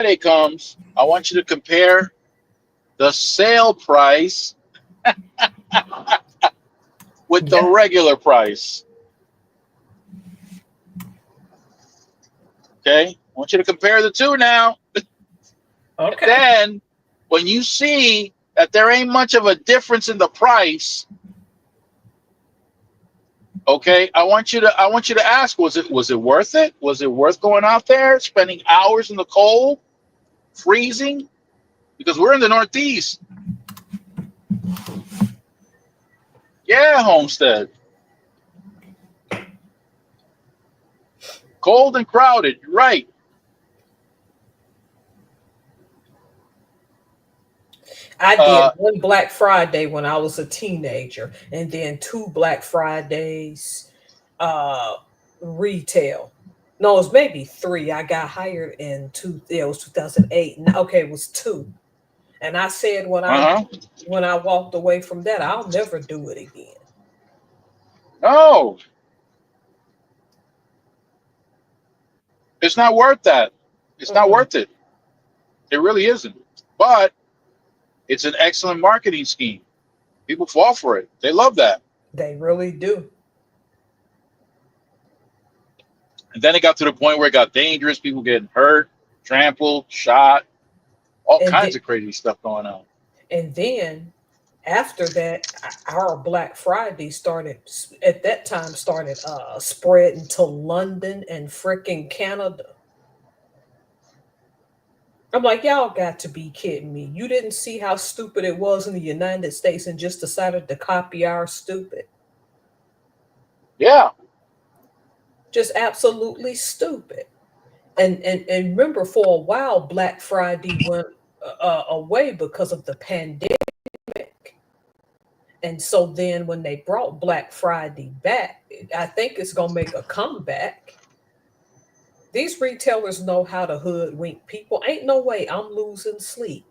Friday comes, I want you to compare the sale price with the Yeah. regular price. Okay? I want you to compare the two now. And Okay. then when you see that there ain't much of a difference in the price, okay, I want you to ask, was it worth it? Was it worth going out there, spending hours in the cold, freezing? Because we're in the Northeast. Yeah, Homestead. Cold and crowded. You're right. I did Uh, one Black Friday when I was a teenager, and then two Black Fridays uh retail. No, it was maybe three. I got hired in it was 2008. Okay, it was two. And I said uh-huh. when I walked away from that, I'll never do it again. No, it's not worth that. It's not Mm-mm. worth it. It really isn't. But it's an excellent marketing scheme. People fall for it. They love that. They really do. And then it got to the point where it got dangerous. People getting hurt, trampled, shot, all And kinds then of crazy stuff going on. and then after that, our Black Friday started at that time started spreading to London and freaking Canada. I'm like, y'all got to be kidding me. You didn't see how stupid it was in the United States and just decided to copy our stupid. Yeah. Just absolutely stupid. And remember, for a while Black Friday went away because of the pandemic. And so then when they brought Black Friday back, I think it's going to make a comeback. These retailers know how to hoodwink people. Ain't no way I'm losing sleep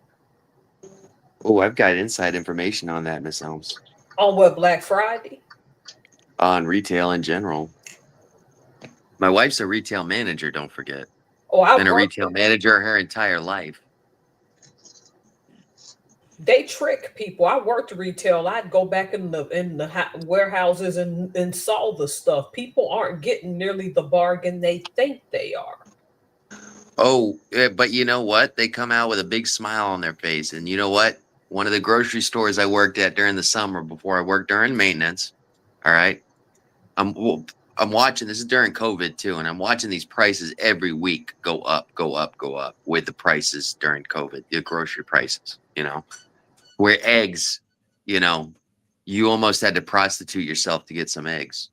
Oh, I've got inside information on that, Miss Elms, on what Black Friday. on retail in general. My wife's a retail manager, don't forget. Oh, I Been a worked. retail manager her entire life. They trick people. I worked retail. I'd go back in the warehouses and saw the stuff. People aren't getting nearly the bargain they think they are. Oh, but you know what? They come out with a big smile on their face. And you know what? One of the grocery stores I worked at during the summer before I worked during maintenance. All right. Well, I'm watching, this is during COVID too, and I'm watching these prices every week go up, go up, go up with the prices during COVID, the grocery prices, where eggs, you know, you almost had to prostitute yourself to get some eggs.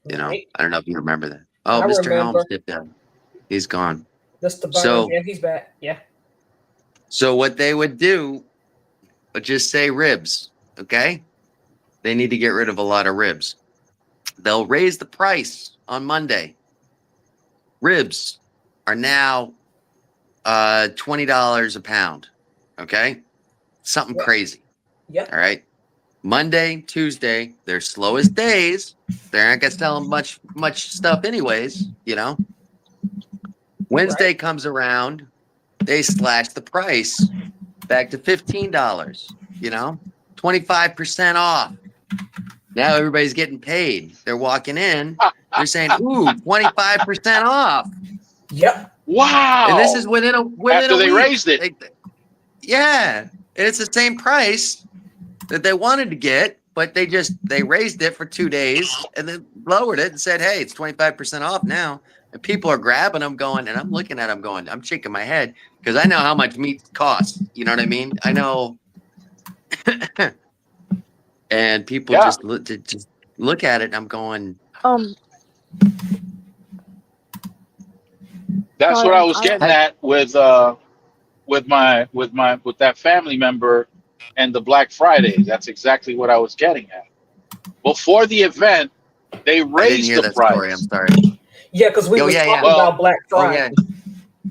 Right. I don't know if you remember that. Oh, I Mr. Helms remember. dipped out. He's gone. Mr. Burns. So, Yeah, he's back. Yeah. so what they would do would just say ribs. Okay. They need to get rid of a lot of ribs. They'll raise the price on Monday. Ribs are now $20 a pound. Okay. Something Yep. crazy. All Yep. right. Monday, Tuesday, their slowest days. They aren't gonna sell them much stuff anyways, Right. Wednesday comes around, they slash the price back to $15, 25% off. Now everybody's getting paid. They're walking in, they're saying, ooh, 25% off. Yep. And this is Wow. within After a they week. raised it. Yeah. And it's the same price that they wanted to get, but they raised it for 2 days and then lowered it and said, hey, it's 25% off now. And people are grabbing them going, and I'm looking at them going, I'm shaking my head because I know how much meat costs. You know what I mean? I know. And people Yeah. just look at it and I'm going, Um, That's what sorry, I was I getting at with that family member and the Black Friday. That's exactly what I was getting at. Before the event, they I didn't raised hear the that story. I'm price. sorry. Yeah, because we Oh, was yeah, yeah. talking Well, about Black Oh, yeah. Friday.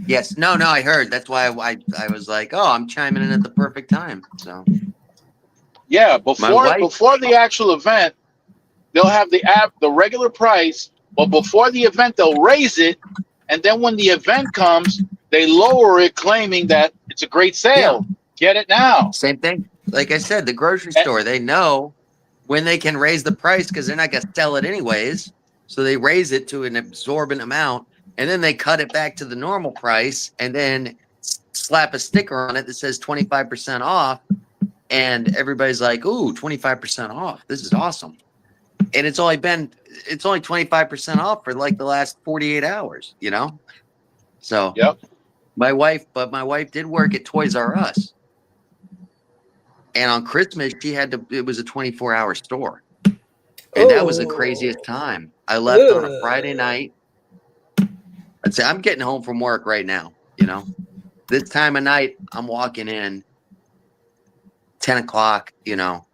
Yes. No, I heard. That's why I was like, oh, I'm chiming in at the perfect time. So yeah, my before wife, before the actual event, they'll have the regular price, but before the event they'll raise it, and then when the event comes, they lower it, claiming that it's a great Yeah. sale. Get it now. Same thing. Like I said, the grocery And, store, they know when they can raise the price because they're not going to sell it anyways. So they raise it to an absorbent amount and then they cut it back to the normal price and then slap a sticker on it that says 25% off. And everybody's like, ooh, 25% off. This is awesome. And it's only 25% off for like the last 48 hours, you know? So yep. my wife did work at Toys R Us. And on Christmas, it was a 24-hour store. And that was the craziest Oh, time. I left on a Friday ugh. night. I'd say I'm getting home from work right now, you know? This time of night, I'm walking in 10 o'clock, you know,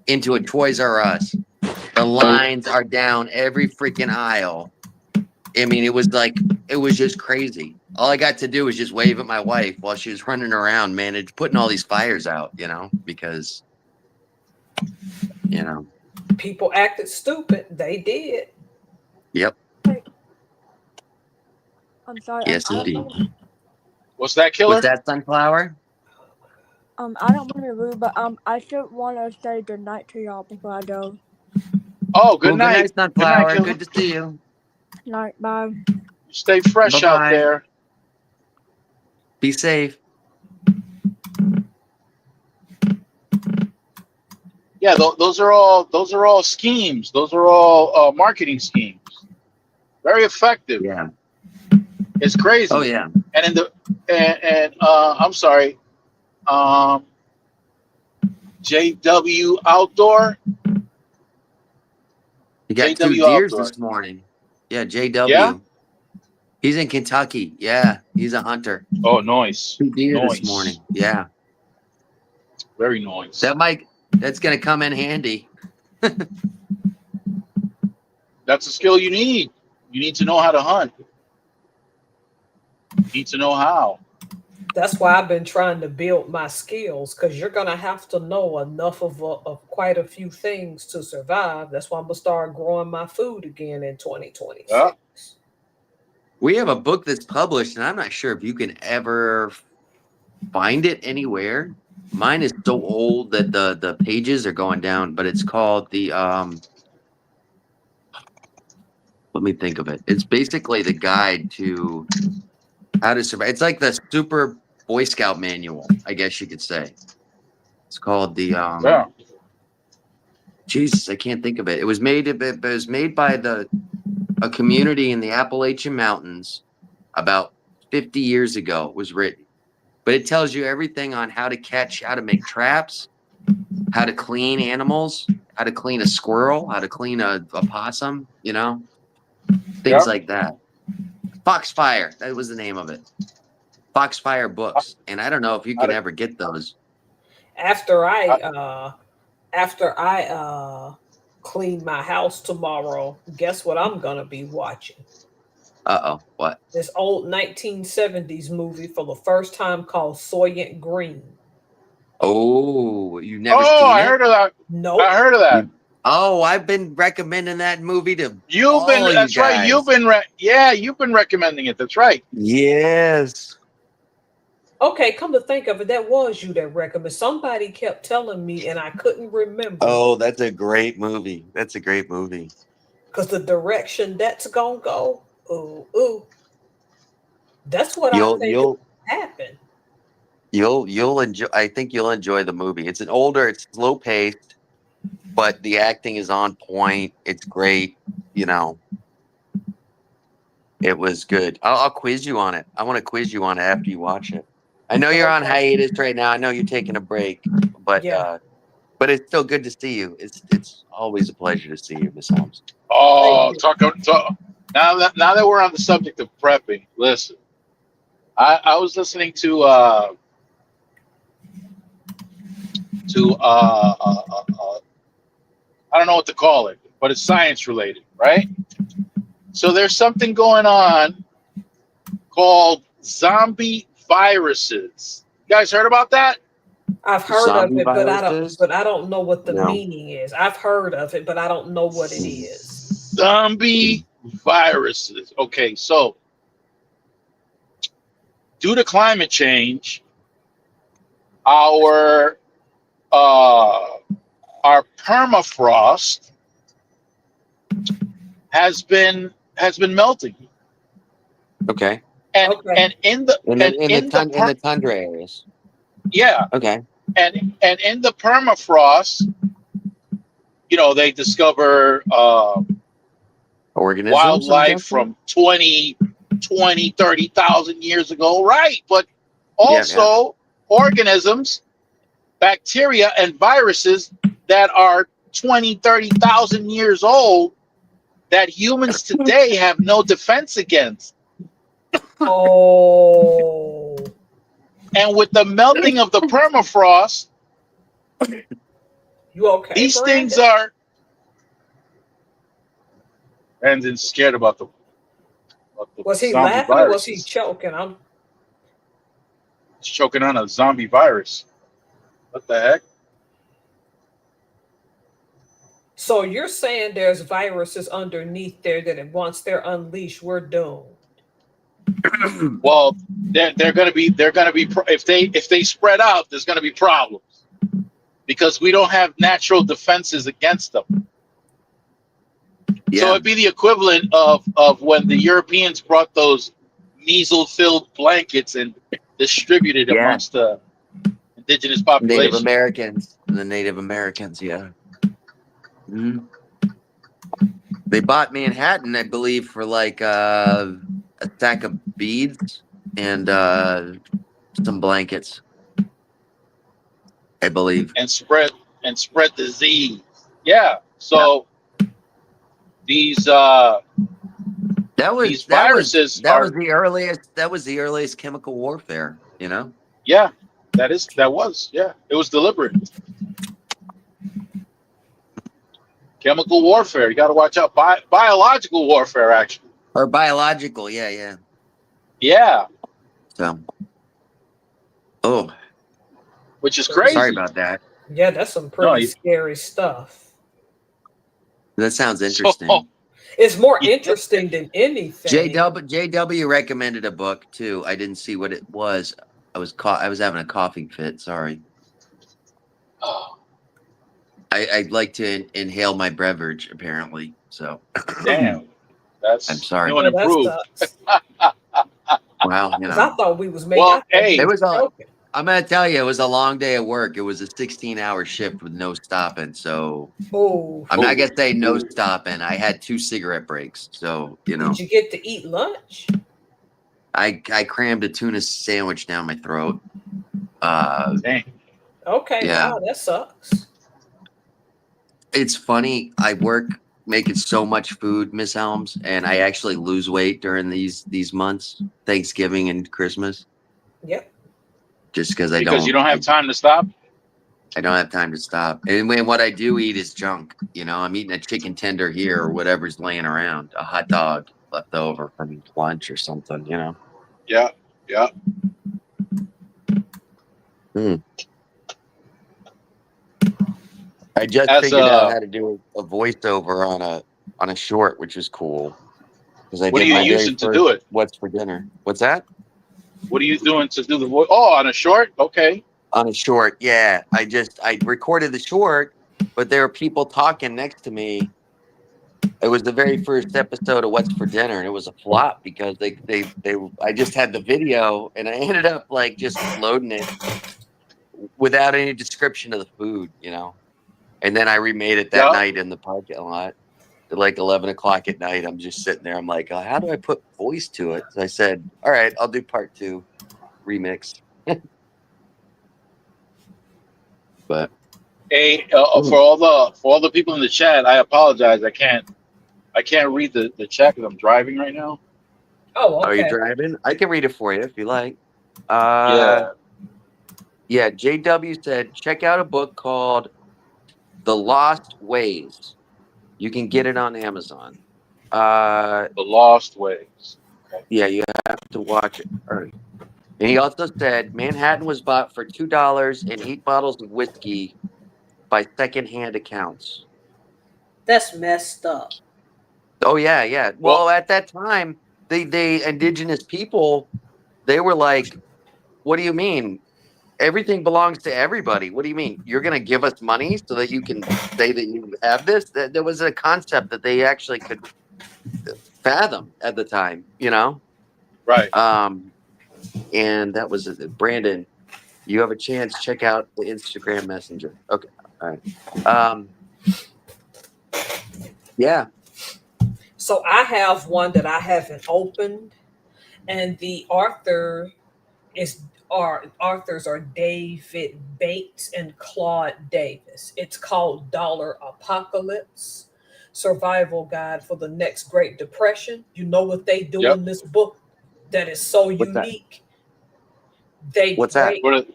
into a Toys R Us. The lines are down every freaking aisle. I mean, it was just crazy. All I got to do was just wave at my wife while she was running around, putting all these fires out, you know, because, you know, People acted stupid. They did. yep. Hey, I'm sorry. Yes, indeed. What's that, What's Killer? that, Sunflower? I don't want to be rude, but I still want to say good night to y'all before I go. Oh, good Well, good night. night, Good night, Sunflower. Killer. Good to see you. Night, bye. Stay fresh out Bye-bye. there. Be safe. Yeah, those are all schemes. Those are all marketing schemes. Very effective. Yeah. It's crazy. Oh, yeah. And I'm sorry, JW Outdoor. You got 2 JW deers Outdoor. this morning. Yeah, Yeah. JW. He's in Kentucky. Yeah, he's a hunter. Oh, nice. 2 deer this Nice. morning. Yeah. Very nice. That's going to come in handy. That's a skill you need. You need to know how to hunt. You need to know how. That's why I've been trying to build my skills, because you're gonna have to know enough of quite a few things to survive. That's why I'm gonna start growing my food again in 2026. Yeah. We have a book that's published, and I'm not sure if you can ever find it anywhere. Mine is so old that the pages are going down, but it's called let me think of it. It's basically the guide to how to survive. It's like the super Boy Scout manual, I guess you could say. It's called the Yeah. Jesus, I can't think of it. It was made by a community in the Appalachian Mountains about 50 years ago. It was written. But it tells you everything on how to catch, how to make traps, how to clean animals, how to clean a squirrel, how to clean a possum, you know, things Yeah. like that. Foxfire, that was the name of it. Foxfire books. And I don't know if you How can to- ever get those. After I clean my house tomorrow, guess what I'm gonna be watching? Uh-oh, what? This old 1970s movie for the first time called Soylent Green. Oh, you've never Oh, seen I it? heard of that. Nope. I heard of that. Oh, I've been recommending that movie to You've been. all of you That's right. guys. You've been. You've been recommending it. That's right. Yes. Okay, come to think of it, that was you that recommended. Somebody kept telling me, and I couldn't remember. Oh, that's a great movie. That's a great movie. Because the direction that's gonna go, ooh, that's what I You'll think you'll happened. you'll enjoy. I think you'll enjoy the movie. It's it's slow paced, but the acting is on point. It's great. You know, it was good. I'll quiz you on it. I want to quiz you on it after you watch it. I know you're on Okay. hiatus right now. I know you're taking a break, but Yeah. but it's still good to see you. It's always a pleasure to see you, Miss Holmes. Oh, Thank you. talk. Now that we're on the subject of prepping, listen. I was listening to I don't know what to call it, but it's science related, right? So there's something going on called zombie viruses. You guys heard about that? I've heard of Zombie it, viruses? but I don't know what the No. meaning is. I've heard of it, but I don't know what it is. Zombie viruses. Okay, so due to climate change, our permafrost has been melting, Okay. and Okay. in the In the tundra areas. yeah, Okay. and in the permafrost, they discover Organisms, I'm wildlife guessing. from 30,000 years ago, right? But Yeah, yeah. also organisms, bacteria, and viruses that are 30,000 years old that humans today have no defense against. Oh. And with the melting of the permafrost, You okay, these things Brandon? are. Brandon's scared about the Was he zombie laughing or was he viruses. choking? I'm He's choking on a zombie virus. What the heck? So you're saying there's viruses underneath there that once they're unleashed, we're doomed. Well, they're going to be if they spread out, there's going to be problems because we don't have natural defenses against them. So Yeah. it'd be the equivalent of when the Europeans brought those measles-filled blankets and distributed Yeah. amongst the indigenous Native population. Americans. The Native Americans, yeah. Mhm. They bought Manhattan, I believe, for like a stack of beads and some blankets, I believe. and spread disease. Yeah. Yeah. So these these viruses That was are, the earliest chemical warfare, you know? yeah, it was deliberate. Chemical warfare. You got to watch out. Biological warfare, actually. Or biological, yeah, yeah. Yeah, So oh, which is sorry crazy. about that. Yeah, that's some No, pretty scary stuff. That sounds so interesting. It's more yeah, interesting than anything. JW recommended a book too. I didn't see what it was. I was having a coughing fit. Sorry. oh, I'd like to inhale my beverage, apparently. So damn, I'm that's sorry. new and Yeah, that improved. sucks. Well, Because I thought we was making. Well, I thought he it hey, was was a. joking. I'm gonna tell you, it was a long day of work. It was a 16-hour shift with no stopping. So Oh, I'm not oh, gonna say no stopping. I had 2 cigarette breaks. So did you get to eat lunch? I crammed a tuna sandwich down my throat. dang. Okay, Yeah. wow, that sucks. It's funny. I work making so much food, Miss Helms, and I actually lose weight during these months, Thanksgiving and Christmas, Yep. just because Because you don't have time to stop. I don't have time to stop. And when what I do eat is junk. You know, I'm eating a chicken tender here or whatever's laying around, a hot dog left over from lunch or something. You know. Yeah, yeah. I just As figured out how to do a voiceover on a short, which is cool because I what are did you my very using to first do it? "What's for Dinner." What's that? What are you doing to do the voice? Oh, on a short. Okay. On a short, yeah. I recorded the short, but there were people talking next to me. It was the very first episode of What's for Dinner, and it was a flop because they I just had the video and I ended up like just loading it without any description of the food, you know. And then I remade it that Yeah. night in the parking lot at like 11 o'clock at night. I'm just sitting there. I'm like, how do I put voice to it? So I said, all right, I'll do part 2 remix. But Hey, for all the people in the chat, I apologize. I can't read the chat because I'm driving right now. Oh, are you okay. driving? I can read it for you if you like. Yeah. Yeah, JW said, check out a book called The Lost Ways. You can get it on Amazon. The Lost Ways. Okay. Yeah, you have to watch it. All right. And he also said Manhattan was bought for $2 and 8 bottles of whiskey by secondhand accounts. That's messed up. Oh yeah, yeah. Well, Well, at that time, the indigenous people They were like, "What do you mean? Everything belongs to everybody. What do you mean? You're going to give us money so that you can say that you have this?" There was a concept that they actually could fathom at the time, Right. and that was it. Brandon, you have a chance. Check out the Instagram Messenger. Okay, all right. Yeah. So I have one that I haven't opened, and the authors are David Bates and Claude Davis. It's called Dollar Apocalypse: Survival Guide for the Next Great Depression. You know what they do Yep. in this book that is so What's that? unique? They What's that? break What are,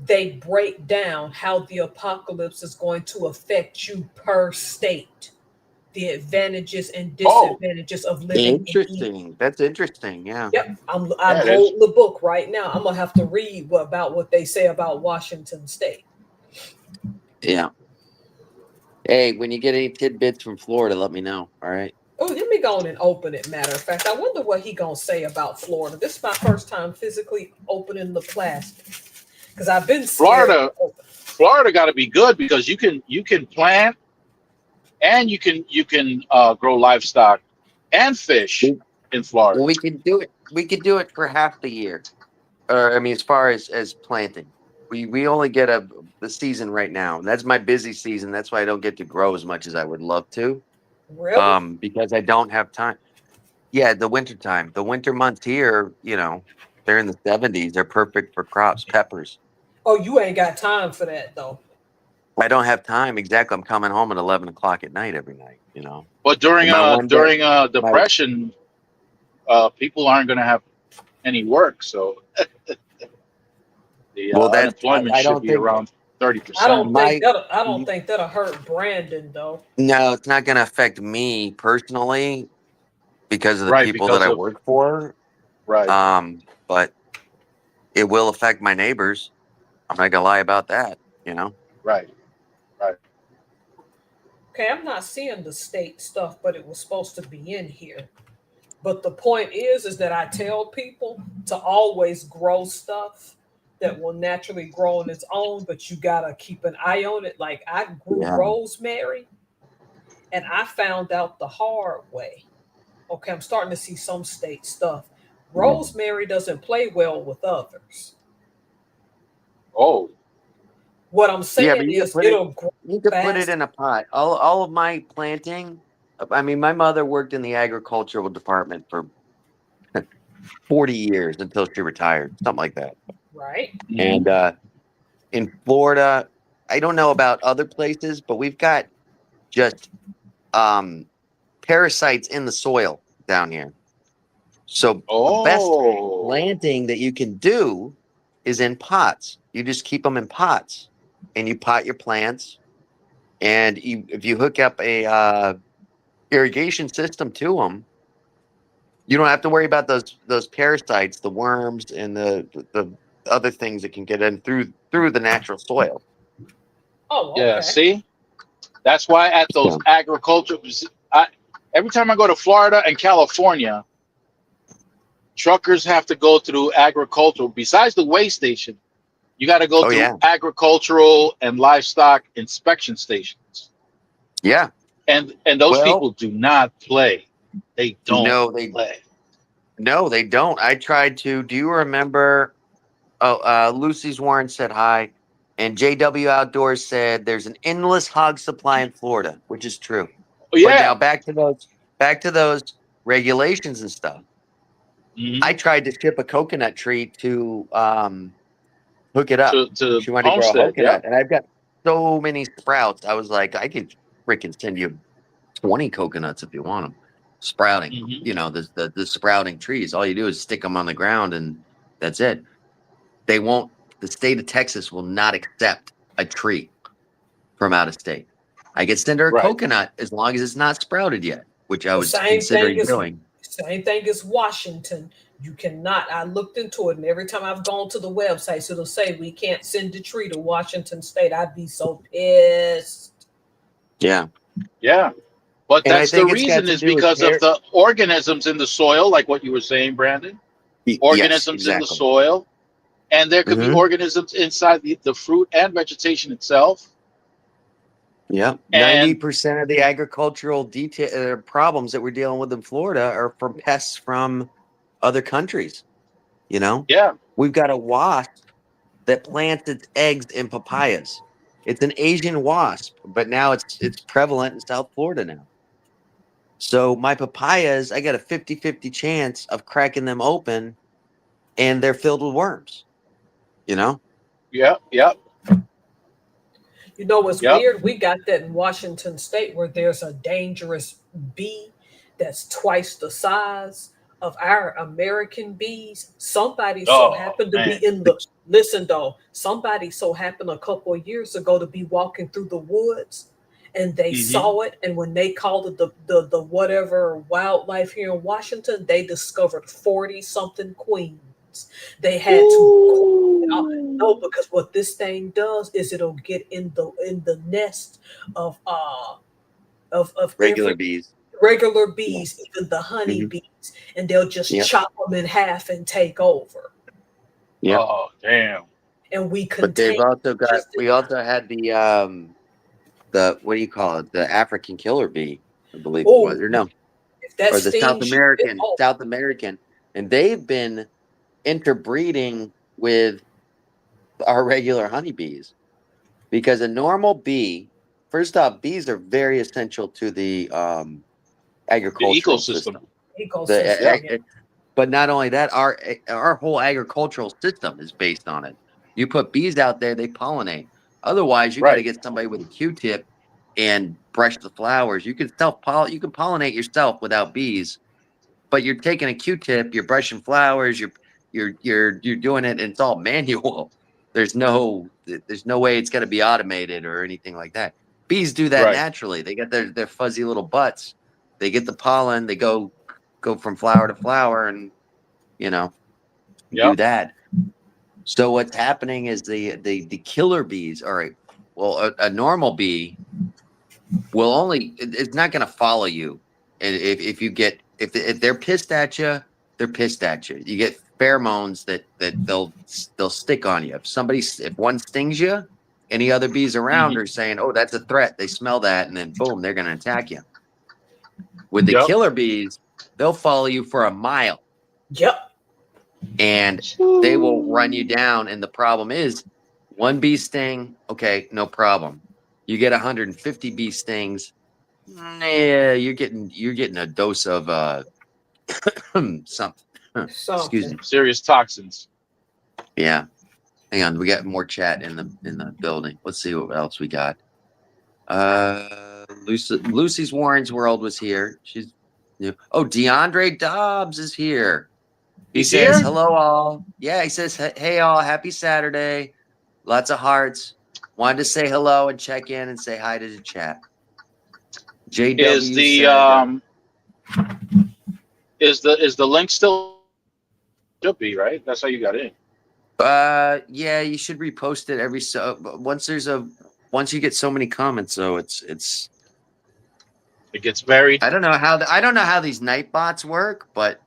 they break down how the apocalypse is going to affect you per state, the advantages and oh, disadvantages of living in each. Interesting. That's interesting. Yeah. Yep, I'm yeah, it is. holding the book right now. I'm gonna have to read about what they say about Washington State. Yeah. Hey, when you get any tidbits from Florida, let me know. All right. Oh, let me go on and open it. Matter of fact, I wonder what he gonna say about Florida. This is my first time physically opening the plastic because I've been scared to Florida, open. Florida got to be good because you can plant and you can grow livestock and fish We- in Florida. Well, we could do it. We could do it for half the year. Or I mean, as far as planting, we only get the season right now, and that's my busy season. That's why I don't get to grow as much as I would love to. Really? Because I don't have time. Yeah, the winter time. The winter months here, they're in the 70s. They're perfect for crops, peppers. Oh, you ain't got time for that though. I don't have time. Exactly. I'm coming home at 11 o'clock at night every night. But And my one day, during my depression, people aren't going to have any work, so the well, unemployment I should don't be think around I 30%. don't think my that I don't think that'll hurt Brandon though. no, it's not going to affect me personally because of the Right, people that because I of work for. right, But it will affect my neighbors. I'm not gonna lie about that. right, right. Okay, I'm not seeing the state stuff, but it was supposed to be in here. But the point is that I tell people to always grow stuff that will naturally grow on its own, but you gotta keep an eye on it. Like I grew Yeah. rosemary and I found out the hard way. Okay, I'm starting to see some state stuff. Rosemary doesn't play well with others. Oh, What I'm Yeah, but saying is it'll grow you could put it fast. in a pot. All of my planting. I mean, my mother worked in the agricultural department for 40 years until she retired, something like that. Right? And mhm. in Florida, I don't know about other places, but we've got just um, parasites in the soil down here. So the best Oh, planting that you can do is in pots. You just keep them in pots, and you pot your plants. And if you hook up a irrigation system to them, you don't have to worry about those parasites, the worms, and the other things that can get in through the natural soil. Oh, yeah. okay. See, that's why at those So, agriculture, I, every time I go to Florida and California, truckers have to go through agricultural. Besides the weigh station, you got to go oh through yeah, agricultural and livestock inspection stations, yeah. and those Well, people do not play. They don't no, they play. no, they don't. I tried to. Do you remember? Oh, Lucy's Warren said hi, and JW Outdoors said there's an endless hog supply in Florida, which is true. Oh But now yeah. back to those regulations and stuff. I Hmm. tried to ship a coconut tree to hook it up. To She wanted to grow a Homestead. coconut, Yep. and I've got so many sprouts. I was like, I could freaking send you 20 coconuts if you want them sprouting. Hmm. The sprouting trees. All you do is stick them on the ground, and that's it. They won't. The state of Texas will not accept a tree from out of state. I could send her a Right. coconut as long as it's not sprouted yet, which I The was same thing considering as doing. Washington. You cannot. I looked into it, and every time I've gone to the website, so it'll say we can't send a tree to Washington State. I'd be so pissed. Yeah, Yeah. But and I that's the think it's got reason to is do with because of the organisms in the soil, like what you were saying, Brandon. Yes, organisms in the exactly. soil, and there could be Hmm. organisms inside the fruit and vegetation itself. Yeah, And 90% of the agricultural problems that we're dealing with in Florida are from pests from other countries. You know, yeah, we've got a wasp that plants its eggs in papayas. It's an Asian wasp, but now it's prevalent in South Florida now. So my papayas, I got a 50-50 chance of cracking them open and they're filled with worms, you know? yeah, yeah, You know what's yeah. weird? We got that in Washington State where there's a dangerous bee that's twice the size of our American bees. Somebody so Oh happened to be man. in the listen though. Somebody so happened a couple of years ago to be walking through the woods and they Hmm. saw it, and when they called it the whatever wildlife here in Washington, they discovered 40 something queens. They had to no, Ooh. because what this thing does is it'll get in the nest of Regular every bees. regular Yeah. bees, even the honey Hmm. bees, and they'll just Yep. chop them in half and take over. Yep. Oh damn. And we But they've contain also got, just in we also had the, what do you call it? The African killer bee, I believe it was, oh, or no, if that or the stings you, oh, South American, and they've been interbreeding with our regular honeybees because a normal bee, first off, bees are very essential to the The agricultural ecosystem. system. Yeah. ecosystem, yeah. But not only that, our whole agricultural system is based on it. You put bees out there, they pollinate. Otherwise, you got to Right. get somebody with a Q-tip and brush the flowers. You can you can pollinate yourself without bees, but you're taking a Q-tip, you're brushing flowers, you're doing it, and it's all manual. There's no way it's going to be automated or anything like that. Bees do that Right. naturally. They got their fuzzy little butts. They get the pollen. They go from flower to flower, and you know do Yep. that. So what's happening is the killer bees. All right. Well, a normal bee will only it's not going to follow you. And if you get if they're pissed at you, they're pissed at you. You get pheromones that they'll stick on you. If one stings you, any other bees around Hmm. are saying, "Oh, that's a threat." They smell that, and then boom, they're going to attack you. With the Yep. killer bees, they'll follow you for a mile, Yep. and they will run you down. And the problem is, one bee sting, okay, no problem. You get 150 bee stings, yeah, you're getting a dose of something. Excuse Something. me. Serious toxins. Yeah. Hang on, we got more chat in the building. Let's see what else we got. Lucy's Warren's World was here. She's new. Oh, DeAndre Dobbs is here. He He's says, here. hello all. Yeah, he says, hey all, happy Saturday. Lots of hearts. Wanted to say hello and check in and say hi to the chat. Is JW the said, is the link still should be right? That's how you got in. yeah, you should repost it every so once you get so many comments, so it's It gets buried. I don't know how these night bots work, but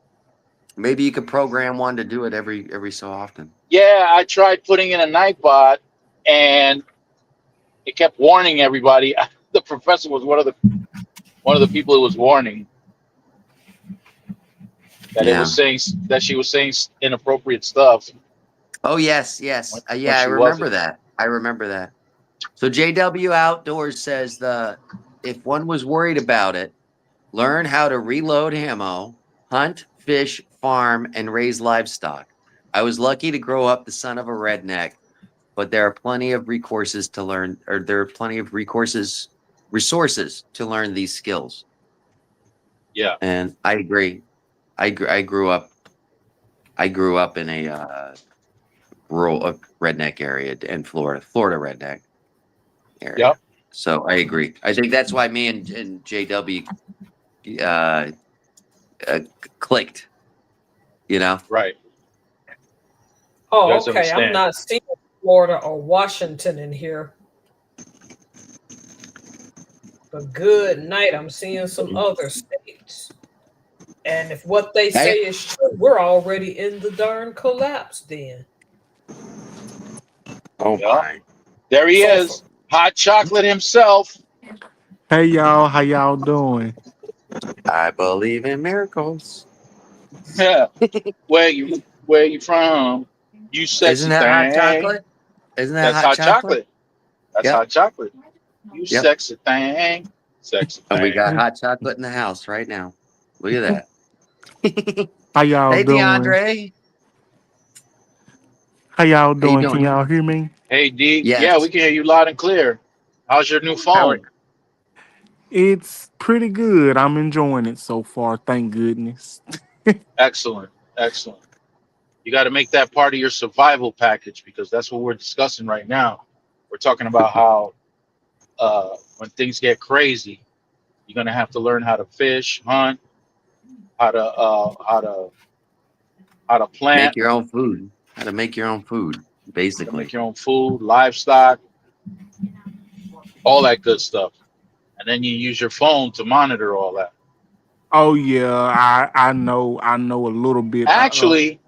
maybe you could program one to do it every so often. Yeah, I tried putting in a Nightbot, and it kept warning everybody. The professor was one of the people who was warning that it was Yeah. saying that she was saying inappropriate stuff Oh yes. when Yeah, I she remember wasn't. that. I remember that. So JW Outdoors says if one was worried about it, learn how to reload ammo, hunt, fish, farm, and raise livestock. I was lucky to grow up the son of a redneck, but there are plenty of recourses to learn, or there are plenty of resources to learn these skills. Yeah. And I agree. I grew up. I grew up in a rural redneck area in Florida redneck area. Yep. So I agree. I think that's why me and JW uh, uh, clicked. You know. Right. You Oh, guys okay. I'm understand? not seeing Florida or Washington in here. But good night. I'm seeing some other states. And if what they say Hey, is true, we're already in the darn collapse then. oh Yeah, my. there he So is, hot chocolate himself. Hey y'all, how y'all doing? I believe in miracles. Yeah, where you from? You Isn't sexy that hot thing. chocolate? Isn't that That's hot hot chocolate? chocolate. That's Yep. hot chocolate. You Yep. sexy thing. Sexy And we got thing. hot chocolate in the house right now. Look at that. How y'all Hey, doing? DeAndre. How y'all How you doing? Can doing? y'all hear me? Hey D, yeah, we Yes. can hear you loud and clear. How's your new Howard. phone? It's pretty good. I'm enjoying it so far. Thank goodness. Excellent, excellent. You got to make that part of your survival package because that's what we're discussing right now. We're talking about how when things get crazy, you're gonna have to learn how to fish, hunt, how to Make plant, your own food. How to make your own food, how to make basically. your own food, livestock, all that good stuff. And then you use your phone to monitor all that. Oh yeah, I know a little bit. Actually,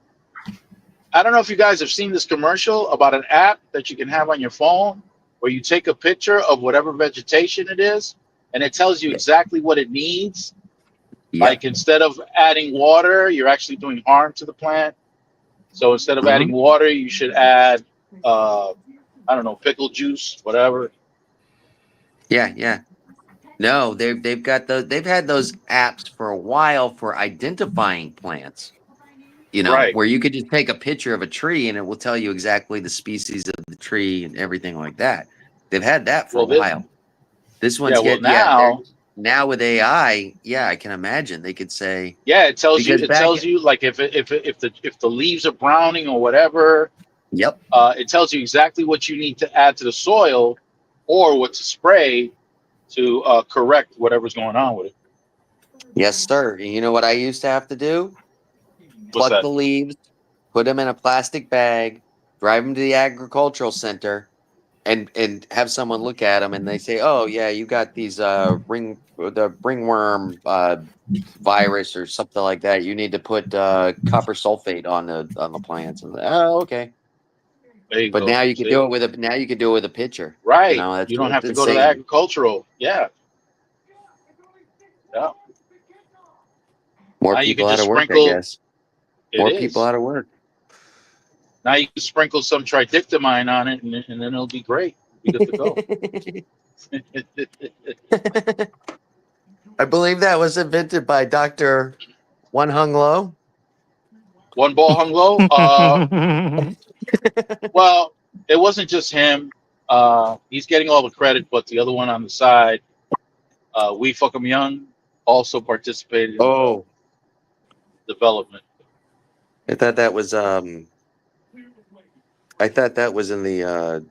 I don't know if you guys have seen this commercial about an app that you can have on your phone where you take a picture of whatever vegetation it is and it tells you Yeah. exactly what it needs. Like Yep. instead of adding water, you're actually doing harm to the plant. So instead of Hmm. adding water, you should add, I don't know, pickle juice, whatever. Yeah, yeah. No, they've got those. They've had those apps for a while for identifying plants. Right. Where you could just take a picture of a tree and it will tell you exactly the species of the tree and everything like that. They've had that for a Well, this, while. This yeah. one's Well, get yeah. They're now, now with AI. Yeah, I can imagine they could say yeah, it tells you. because It back. tells you like if the leaves are browning or whatever. Yep. It tells you exactly what you need to add to the soil or what to spray to correct whatever's going on with it. Yes, sir. And you know what I used to have to do? What's Pluck that? the leaves, put them in a plastic bag, drive them to the agricultural center, and have someone look at them, and they say, "Oh yeah, you got these the ringworm virus or something like that. You need to put copper sulfate on the plants." And oh, okay. There you But go. now you can do See, it with a now you can do it with a picture. right. You don't have That's to go to the insane. agricultural. Yeah, yeah. More Now you can people out just of work, I sprinkle. guess. It More people is. out of work. Now you can sprinkle some tridictamine on it, and then it'll be great. Be good to go. I believe that was invented by Dr. One Hung Lo. One ball hung low. uh Well, it wasn't just him. He's getting all the credit, but the other one on the side, we fuck 'em young, also participated in the Oh, development. I thought that was I thought that was in the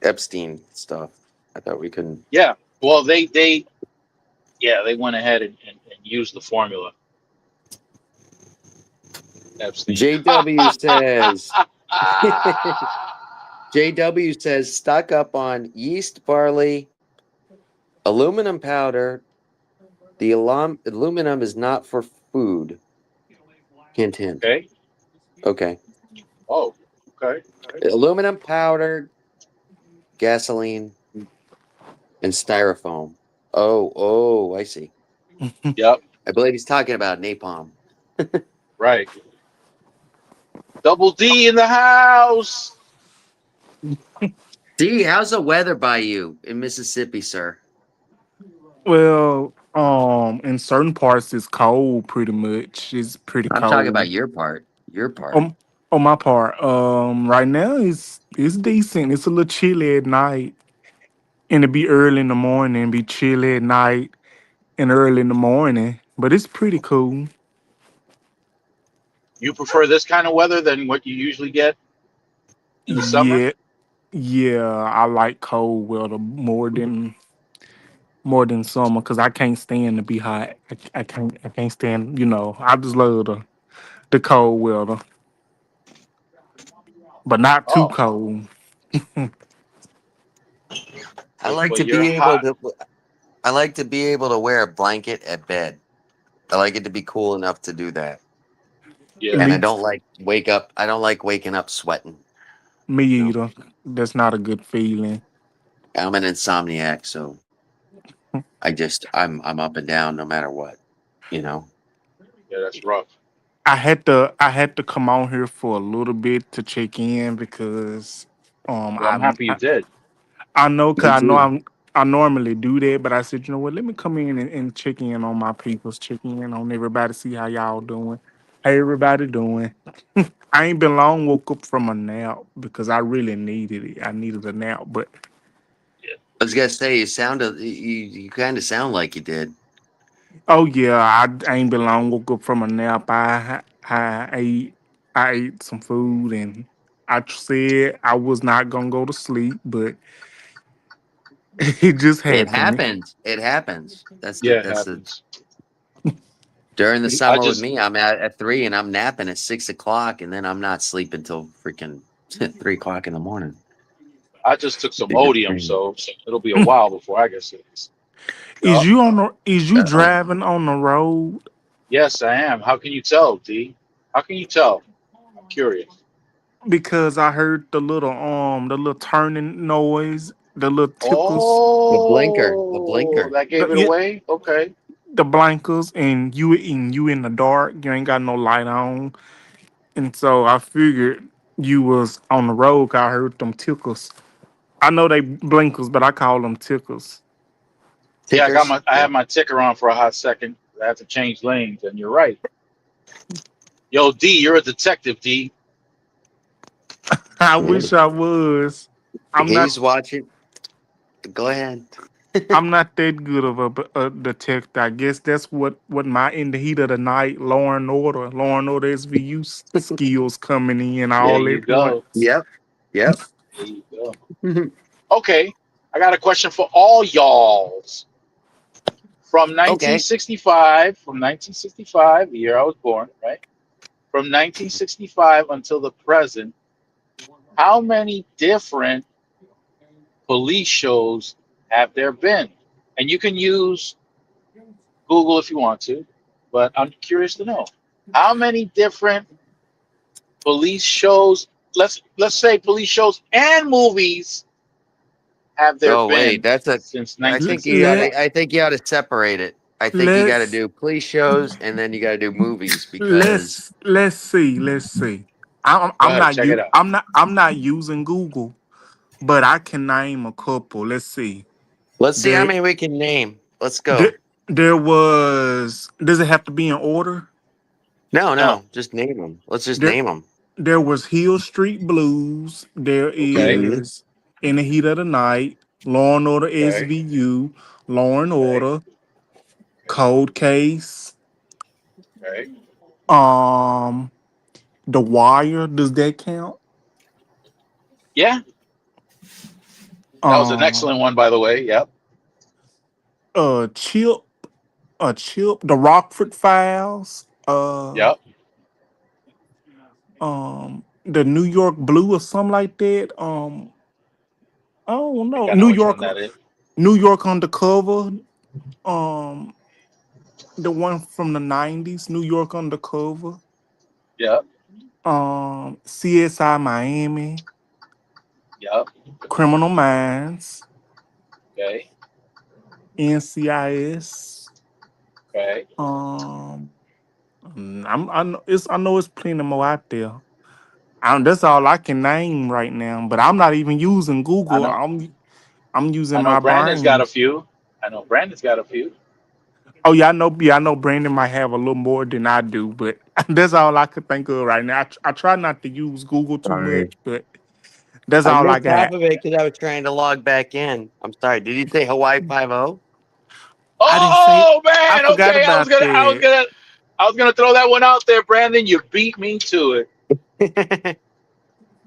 Epstein stuff. I thought we couldn't. Yeah. Well, they went ahead and used the formula. Epstein. JW says JW says stock up on yeast, barley, aluminum powder. The aluminum is not for food. Hint hint. Okay. Okay. Oh. Okay. Okay. Aluminum powder, gasoline, and styrofoam. Oh, I see. Yep. I believe he's talking about napalm. Right. Double D in the house. D, how's the weather by you in Mississippi, sir? Well, in certain parts it's cold. Pretty much, it's pretty I'm talking cold. about your part. Your part. Um, on my part, right now it's decent. It's a little chilly at night, and it be early in the morning. Be chilly at night and early in the morning, but it's pretty cool. You prefer this kind of weather than what you usually get in the summer? Yeah, yeah, I like cold weather more than summer because I can't stand to be hot. I can't stand. I just love the cold weather, but not too Oh, cold. I like but to you're be able hot. to I like to be able to wear a blanket at bed. I like it to be cool enough to do that. Yeah. And I Me, don't like I don't like waking up sweating. me You know, either. That's not a good feeling. I'm an insomniac, so I'm up and down no matter what. You know, Yeah, that's rough. I had to come on here for a little bit to check in because Well, I'm happy you did. I know, cause me I know too. I normally do that, but I said, you know what, let me come in and check in on my peoples, check in on everybody, see how y'all doing. How everybody doing? I ain't been long woke up from a nap because I really needed it. I needed a nap, but Yeah. I was gonna say you kind of sound like you did. oh yeah, I ain't been long woke up from a nap. I ate some food and I said I was not gonna go to sleep, but it just It happened. happens. It happens. Yeah, it That's the happens. during the I summer with just me. I'm at 3 and I'm napping at 6 o'clock, and then I'm not sleeping till freaking 3 o'clock in the morning. I just took some It's Odium, crazy. so it'll be a while before I get sick. Is Yup. you on the is you Uh, driving on the road? Yes, I am. How can you tell, D? How can you tell? I'm curious. Because I heard the little turning noise, the little tickles, the Oh, blinker. that the gave it yeah, away? Okay. the blankers, and you in the dark, you ain't got no light on. And so I figured you was on the road 'cause I heard them tickles. I know they blinkers, but I call them tickles. Yeah, Tickers. I Yeah. had my ticker on for a hot second. I had to change lanes, and you're right. Yo, D, you're a detective, D. I Yeah. wish I was. I'm not He's watching. Go ahead. I'm not that good of a detective. I guess that's what my in the heat of the night Law and Order SVU skills coming in There all you at go. once. Yep. Yep. There you go. Okay, I got a question for all y'alls. Okay. From 1965, the year I was born, right? From 1965 until the present, how many different police shows have there been? And you can use Google if you want to, but I'm curious to know how many different police shows. Let's say police shows and movies have there Oh wait, been that's a. since I think you got. Let 1965? I think you got to separate it. I think you got to let's do police shows and then you got to do movies because. let's see. I'm Go I'm ahead, not check it you out. I'm not using Google, but I can name a couple. Let's see. Let's see how There many we can name. Let's there, go. there was. Does it have to be in order? No, No, no, just name them. Let's just There name them. there was Hill Street Blues. There okay, Mm-hmm. is In the Heat of the Night, Law and Order okay, SVU, Law and okay, Order, okay, Cold Case, okay. um, The Wire. Does that count? Yeah, that was an Um, excellent one, by the way. Yep, Chip, The Rockford Files, yep. The New York Blue or something like that. I don't I think know. I know which one that is. New York Undercover. Um, the one from the '90s, New York Undercover. Yep, CSI Miami, yep. Criminal Minds, Okay, NCIS. okay. Um, I know it's plenty more out there. That's all I can name right now. But I'm not even using I Google. know. I'm using I know. my Brandon's got brain. a few. I know Brandon's got a few. Oh yeah, I know. Yeah, I know. Brandon might have a little more than I do, but that's all I could think of right now. I try not to use Google too Sorry. much, but that's I all I missed half got. of it because I was trying to log back in. I'm sorry. Did you say Hawaii 5-0? I didn't say. Oh I man, forgot okay. about that. I was gonna throw that one out there, Brandon. You beat me to it.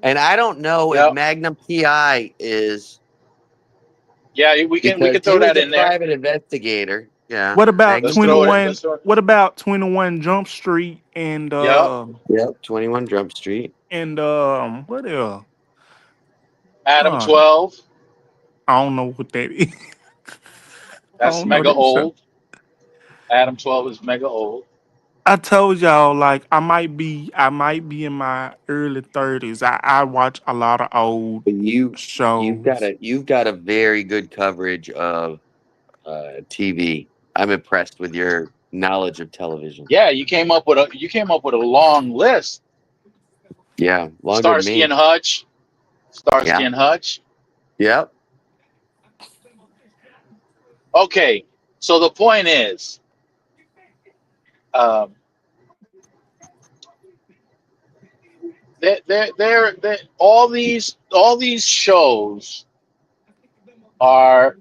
And I don't know if Yep. Magnum PI is Yeah, we because can he throw was that a in there. private investigator. Yeah. What about Let's Magnum throw it. 21? Let's throw it. What about 21 Jump Street Yep. Yep. 21 Jump Street. and what else? Adam Uh, 12. I don't know what that is. I That's don't know mega that. So old. Adam 12 is mega old. I told y'all, like I might be in my early 30s. I watch a lot of old But shows. you've got a very good coverage of TV. I'm impressed with your knowledge of television. Yeah, you came up with a long list. Yeah, longer than Starsky me. and Hutch, Starsky Yeah. and Hutch. Yep. Okay, so the point is, um, all these shows are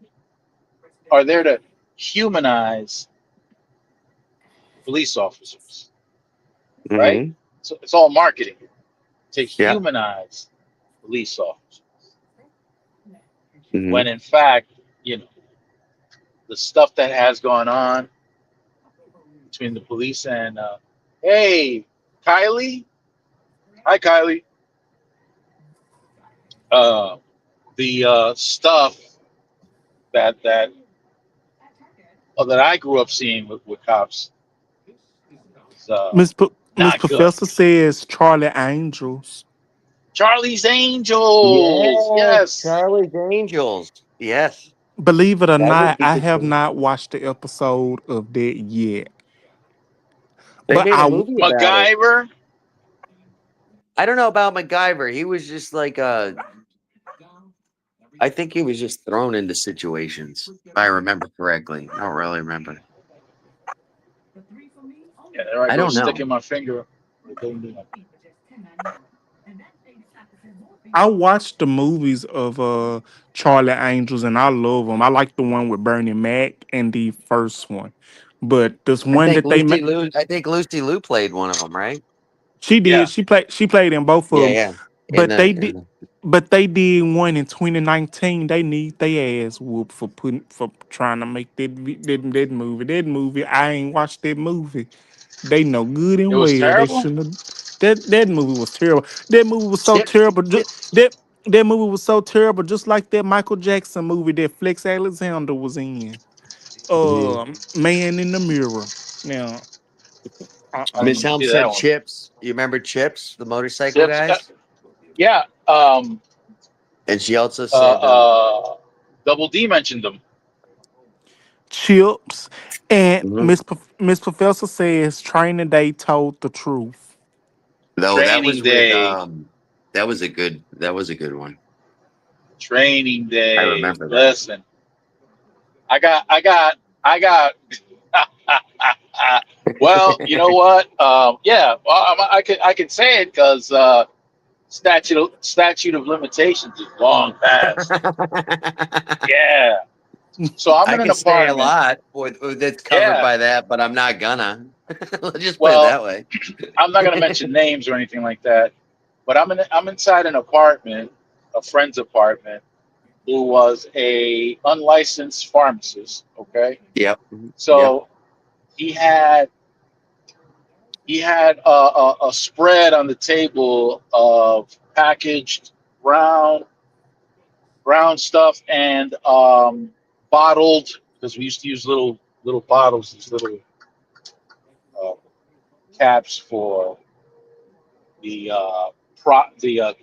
are there to humanize police officers, right? Hmm. So it's all marketing to Yeah. humanize police officers. Hmm. When in fact, you know, the stuff that has gone on between the police and hey, Kylie, hi Kylie, uh, the stuff that I grew up seeing with cops is Miss not good. Professor says Charlie Angels. Charlie's Angels, Yes, yes, Charlie's Angels. Yes, Believe it or that would not, be I good. have not watched the episode of that yet. They But made a movie about it. MacGyver. I don't know about MacGyver. He was just like I think he was just thrown into situations. If I remember correctly. I don't really remember. Yeah, there I I go don't know. sticking my finger. I watched the movies of Charlie Angels and I love them. I like the one with Bernie Mac and the first one. But this one that they made, I think Lucy Liu played one of them, right? she did. Yeah, She played in both of Yeah, them. yeah. In But the they in did. the But they did one in 2019. They need their ass whooped for trying to make that movie. That movie, I ain't watched that movie. They know good it and was well they terrible. shouldn't have. That movie was terrible. That movie was so chips, terrible. chips. That movie was so terrible, just like that Michael Jackson movie that Flex Alexander was in. Mhm. Man in the Mirror. Now, I Miss didn't Helm see that said one. chips. You remember chips, the motorcycle Chips. guys? Yeah. And she also Uh, said uh, Double D mentioned them. Chips and mhm. Miss Professor says Training Day told the truth. No, that was Training with Day. that was a good one. Training I Day. remember that. Listen, I got. Well, you know what? Yeah, well, I could say it because statute of limitations is long past. Yeah. So I'm I in an can say a apartment. lot that's covered Yeah. by that, but I'm not gonna. Let's just put it Well, that way. I'm not gonna mention names or anything like that, but I'm inside an apartment, a friend's apartment, who was a unlicensed pharmacist. Okay, Yep. Mhm. Yep. so he had a spread on the table of packaged brown brown stuff and bottled, because we used to use little bottles, these little uh, caps for the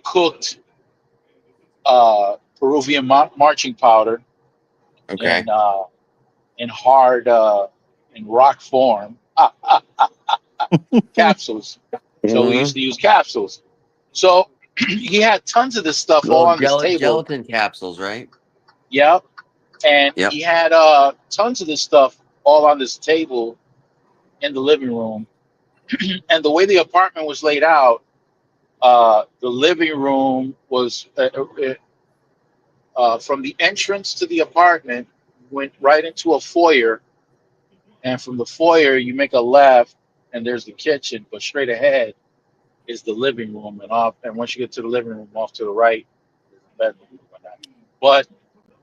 cooked Peruvian marching powder Okay. in hard in rock form capsules. So we used Hmm. to use capsules. So he had tons of this stuff all Little on this table. gelatin capsules, right? Yep. And Yep. he had tons of this stuff all on this table in the living room. And the way the apartment was laid out, the living room was from the entrance to the apartment, went right into a foyer, and from the foyer you make a left, and there's the kitchen. But straight ahead is the living room, and once you get to the living room, off to the right is the bedroom. And whatnot. But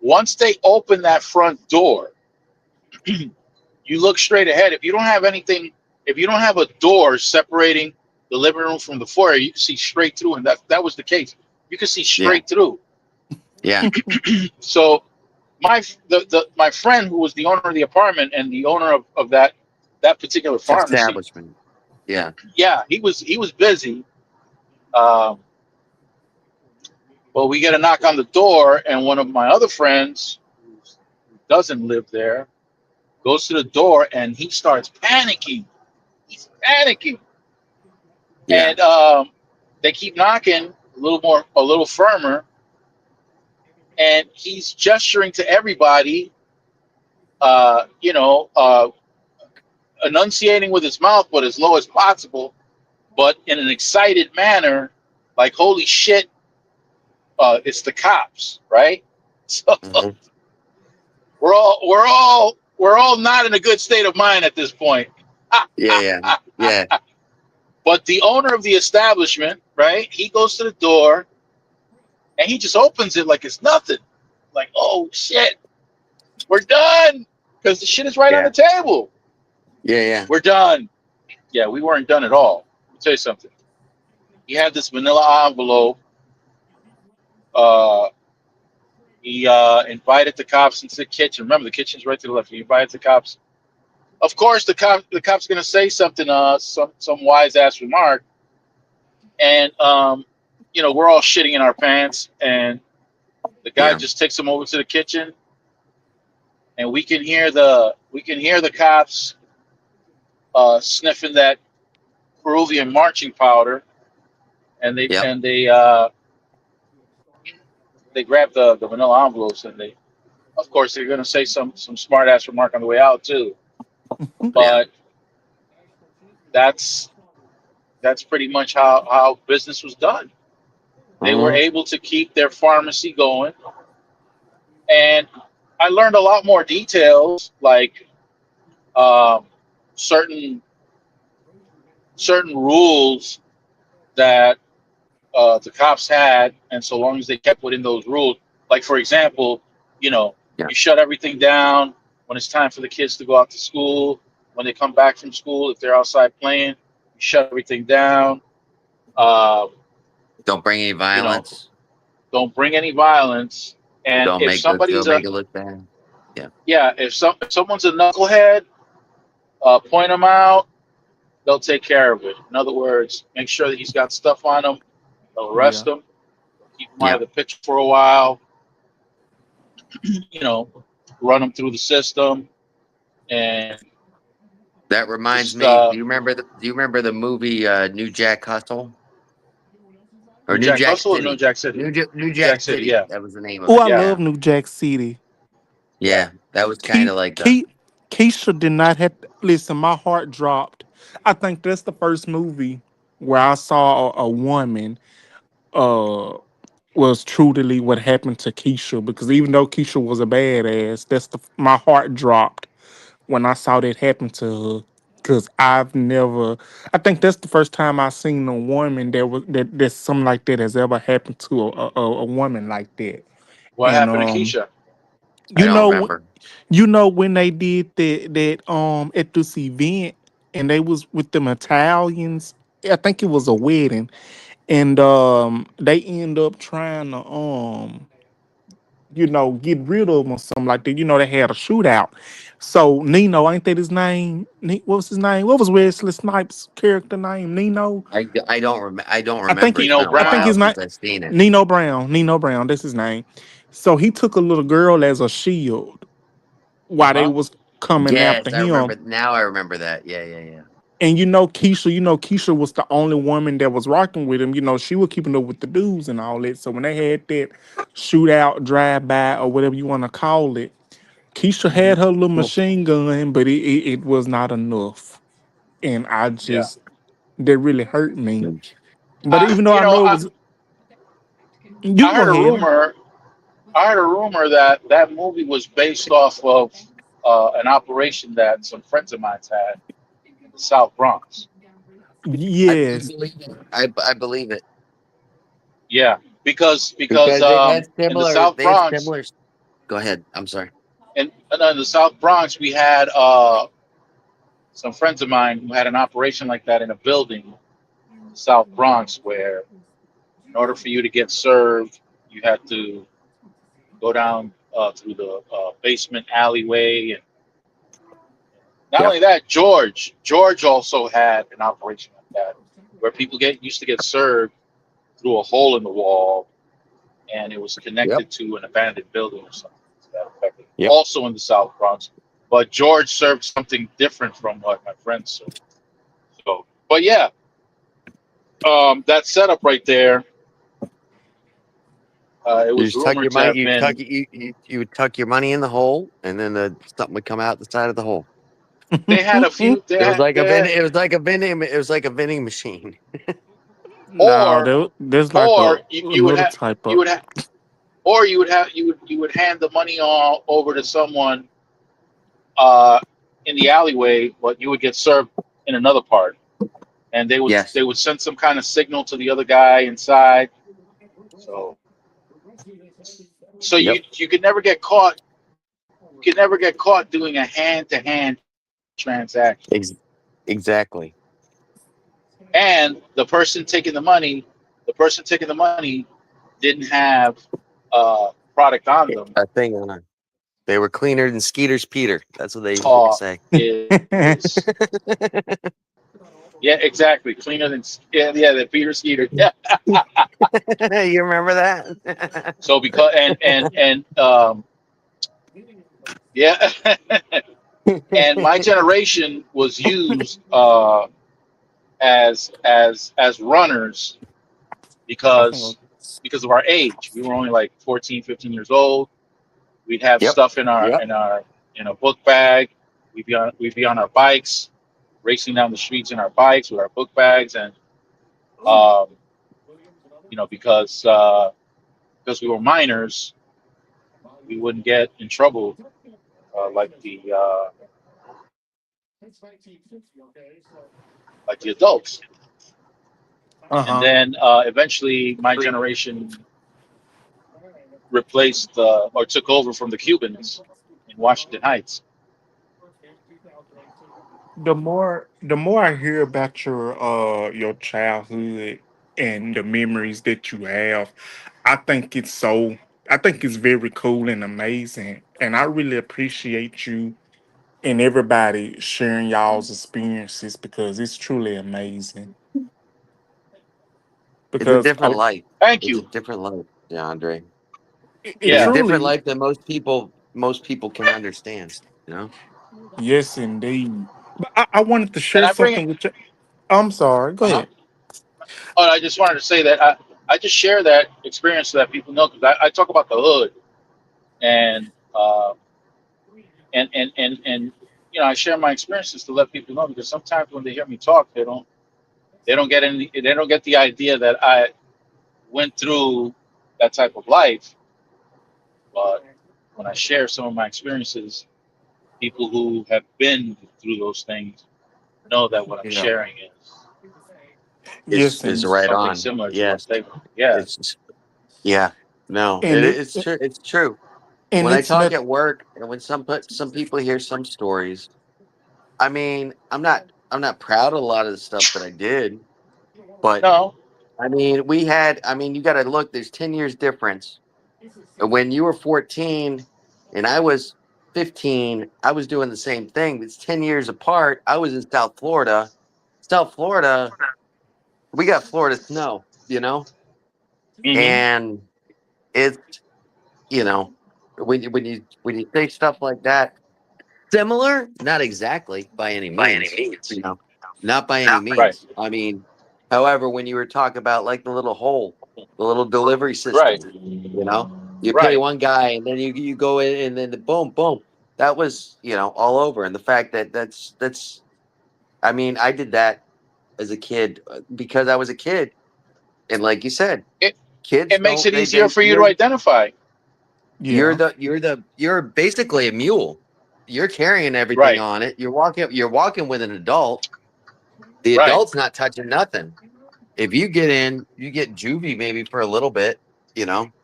once they open that front door, you look straight ahead. If you don't have anything, if you don't have a door separating the living room from the foyer, you can see straight through, and that was the case. You can see Yeah. straight through. Yeah. So my friend, who was the owner of the apartment and the owner of that that particular pharmacy. Establishment. Yeah. Yeah, he was busy. Um, well, we get a knock on the door, and one of my other friends who doesn't live there goes to the door, and he starts panicking. He's panicking, Yeah. and they keep knocking a little firmer, and he's gesturing to everybody, uh, you know, uh, enunciating with his mouth, but as low as possible, but in an excited manner, like "Holy shit, it's the cops!" Right? So Hmm. we're all not in a good state of mind at this point. Yeah. Yeah. Yeah. But the owner of the establishment, right? He goes to the door and he just opens it like it's nothing. Like, oh shit, we're done because the shit is right on Yeah. the table. Yeah. Yeah. We're done. Yeah, we weren't done at all. Let me tell you something. He had this manila envelope. Uh, he invited the cops into the kitchen. Remember, the kitchen's right to the left. He invited the cops. Of course, the cop's gonna say something, some wise ass remark, and we're all shitting in our pants, and the guy Yeah. just takes him over to the kitchen, and we can hear the cops sniffing that Peruvian marching powder, and they Yep. and they uh, they grab the manila envelopes, and they, of course, they're gonna say some smart ass remark on the way out too. Yeah. But that's that's pretty much how business was done. They were Hmm. able to keep their pharmacy going, and I learned a lot more details, like um, certain certain rules that the cops had, and so long as they kept within those rules, like for example, you know, Yeah. you shut everything down when it's time for the kids to go out to school. When they come back from school, if they're outside playing, you shut everything down. Uh, Don't bring any you know, violence. don't bring any violence. And Don't if make it. somebody's Don't a make it look bad. Yeah. yeah, if someone's a knucklehead, point them out. They'll take care of it. In other words, make sure that he's got stuff on him. They'll arrest Yeah. him, keep him out Yeah. of the picture for a while. You know, run him through the system, and That reminds just me. Do you remember the movie New Jack Hustle or New New Jack Jack Russell or New City? Jack City? New New Jack Jack City, City. yeah, That was the name of Oh, it. I yeah, love Yeah. New Jack City. yeah. Yeah. That was kind of like the. Keisha did not have listen. My heart dropped. I think that's the first movie where I saw a woman uh was truly what happened to Keisha, because even though Keisha was a badass, my heart dropped when I saw that happen to her. Cause I've never, I think that's the first time I seen a woman that something like that has ever happened to a woman like that. What And happened to Keisha? I you don't know remember. you know when they did that at this event, and they was with them Italians. I think it was a wedding, and they end up trying to get rid of him or something like that. They had a shootout. So Nino, ain't that his name? What was his name? What was Wesley Snipes' character name? Nino. I don't I think remember. he, It's Nino been a I think Brown? while his name since I've seen it. Nino Brown. Nino Brown. That's his name. So he took a little girl as a shield Uh while they huh. was coming after Yes, I him. remember. Now I remember that. Yeah. Yeah. Yeah. And Keisha was the only woman that was rocking with him. She was keeping up with the dudes and all that. So when they had that shootout, drive by, or whatever you want to call it, Keisha Hmm. had her little Cool. machine gun, but it was not enough. And Yeah. that really hurt me. Mm. But I even though you I know know it I was, you I can go heard a ahead. rumor. I heard a rumor that that movie was based off of an operation that some friends of mine had in the South Bronx. I Yes. believe it. I believe it Yeah, because because they had in the similar. South They had Bronx, similar. Go ahead. I'm sorry. in the South Bronx, we had some friends of mine who had an operation like that in a building in the South Bronx, where in order for you to get served, you had to go down through the basement alleyway, and Not Yep. only that, George also had an operation like that, where people used to get served through a hole in the wall, and it was Yep. connected to an abandoned building or something to that effect. Yep. Also in the South Bronx, but George served something different from what my friend served. So, but yeah, that setup right there, it You was just tuck rumored your to money. have been. You would tuck your money in the hole, and then something would come out the side of the hole. They had a few. It was like a They had, vending. It was like a vending. It was like a vending machine. No, or there's like or you would another have type you of. would have or you would hand the money all over to someone uh, in the alleyway, but you would get served in another part, and Yes. they would send some kind of signal to the other guy inside. So Yep. you could never get caught. You could never get caught doing a hand to hand transaction, Ex- exactly. and the person taking the money didn't have product on them. A thing on it. They were cleaner than Skeeter's Peter. That's what they used to Uh, say. is Yeah, exactly. Cleaner than the Peter Skeeter. Yeah. You remember that? So because and yeah, and my generation was used as runners because of our age. We were only like 14, 15 years old. We'd have Yep. stuff in our Yep. in a book bag. We'd be on our bikes, racing down the streets in our bikes with our book bags, and um, because we were minors, we wouldn't get in trouble like the adults. And Uh-huh. then eventually, my generation replaced or took over from the Cubans in Washington Heights. The more I hear about your childhood and the memories that you have, I think I think it's very cool and amazing. And I really appreciate you and everybody sharing y'all's experiences because it's truly amazing. It's a Because different life. Thank It's a you. different life, DeAndre. it It's a Yeah, different truly, life that most people can understand. You know. yes, indeed. But I wanted to and share I bring it. something with you. I'm sorry. Go Uh huh. ahead. Oh, I just wanted to say that I just share that experience so that people know because I talk about the hood and and I share my experiences to let people know because sometimes when they hear me talk they don't get the idea that I went through that type of life. But when I share some of my experiences, people who have been through those things know that what I'm Yeah. sharing Is Yes, is and right something on. similar to Yes. what they. Yeah. It's yeah. No, and it it's true. It's true. and When I it's talk not. at work and when some people hear some stories, I mean, I'm not proud of a lot of the stuff that I did, but No. I mean, I mean, you got to look, there's 10 years difference. When you were 14 and I was 15, I was doing the same thing. It's 10 years apart. I was in South Florida. South Florida, we got Florida snow, Hmm. and it's, you know, when you say stuff like that, similar, not exactly by any means, you know, not by any Right. means. I mean, however, when you were talking about like the little hole, the little delivery system, Right. you pay Right. one guy and then you go in and then boom, boom. That was, all over. And the fact that I mean, I did that as a kid because I was a kid. And like you said, It kids it makes don't, it easier for you to identify. Yeah. you're basically a mule. You're carrying everything Right. on it. You're walking with an adult. The Right. adult's not touching nothing. If you get in, you get juvie maybe for a little bit,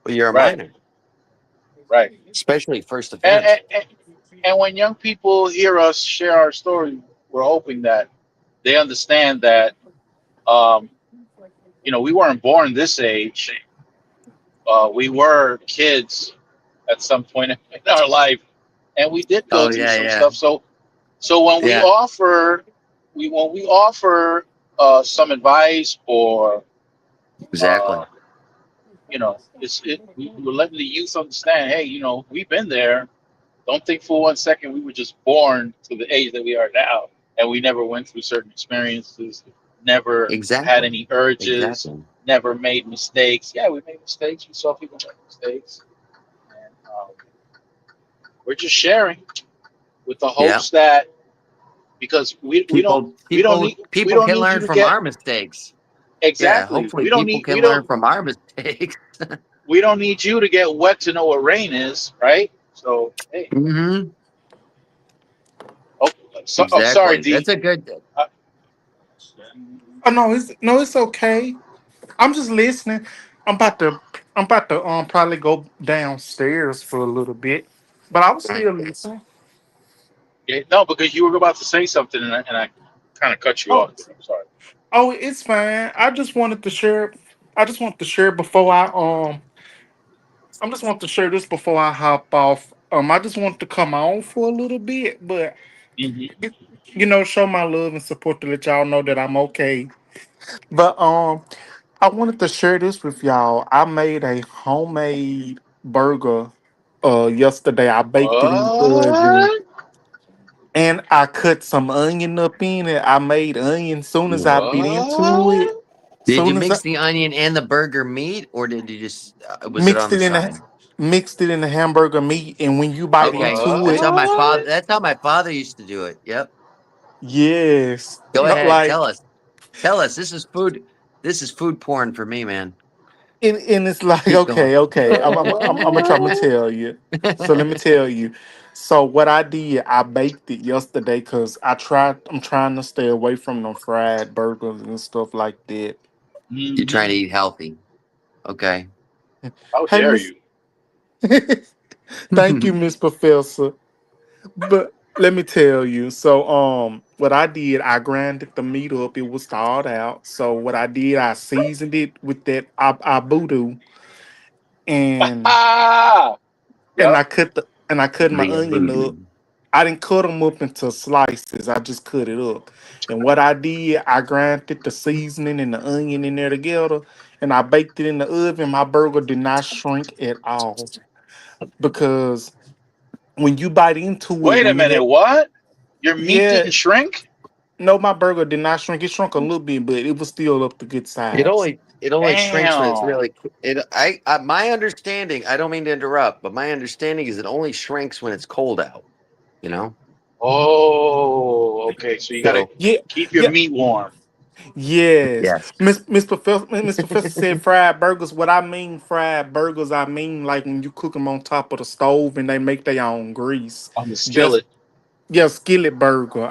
but you're a Right. minor, Right. especially first And, offense. and and and when young people hear us share our story, we're hoping that they understand that um, we weren't born this age. We were kids at some point in our life, and we did go Oh through yeah, some yeah. stuff. So So Yeah, when we offer some advice or exactly. uh, we're letting the youth understand. Hey, we've been there. Don't think for 1 second we were just born to the age that we are now, and we never went through certain experiences, never had Exactly. any urges, Exactly. never made mistakes. Yeah, we made mistakes. We saw people make mistakes, and we're just sharing with the Yeah. hopes that because we don't People we don't people need we people don't can need you learn to from get our mistakes. Yeah, exactly. hopefully people can learn from our mistakes. We don't need you to get wet to know what rain is, right? So hey, Hmm. oh, sorry, Exactly. D. That's a good. Uh, Oh no, it's okay. I'm just listening. I'm about to I'm about to probably go downstairs for a little bit, but I was still listening. yeah, no, because you were about to say something, and I kind of cut you Oh, off. I'm sorry. it's fine. I just wanted to share. I just want to share before I just want to share this before I hop off. I just want to come on for a little bit, but Hmm. it, show my love and support to let y'all know that I'm okay. But I wanted to share this with y'all. I made a homemade burger yesterday. I baked it in the oven What? and I cut some onion up in it. I made onion soon as I bit into it. What? Did you Soon as I mix the onion and the burger meat, or did you just was it mixed on the it in the side? mixed it in the hamburger meat, and when you bite Okay, into that's it, how my father. What? That's how my father used to do it. Yep. yes, Go not ahead, tell like us. Tell us. This is food. This is food porn for me, man. and it's like Keep going. okay. I'm gonna try to What? tell you. So let me tell you. So what I did, I baked it yesterday because I'm trying to stay away from them fried burgers and stuff like that. You're trying Hmm. to eat healthy. Okay. How Hey, dare Miss. you? Thank you, Miss Professor. But let me tell you. So what I did, I grinded the meat up. It was thawed out. So what I did, I seasoned it with that abudu and Ah! and Yep. I cut my The onion up. voodoo. I didn't cut them up into slices. I just cut it up. And what I did, I grinded the seasoning and the onion in there together, and I baked it in the oven. My burger did not shrink at all because when you bite into it, Wait a when you minute. had What? Your meat yeah, didn't shrink? no, my burger did not shrink. It shrunk a little bit, but it was still up to good size. It only shrinks when it's Damn. really it. My understanding. I don't mean to interrupt, but my understanding is it only shrinks when it's cold out. You know. Oh, okay. So you got to So Yeah, keep your yeah, meat warm. yes. yes. Miss Professor said fried burgers. What I mean fried burgers, I mean like when you cook them on top of the stove and they make their own grease. On the That's skillet. yeah, skillet burger.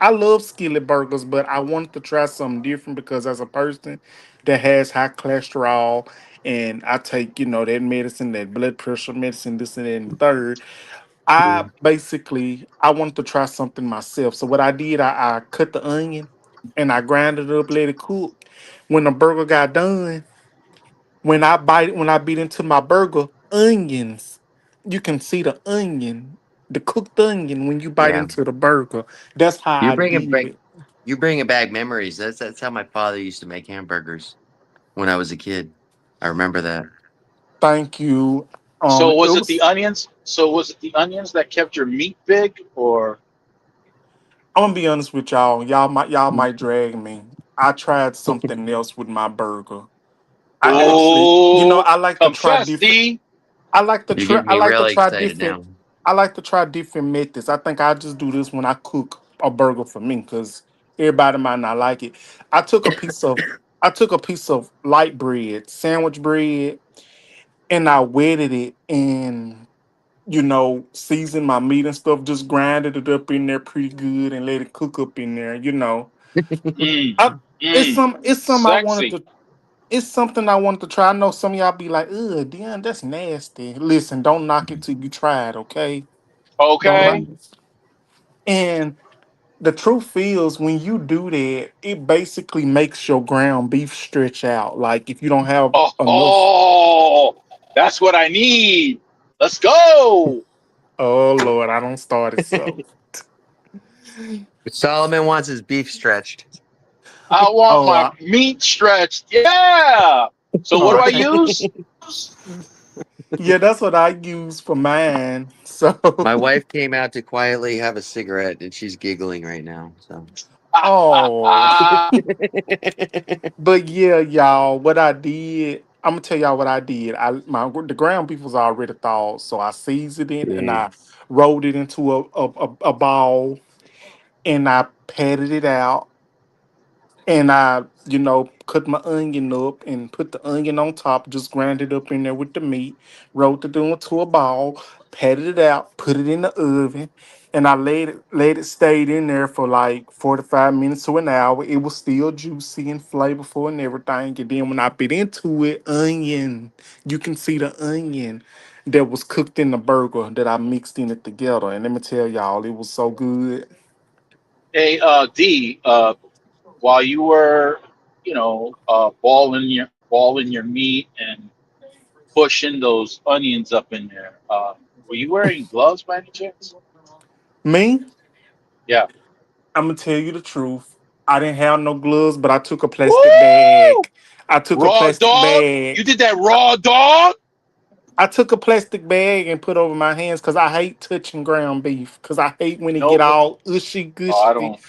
I love skillet burgers, but I wanted to try something different because as a person that has high cholesterol and I take, that medicine, that blood pressure medicine, this and that and the third. I wanted to try something myself. So what I did, I cut the onion and I grinded it up, let it cook. When the burger got done, when I bit into my burger, onions, you can see the onion, the cooked onion when you bite Yeah. into the burger. That's how You're I bringing did back. it. You're bringing back memories. That's how my father used to make hamburgers when I was a kid. I remember that. Thank you. So It was it the was. onions? So was it the onions that kept your meat big, or I'm gonna be honest with y'all. Y'all might drag me. I tried something else with my burger. I actually, oh, I like to try confess, different. D? I like to You're try. getting I me like to really try excited different. now. I like to try different methods. I think I just do this when I cook a burger for me because everybody might not like it. I took a piece of. I took a piece of light bread, sandwich bread, and I wetted it and seasoned my meat and stuff. Just grinded it up in there pretty good and let it cook up in there. Mm, I, mm, it's some I wanted sexy. to. It's something I wanted to try. I know some of y'all be like, "Ugh, Dion, that's nasty." Listen, don't knock it till you try it, okay? Don't knock. Okay. Mhm. And the truth is, when you do that, it basically makes your ground beef stretch out. Like if you don't have Oh, enough. oh, that's what I need. Let's go. Oh Lord, I don't start it so. But Solomon wants his beef stretched. I want Oh, my meat stretched. Yeah. So what do I okay. use? Yeah, that's what I use for mine. So, My wife came out to quietly have a cigarette, and she's giggling right now. So, oh, but yeah, y'all, what I did, I'm gonna tell y'all what I did. The ground beef was already thawed, so I seasoned it and yeah. I rolled it into a ball and I patted it out and I, cut my onion up and put the onion on top, just grind it up in there with the meat, rolled it into a ball, patted it out, put it in the oven, and I let it stayed in there for like 45 minutes to an hour. It was still juicy and flavorful and everything. And then when I bit into it, onion, you can see the onion that was cooked in the burger that I mixed in it together. And let me tell y'all, it was so good. Hey, D. While you were, balling your meat and pushing those onions up in there, were you wearing gloves by any chance? Me? Yeah. I'm gonna tell you the truth. I didn't have no gloves, but I took a plastic Woo! bag. I took a Raw plastic dog. bag. You did that raw dog. I took a plastic bag and put over my hands because I hate touching ground beef. Because I hate when it get Nope. all ushy Oh, I gushy don't.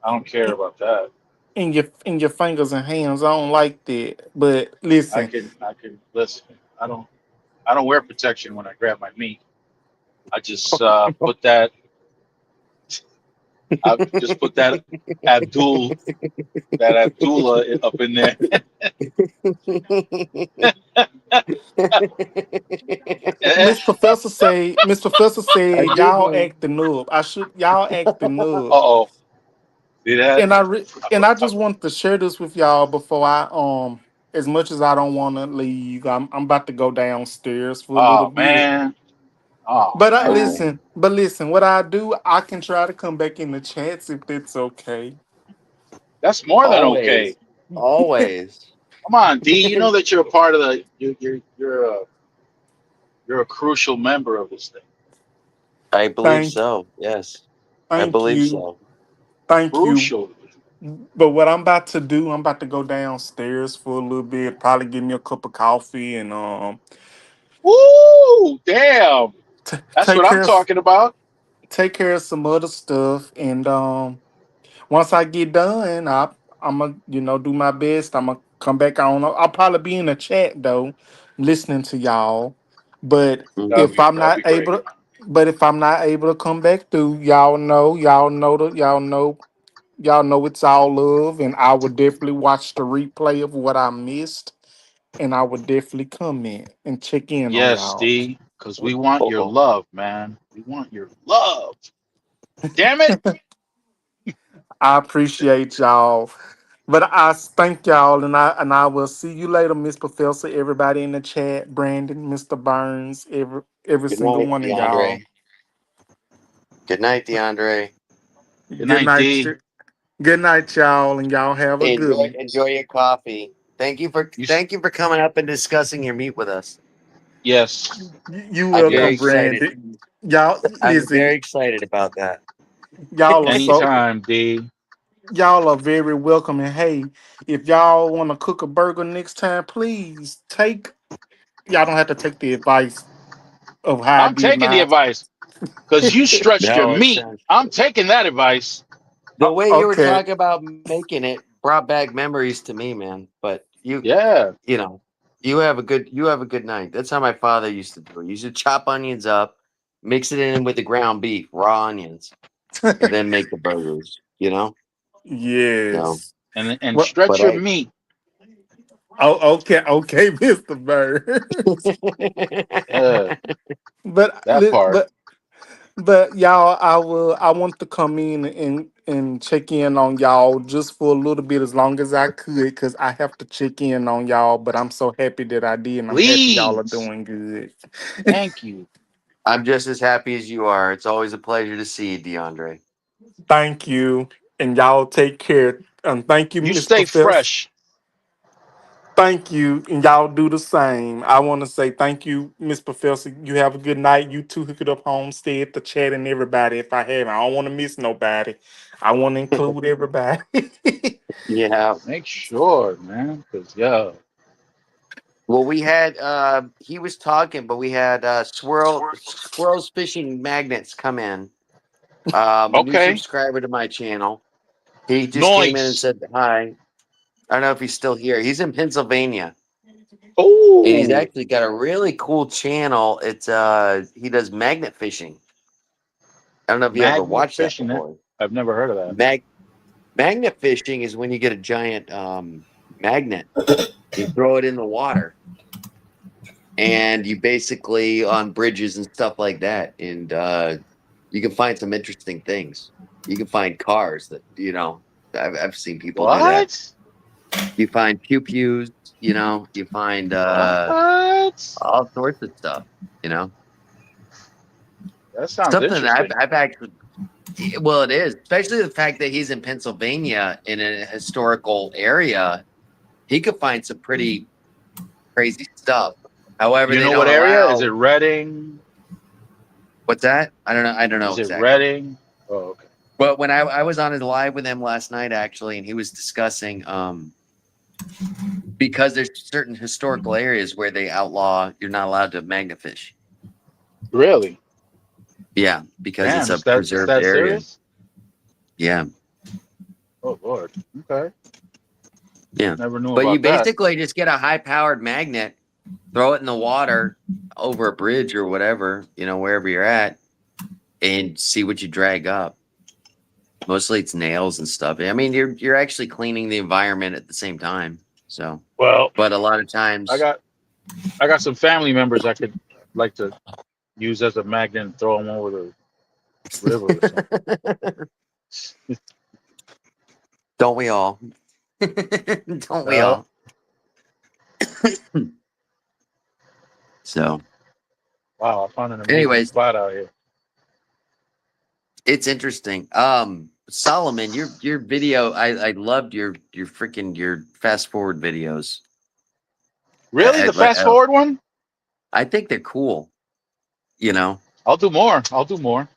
I don't care about that. in your fingers and hands. I don't like that. But I listen, can. I can listen. I don't. I don't wear protection when I grab my meat. I just put that. I just put Abdul that Abdullah up in there. uh I Miss Professor said did y'all know. acting up. Y'all acting up. oh. See that? And I just want to share this with y'all before I as much as I don't want to leave, I'm about to go downstairs for a little Oh bit. man. Oh But man. Okay. listen, what I do, I can try to come back in the chats if that's okay. That's more than okay. Always. Always. Come on, D. You know that you're a part of the. You're a crucial member of this thing. I believe Thank so. Yes. I thank believe you. so. Thank you. Crucial. But what I'm about to do, I'm about to go downstairs for a little bit, probably give me a cup of coffee and Woo! Damn. That's take what I'm care of talking about. some other stuff and once I get done, I'm gonna do my best. I'm gonna come back on. I'll probably be in the chat though, listening to y'all. But Mhm. if I'm That'd not be great. able to, come back through, y'all know it's all love, and I would definitely watch the replay of what I missed, and I would definitely comment and check in on Yes, y'all. D. Because we want your Oh, love, man. We want your love. Damn it. I appreciate y'all. But I thank y'all, and I will see you later, Miss Professor. Everybody in the chat, Brandon, Mr. Burns, every good single night, one of y'all. DeAndre. Good night, DeAndre. Good Good night, night, D. good night, y'all, and y'all have a good Enjoy one. enjoy your coffee. You. Thank you for coming up and discussing your meat with us. Yes. You I'm very welcome, excited. Brandon. Y'all I'm listen. very excited about that. Y'all are so Anytime, D. y'all are very welcome. And hey, if y'all want to cook a burger next time, please take. Y'all don't have to take the advice of how I I'm did taking the mine. advice because you stretched your No, it meat. sounds I'm good. taking that advice. The way you were Okay. talking about making it brought back memories to me, man. But Yeah. you know, you have a good night. That's how my father used to do it. He used to chop onions up, mix it in with the ground beef, raw onions, and then make the burgers. So, Yes. And Well, stretch but your I meat. oh, okay, Mr. Bird. Uh, but that li- part. but but y'all, I want to come in and check in on y'all just for a little bit as long as I could because I have to check in on y'all. But I'm so happy that I did, and I'm happy y'all are Please. doing good. Thank you. I'm just as happy as you are. It's always a pleasure to see you, DeAndre. Thank you, and y'all take care. Thank you, You Miss stay Professor. fresh. Thank you, and y'all do the same. I want to say thank you, Miss Professor. You have a good night. You too, Hook It Up Homestead, the chat, and everybody. If I haven't, I don't want to miss nobody. I want to include everybody. Yeah. Make sure, man, because Well, we had he was talking, but we had squirrels fishing magnets come in. A new okay, subscriber to my channel. He just came in and nice. said hi. I don't know if he's still here. He's in Pennsylvania. And he's Oh, actually got a really cool channel. It's he does magnet fishing. I don't know if you ever magnet watched that fishing. That before. I've never heard of that. Magnet fishing is when you get a giant magnet, you throw it in the water, and you basically on bridges and stuff like that, and you can find some interesting things. You can find cars that I've seen people do that. What? You find pew pews, you find What? all sorts of stuff, you know. That sounds Something that interesting. I've actually well, it is, especially the fact that he's in Pennsylvania in a historical area. He could find some pretty crazy stuff. However, You they know don't what area? Is it allow Reading? what's that? I don't know. I don't know Is it exactly. Reading? Oh, okay. But when I was on his live with him last night, actually, and he was discussing because there's certain historical areas where they outlaw you're not allowed to magnet fish. Really? Yeah, because it's Damn, a it's preserved that area. serious? Yeah, Oh Lord. Okay. yeah. Never knew But you about that. basically just get a high powered magnet, throw it in the water over a bridge or whatever, wherever you're at, and see what you drag up. Mostly it's nails and stuff. I mean, you're actually cleaning the environment at the same time. So, Well, but a lot of I times, got I got some family members I could like to use as a magnet and throw them over the river or something. don't we all? Don't we Uh, all? So, wow, I found an amazing anyways, spot out here. it's interesting. Solomon, your video, I loved your freaking your fast forward videos. Really, the fast forward one? I think they're cool. You know, I'll do more. I'll do more.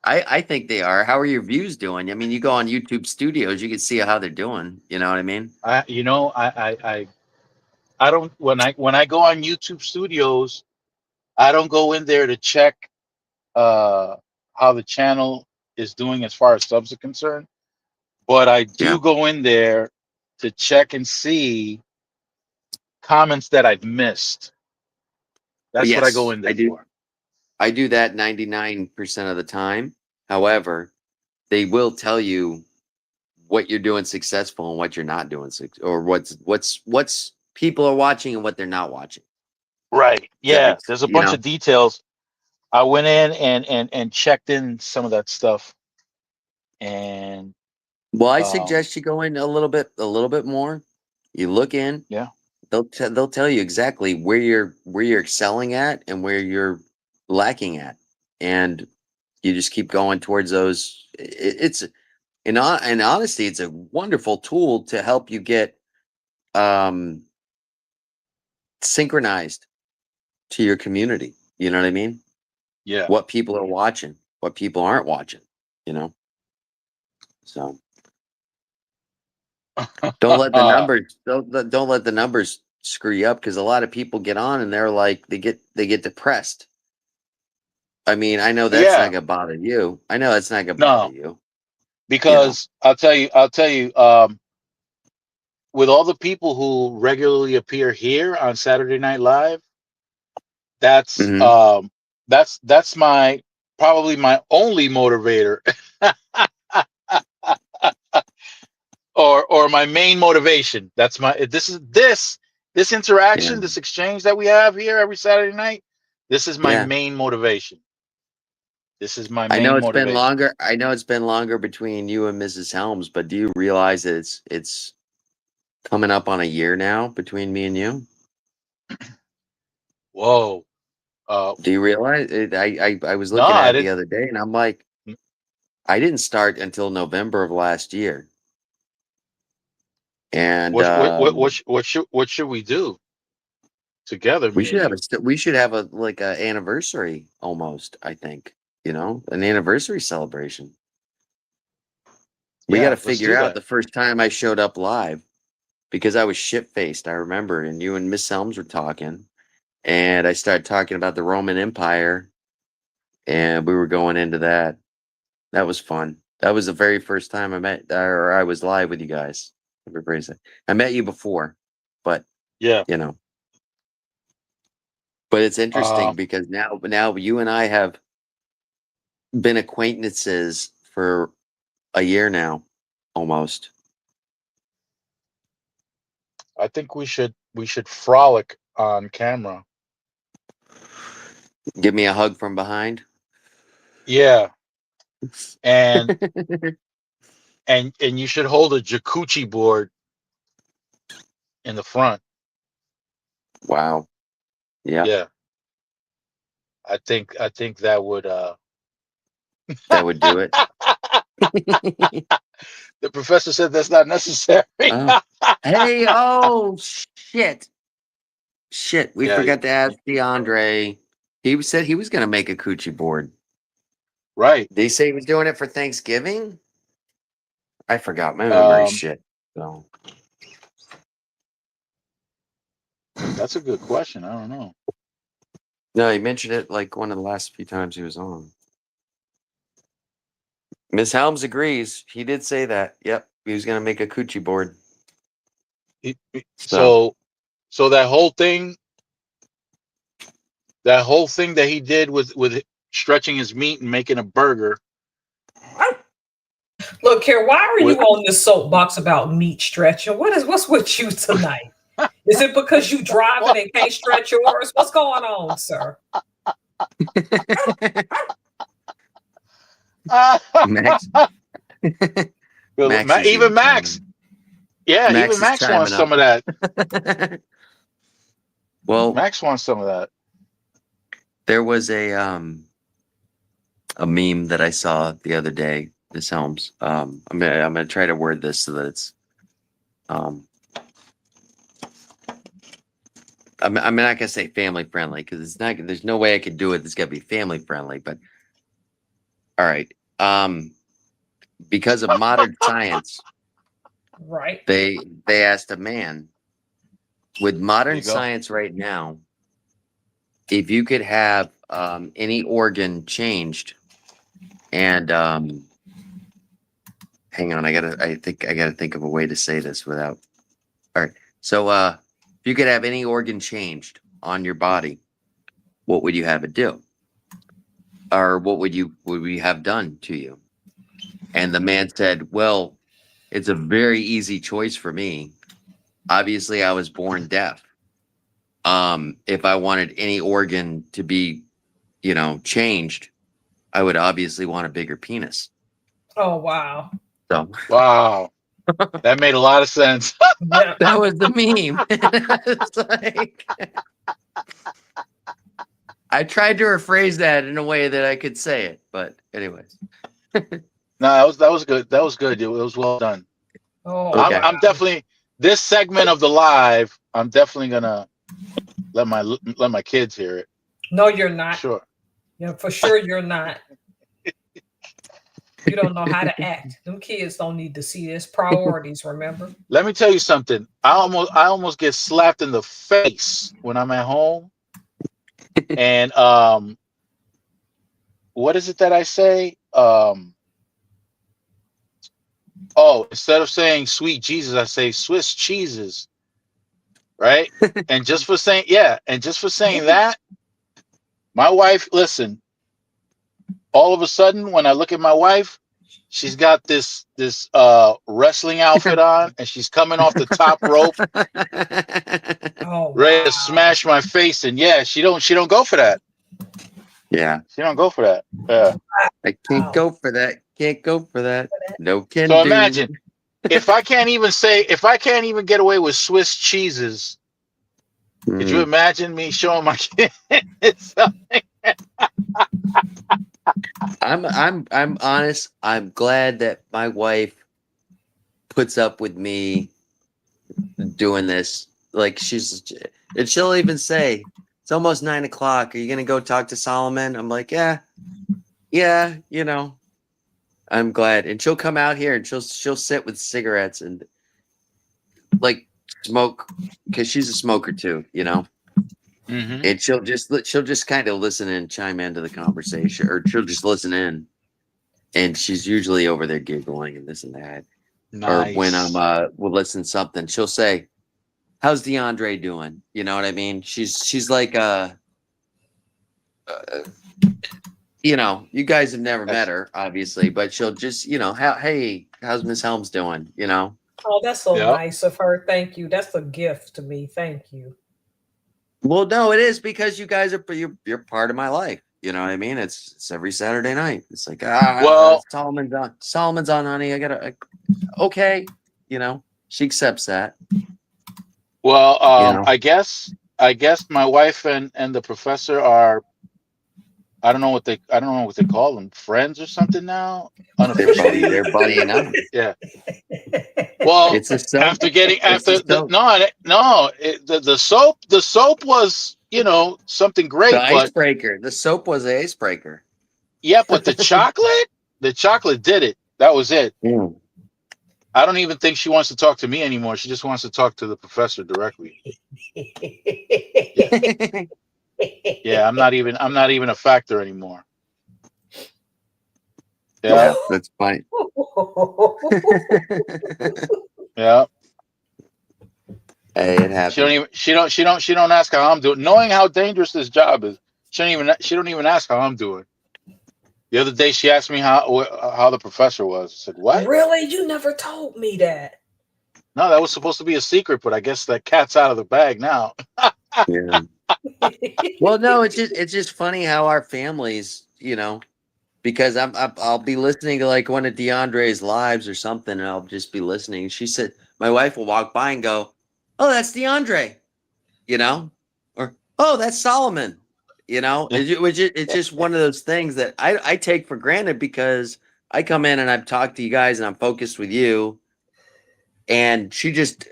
I think they are. How are your views doing? I mean, you go on YouTube Studios, you can see how they're doing. You know what I mean? I don't when I go on YouTube Studios, I don't go in there to check how the channel is doing as far as subs are concerned, but I Yeah. do go in there to check and see comments that I've missed. That's what I go Yes, in I there do. for. I do that 99% of the time. However, they will tell you what you're doing successful and what you're not doing, or what's people are watching and what they're not watching. Right. That Yeah. makes There's a bunch of details. I went in and checked in some of that stuff, and Well, I um, suggest you go in a little bit more. You look in. yeah. They'll tell you exactly where you're excelling at and where you're lacking at, and you just keep going towards those. It's in honesty, it's a wonderful tool to help you get um synchronized to your community. You know what I mean? Yeah. What people are watching, what people aren't watching, you know? So don't let the numbers don't let the numbers screw you up, because a lot of people get on and they're like they get depressed. I mean, I know that's not Yeah. gonna bother you. I know that's not gonna bother No, you, you know. because I'll tell you, with all the people who regularly appear here on Saturday Night Live, that's Hmm. um, that's my probably my only motivator, or my main motivation. That's my this Yeah. interaction, this exchange that we have here every Saturday night. This is my Yeah. main motivation. This is my I know main it's been motivation. longer. I know it's been longer between you and Mrs. Helms, but do you realize that it's coming up on a year now between me and you? Whoa. Uh, Do you realize it? I was no, looking I at it the didn't. other day and I'm like, I didn't start until November of last year. And What should we do together, we me and should have you? we should have a like a anniversary almost. I think an anniversary celebration. We got Yeah, to let's figure do out that. the first time I showed up live because I was shit faced. I remember, and you and Miss Helms were talking, and I started talking about the Roman Empire, and we were going into that. That was fun. That was the very first time I met or I was live with you guys. Let me phrase it. I met you before, but Yeah. you know, but it's interesting Um, because now you and I have been acquaintances for a year now, almost. I think we should frolic on camera. Give me a hug from behind. Yeah, and and you should hold a jacuzzi board in the front. Wow. Yeah, Yeah, I think that would that would do it. the professor said that's not necessary. Oh, hey, oh shit. Shit, we Yeah, forgot to ask DeAndre. He said he was going to make a coochie board. right. Did he say he was doing it for Thanksgiving? I forgot. My memory Um, shit. So that's a good question. I don't know. no, he mentioned it like one of the last few times he was on. Miss Helms agrees. He did say that. Yep, he was going to make a coochie board. So So so that whole thing that he did with stretching his meat and making a burger Look here, why are you with on this soapbox about meat stretching? What's with you tonight? Is it because you driving and can't stretch yours? What's going on, sir? Max, Max is even even Max. chiming. Yeah, even Max is Max wants chiming up. some of that. Well, Max wants some of that. there was a meme that I saw the other day. Miss Helms. I'm gonna try to word this so that it's I'm not gonna say family friendly because it's not. There's no way I could do it. It's gotta be family friendly. But all right. Because of modern science, Right. they asked a man with There modern you go. science right now if you could have any organ changed and hang on, I think I gotta think of a way to say this without. All right. So if you could have any organ changed on your body, what would you have it do? Or what would we have done to you? And the man said, well, it's a very easy choice for me. Obviously, I was born deaf. If I wanted any organ to be, changed, I would obviously want a bigger penis. Oh wow. So Wow, that made a lot of sense. Yeah. that was the meme. It's like I tried to rephrase that in a way that I could say it, but anyways. No, that was good. That was good. It was well done. Oh Okay. I'm wow. definitely this segment of the live. I'm definitely gonna let my kids hear it. No, you're not. Sure. Yeah, for sure you're not. You don't know how to act. Them kids don't need to see this. Priorities, remember? Let me tell you something. I almost get slapped in the face when I'm at home. And what is it that I say? Oh, instead of saying sweet Jesus, I say Swiss cheeses, right? And just for saying and just for saying that, my wife, listen, all of a sudden when I look at my wife, she's got this wrestling outfit on and she's coming off the top rope, Oh ready to wow. smash my face. And yeah, she don't go for that. Yeah. She don't go for that. Yeah. I can't Wow. go for that. Can't go for that. No can So do. imagine if I can't even get away with Swiss cheeses, could you Mm. imagine me showing my kids? I'm honest. I'm glad that my wife puts up with me doing this. Like and she'll even say, "It's almost 9 o'clock. Are you gonna go talk to Solomon?" I'm like, "Yeah, you know, I'm glad." And she'll come out here and she'll sit with cigarettes and like smoke because she's a smoker too, you know. Mm-hmm. And she'll just kind of listen and chime into the conversation, or she'll just listen in. And she's usually over there giggling and this and that. Or when I'm Nice. we'll listen to something, she'll say, "How's DeAndre doing?" You know what I mean? She's like uh you know, you guys have never met That's her, obviously, but she'll just, you know, hey, how's Miss Helms doing? You know? Oh, that's so yep. nice of her. Thank you. That's a gift to me. Thank you. Well, no, it is because you guys are you're part of my life. You know what I mean? It's every Saturday night. It's like Well, Solomon's on, honey. Okay, you know. She accepts that. well, You know, I guess my wife and the professor are, I don't know what they call them, friends or something now, they're unofficially. buddying up. Yeah. Well, It's a soap. after getting It's a after the soap. no no the soap was, you know, something The great, but icebreaker. The soap was the icebreaker. yeah, but the chocolate did it. That was it. Mm. I don't even think she wants to talk to me anymore. She just wants to talk to the professor directly. Yeah. Yeah, I'm not even a factor anymore. Yeah. Yeah, that's funny. Yeah. Hey, it happened. She don't ask how I'm doing. Knowing how dangerous this job is, she don't even ask how I'm doing. The other day she asked me how the professor was. I said, "What? Really? You never told me that. No, that was supposed to be a secret, but I guess that cat's out of the bag now." Yeah. Well, no, it's just funny how our families, you know, because I'll be listening to like one of DeAndre's lives or something, and I'll just be listening. She said my wife will walk by and go, "Oh, that's DeAndre," you know, or "Oh, that's Solomon," you know. It's just one of those things that I take for granted because I come in and I've talked to you guys and I'm focused with you, and she just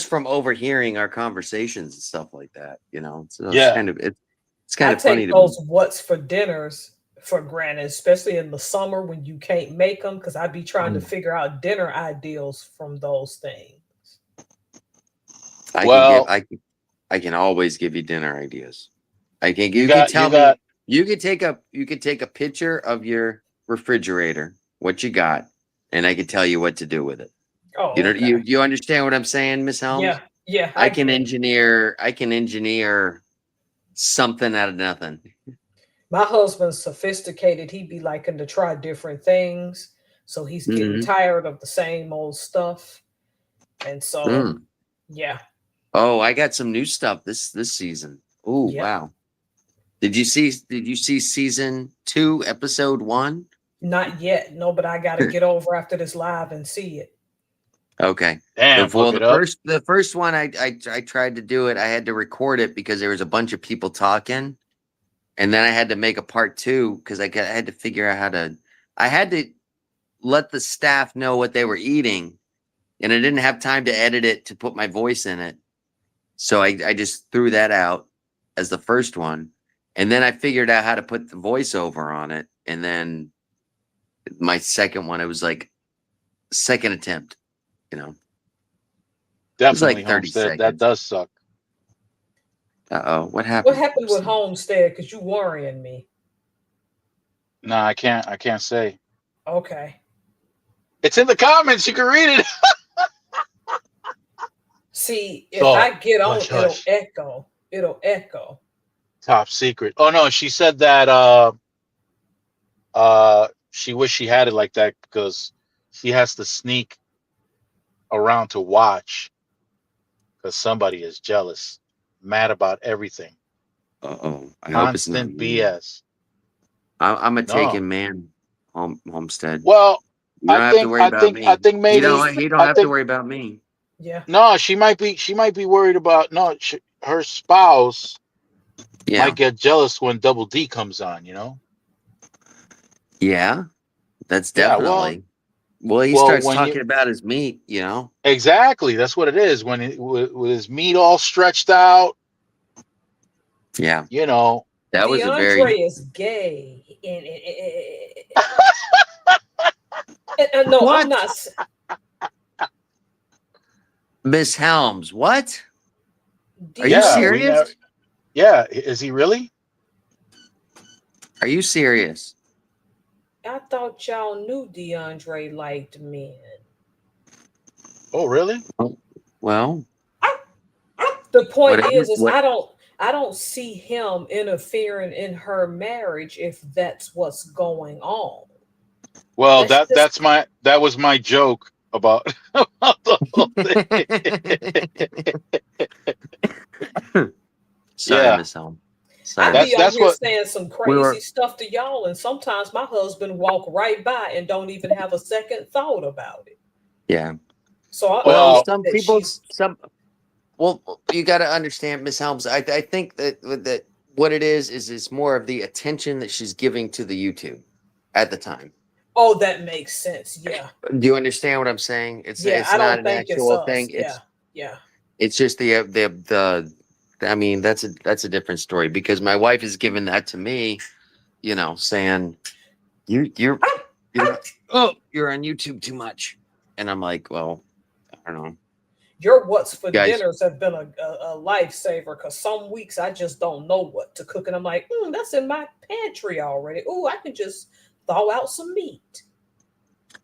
from overhearing our conversations and stuff like that, you know. So Yeah. it's I kind of funny take to me. those what's for dinners for granted, especially in the summer when you can't make them, because I'd be trying to Mm. figure out dinner ideals from those things. I can give Well, I can always give you dinner ideas. you You can got you tell me got you could take a picture of your refrigerator, what you got, and I can tell you what to do with it. You Oh, know okay. you understand what I'm saying, Miss Helms? Yeah, yeah, I get it. I can engineer something out of nothing. My husband's sophisticated. He'd be liking to try different things. So he's getting Hmm. tired of the same old stuff. And so, Mm. yeah, Oh, I got some new stuff this season. Oh, yep. wow. Did you see season 2, episode 1? Not yet. No, but I got to get over after this live and see it. Okay. damn, hook it up. The first one I tried to do it. I had to record it because there was a bunch of people talking, and then I had to make a part 2 because I had to figure out how to. I had to let the staff know what they were eating, and I didn't have time to edit it to put my voice in it. So I just threw that out as the first one, and then I figured out how to put the voiceover on it, and then my second one, it was like second attempt. You know, it was Definitely like 30 Homestead. That seconds. does suck. Uh-oh, what What happened? happened with Homestead? Because you worrying me. No, I can't say. Okay. It's in the comments. You can read it. See, if Oh, I get on, hush, it'll hush. echo. It'll echo. Top secret. Oh no, she said that she wished she had it like that because she has to sneak around to watch because somebody is jealous, mad about everything. Uh-oh, I hope it's not Constant me. BS. I'm a No. taken man, Homestead. Well, You don't have to worry about I me. think maybe You don't I have to think worry about me. Yeah. no, she might be worried about no, her spouse might Yeah. get jealous when Double D comes on, you know? Yeah, that's Yeah, well, definitely. Well, he Well, starts when you talking about his meat, you know. exactly, that's what it is. When with his meat all stretched out, Yeah, you know. that was a very DeAndre is gay. No, I'm what? not. Miss Helms. What? Are you Yeah, we DeAndre. never. serious? Yeah, is he really? Are you serious? I thought y'all knew DeAndre liked men. Oh, really? Well, The point whatever. is What? I don't see him interfering in her marriage if that's what's going on. Well, That's just that was my joke about, about the whole thing. Sorry, Yeah, Miss Helms. I Sorry, be Miss on that's Helms. here what. saying some We crazy were. stuff to y'all, and sometimes my husband walk right by and don't even have a second thought about it. Yeah. So I Well, think Well, some that people. she's Well, you got to understand, Miss Helms. I think that what it is it's more of the attention that she's giving to the YouTube at the time. oh, that makes sense. Yeah. Do you understand what I'm saying? Yeah. It's I not don't an think it's actual us. thing. Yeah. Yeah. It's just the. I mean, that's a different story because my wife has given that to me. You know, saying you're you're on YouTube too much, and I'm like, well, I don't know, Your what's for guys. dinners have been a lifesaver because some weeks I just don't know what to cook. And I'm like, that's in my pantry already. Oh, I can just thaw out some meat.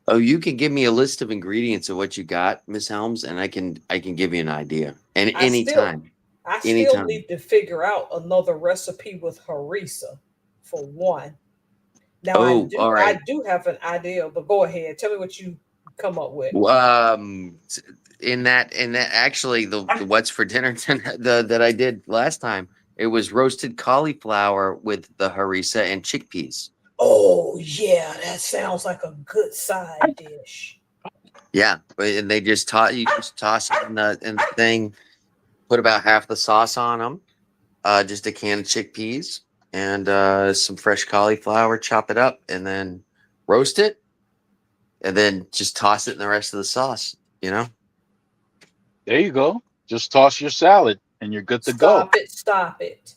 Oh, you can give me a list of ingredients of what you got, Miss Helms, and I can give you an idea. And I still anytime, I still anytime. need to figure out another recipe with harissa for one. Now Oh, all I right. do have an idea, but go ahead. Tell me what you come up with. In that actually the what's for dinner that I did last time, it was roasted cauliflower with the harissa and chickpeas. Oh yeah, that sounds like a good side dish. Yeah, but and they just taught you just toss it in the thing, put about half the sauce on them, just a can of chickpeas and some fresh cauliflower, chop it up, and then roast it, and then just toss it in the rest of the sauce. You know. there you go. Just toss your salad, and you're good to go. Stop it, stop it.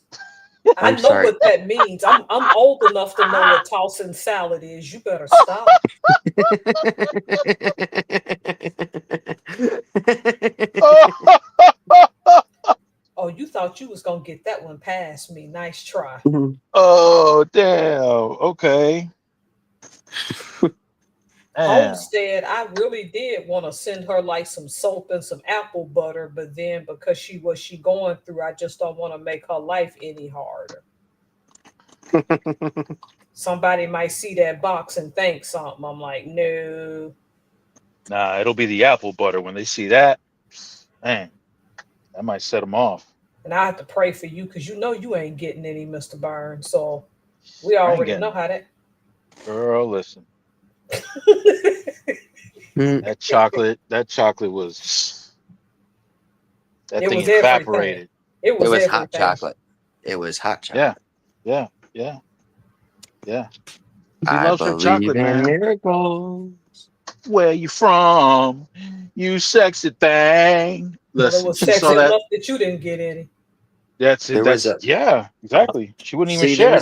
I I'm know sorry. what that means. I'm old enough to know what tossing salad is. You better stop. Oh, you thought you was gonna get that one past me. Nice try. Oh, damn. Okay. Damn. Homestead, I really did want to send her like some soap and some apple butter, but then because she going through, I just don't want to make her life any harder. Somebody might see that box and think something. I'm like, no. Nah, it'll be the apple butter when they see that. Man, that might set them off. And I have to pray for you because you know you ain't getting any, Mr. Burns. So we I ain't already know getting how that. girl. Listen, Mm, that chocolate was that It thing was everything. evaporated. It it was was hot everything. chocolate. It was hot Yeah, chocolate. yeah, yeah, yeah. She I loves her believe chocolate, in man. miracles. Where you from? You sexy thing. Well, it Listen, was she saw sexy that. enough that you didn't get any. That's it. There was That's a yeah, exactly. She wouldn't even see. share.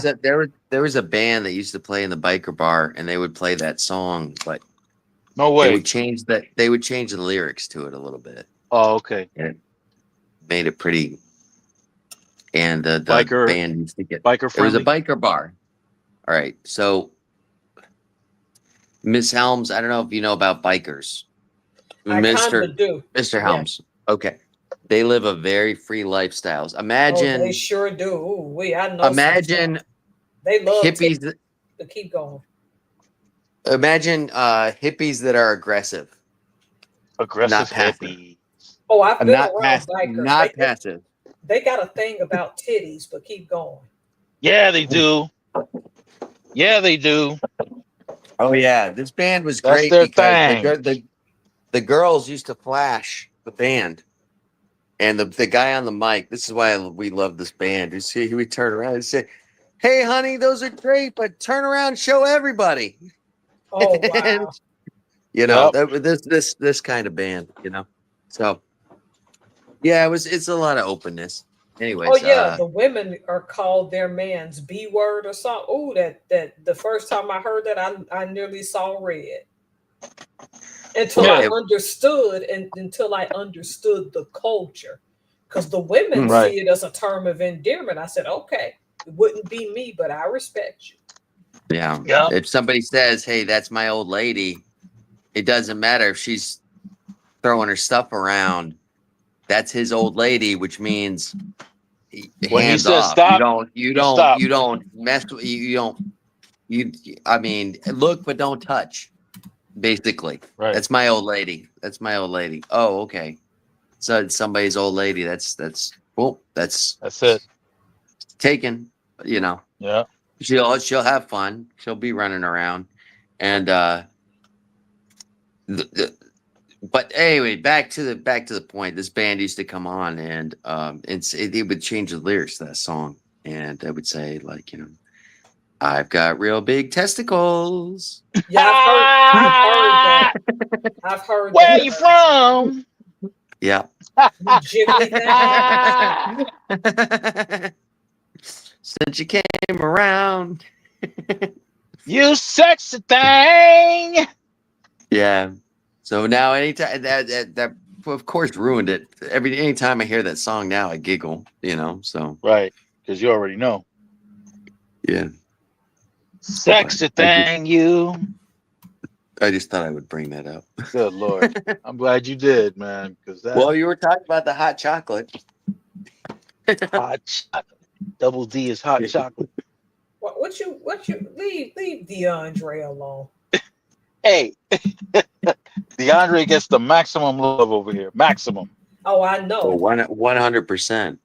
There was a band that used to play in the biker bar, and they would play that song, but No way. they would change the lyrics to it a little bit, Oh, okay. and it made it pretty. And the Biker, band used to get biker it was a friendly. biker bar. All right, so Miss Helms, I don't know if you know about bikers. I kind of do. Mr. Yeah. Helms. Okay. They live a very free lifestyles. Oh, they sure do. Ooh, I know some Imagine stuff. They love hippies to keep going. imagine hippies that are aggressive, not Aggressive passive. hippie. Oh, I've been Not around passive, bikers. not passive. They got a thing about titties, but keep going. Yeah, they do. Yeah, they do. Oh yeah, this band was That's great their because thing. the girls used to flash the band. And the guy on the mic, this is why we love this band. You see, he would turn around and say, "Hey, honey, those are great, but turn around, show everybody." Oh And wow. You know, Yep. this kind of band, you know. So yeah, it's a lot of openness. Oh Anyways, yeah, the women are called their man's B word or something. Oh, that the first time I heard that, I nearly saw red until I Yeah. it, understood, and until I understood the culture, because the women Hmm. Right. see it as a term of endearment. I said, okay, it wouldn't be me, but I respect you. yeah. Yep. If somebody says, "Hey, that's my old lady," it doesn't matter if she's throwing her stuff around. That's his old lady, which means When he hands says off. stop, you stop. You don't mess with you don't you. I mean, look but don't touch. Basically, Right. that's my old lady. That's my old lady. Oh, okay. So it's somebody's old lady. Well, that's That's it. taken. You know, Yeah. she'll have fun. She'll be running around, and but anyway, back to the point. This band used to come on, and it would change the lyrics to that song, and I would say like, you know, I've got real big testicles. Yeah, I've heard that. I've heard Where that. you from? Yeah. You jiggly thing. Since you came around. You sexy thing. Yeah. So now anytime that of course ruined it. Anytime I hear that song now I giggle, you know. So Right. Because you already know. yeah. But Sexy thing, you. I just thought I would bring that up. Good Lord. I'm glad you did, man. Because that Well, you were talking about the hot chocolate. hot chocolate. Double D is hot chocolate. What you leave DeAndre alone. Hey, DeAndre gets the maximum love over here. Maximum. Oh, I Oh, know. 100%.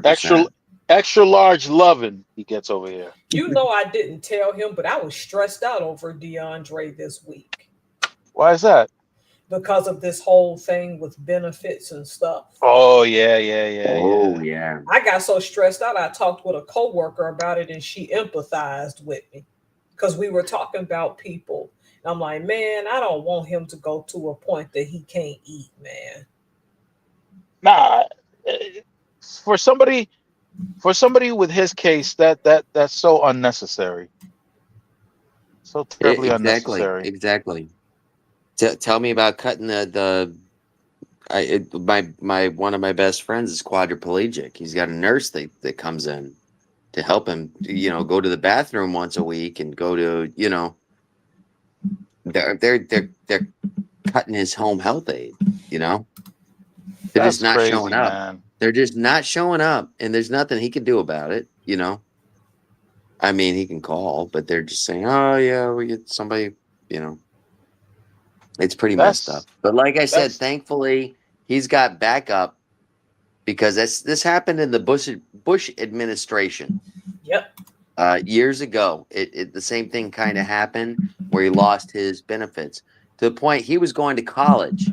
Extra 100%. extra large loving he gets over here. You know I didn't tell him, but I was stressed out over DeAndre this week Why is that? because of this whole thing with benefits and stuff. Oh yeah. Yeah. I got so stressed out, I talked with a coworker about it, and she empathized with me because we were talking about people. And I'm like, man, I don't want him to go to a point that he can't eat, man. Nah. For somebody with his case, that's so unnecessary. So terribly Exactly. unnecessary. Exactly. Tell me about cutting my one of my best friends is quadriplegic. He's got a nurse that comes in to help him, you know, go to the bathroom once a week and go to, you know, they're cutting his home health aid, you know. They're just That's not showing crazy, up. man. They're just not showing up, and there's nothing he can do about it, you know. I mean, he can call, but they're just saying, "Oh yeah, we get somebody," you know. It's pretty messed up. That's But like I said, that's thankfully he's got backup because this happened in the Bush administration Yep. years ago. The same thing kind of happened where he lost his benefits to the point he was going to college,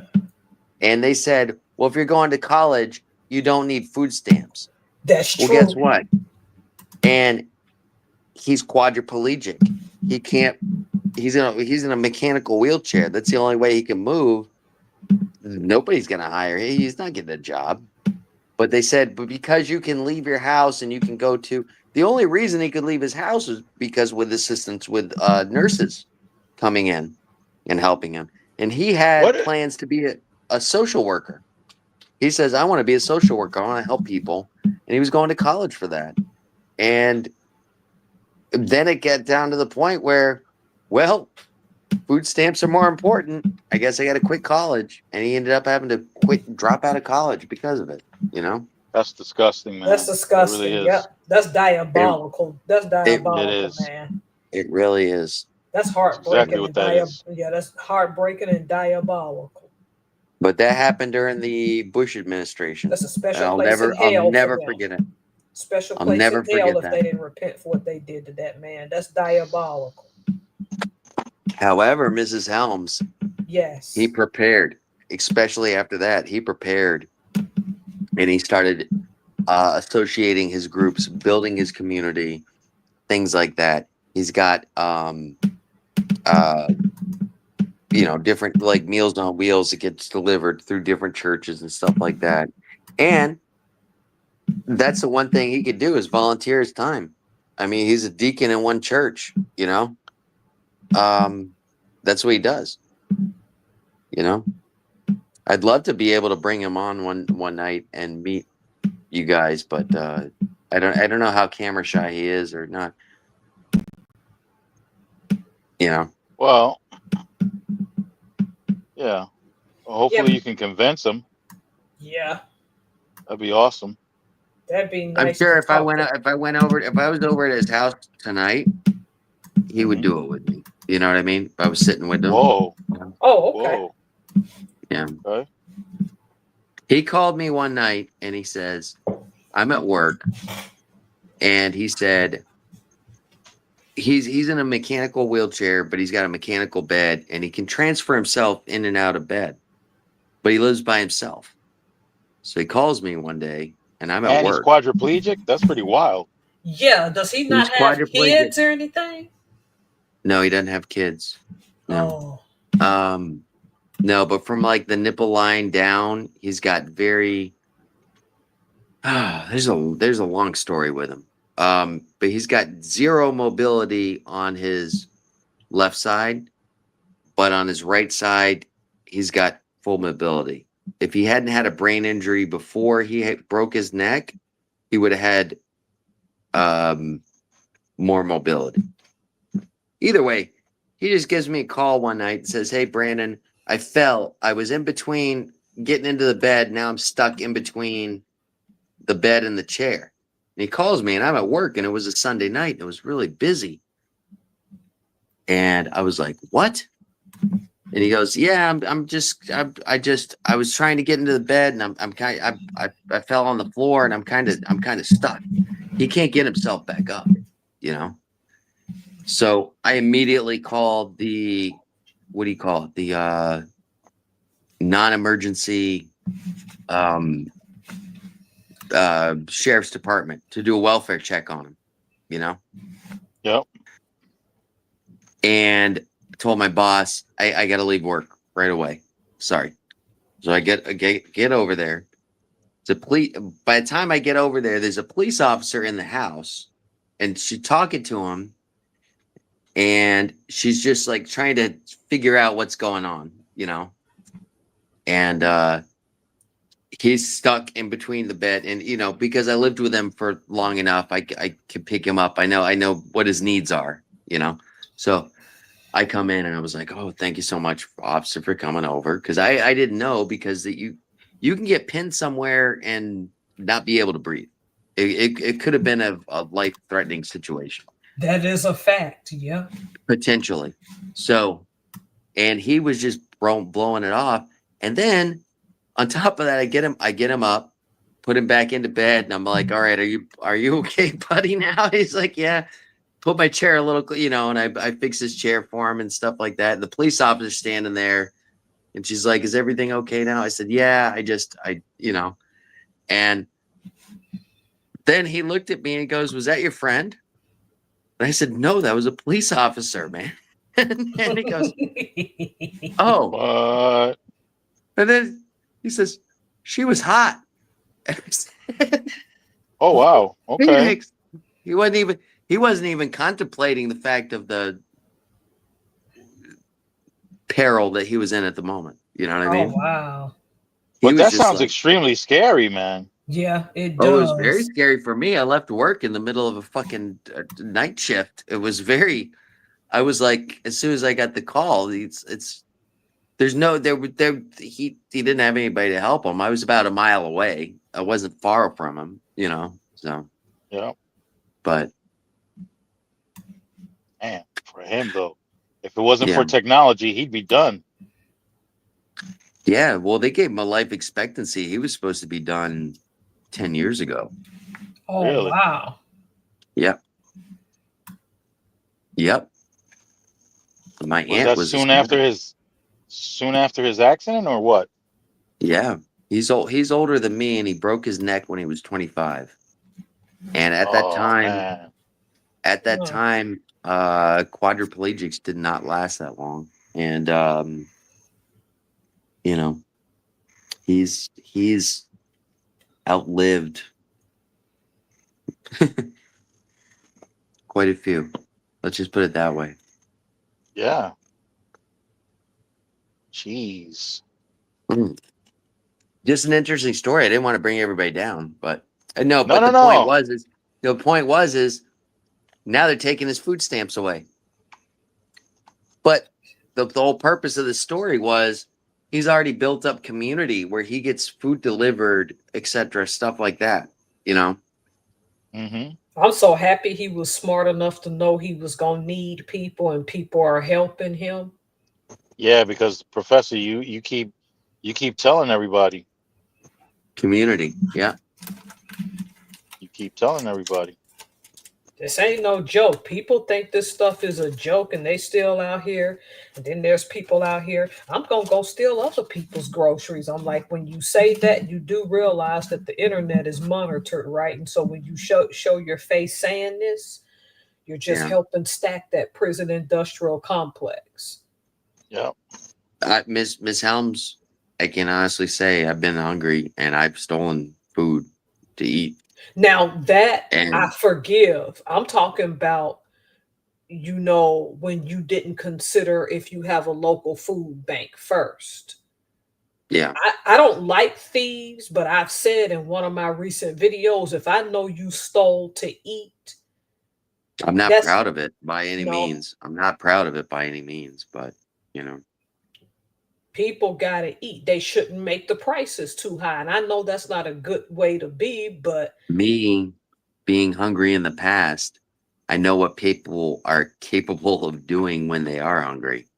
and they said, "Well, if you're going to college, you don't need food stamps." That's Well, guess true. what? And he's quadriplegic. He can't. He's in a mechanical wheelchair. That's the only way he can move. Nobody's gonna hire him. He's not getting a job. But they said, but because you can leave your house and you can go to the only reason he could leave his house was because with assistance with nurses coming in and helping him. And he had what plans to be a social worker. He says, I want to be a social worker. I want to help people. And he was going to college for that. And then it got down to the point where, well, food stamps are more important. I guess I got to quit college. And he ended up having to drop out of college because of it, you know? that's disgusting, That's man. It really disgusting. is. Yep. That's diabolical. That's It It diabolical, is. man. It really is. That's That's exactly heartbreaking what and that is. yeah, that's heartbreaking and diabolical. But that happened during the Bush administration. That's a special I'll place in never I'll hell for never them. forget it. Special I'll place in never hell forget if that. they didn't repent for what they did to that man. That's diabolical. However, Mrs. Helms, Yes. he prepared, especially after that, he prepared and he started associating his groups, building his community, things like that. He's got different like Meals on Wheels that gets delivered through different churches and stuff like that. And that's the one thing he could do is volunteer his time. I mean, he's a deacon in one church, that's what he does. I'd love to be able to bring him on one night and meet you guys, but I don't know how camera shy he is or not. Well, yeah. Well, hopefully Yeah. you can convince him. Yeah, That'd be awesome. that'd be nice. I'm sure to if I talk went to- if I was over at his house tonight, he would do it with me. You know what I mean? If I was sitting with him. Whoa. Oh, okay. Whoa. Yeah. Okay. He called me one night and he says, I'm at work. And he said he's in a mechanical wheelchair, but he's got a mechanical bed and he can transfer himself in and out of bed. But he lives by himself. So he calls me one day and I'm at And he's work. quadriplegic? That's pretty wild. Yeah, does he not He's have quadriplegic. kids or anything? No, he doesn't have kids. No. Oh, No, but from like the nipple line down, he's got very there's a long story with him. But he's got zero mobility on his left side, but on his right side, he's got full mobility. If he hadn't had a brain injury before he broke his neck, he would have had more mobility. Either way, he just gives me a call one night and says, "Hey, Brandon, I fell. I was in between getting into the bed. Now I'm stuck in between the bed and the chair." And he calls me and I'm at work and it was a Sunday night and it was really busy. And I was like, "What?" And he goes, "Yeah, I was trying to get into the bed and I fell on the floor and I'm kind of stuck." He can't get himself back up, So I immediately called the, what do you call it? The non-emergency sheriff's department to do a welfare check on him, Yep. And told my boss, I got to leave work right away. Sorry. So I get over there. By the time I get over there, there's a police officer in the house and she's talking to him and she's just like trying to figure out what's going on, and he's stuck in between the bed and, because I lived with him for long enough, I can pick him up. I know what his needs are, so I come in and I was like, "Oh, thank you so much, officer, for coming over." Cause I didn't know because that you can get pinned somewhere and not be able to breathe. It could have been a life-threatening situation. that is a fact. Yeah. Potentially. So, and he was just blowing it off. And then on top of that, I get him up, put him back into bed. And I'm like, "All right, are you okay, buddy, now?" He's like, "Yeah." Put my chair a little, and I fix his chair for him and stuff like that. And the police officer's standing there and she's like, "Is everything okay now?" I said, "Yeah, and then he looked at me and he goes, "Was that your friend?" And I said, "No, that was a police officer, man." And he goes, "Oh." What? And then he says, "She was hot." Oh, wow. Okay. He wasn't even contemplating the fact of the peril that he was in at the moment. You know what I mean? Oh, wow. He But was that just sounds like, extremely scary, man. Yeah, it oh, it does. was very scary for me. I left work in the middle of a fucking night shift. It was very. I was like, as soon as I got the call, there's no he didn't have anybody to help him. I was about a mile away. I wasn't far from him, So, Yeah. but Man, for him though, if it wasn't Yeah. for technology, he'd be done. yeah, well, they gave him a life expectancy. He was supposed to be done 10 years ago. Oh, Really? wow. Yep. My Was aunt that was soon after his accident or what? Yeah, he's old. He's older than me, and he broke his neck when he was 25. And at that Oh time, man. quadriplegics did not last that long. And you know, he's outlived quite a few. Let's just put it that way. Yeah. Jeez. Mm. Just an interesting story. I didn't want to bring everybody down, but no. No, But no, the point no. was is now they're taking his food stamps away. But the whole purpose of the story was he's already built up community where he gets food delivered, etc., stuff like that. You know. Mm-hmm. I'm so happy he was smart enough to know he was gonna need people and people are helping him. Yeah, because Professor, you keep telling everybody. Community. Yeah. You keep telling everybody. This ain't no joke. People think this stuff is a joke and they still out here. And then there's people out here. I'm going to go steal other people's groceries. I'm like, when you say that, you do realize that the internet is monitored, right? And so when you show your face saying this, you're just Yeah. helping stack that prison industrial complex. Yeah. Miss Helms, I can honestly say I've been hungry and I've stolen food to eat. Now that I And forgive, I'm talking about, when you didn't consider if you have a local food bank first. yeah, I don't like thieves, but I've said in one of my recent videos, if I know you stole to eat, I'm not that's proud of it by any no, means. I'm not proud of it by any means, but you know, people gotta eat. They shouldn't make the prices too high. And I know that's not a good way to be, but me being hungry in the past, I know what people are capable of doing when they are hungry,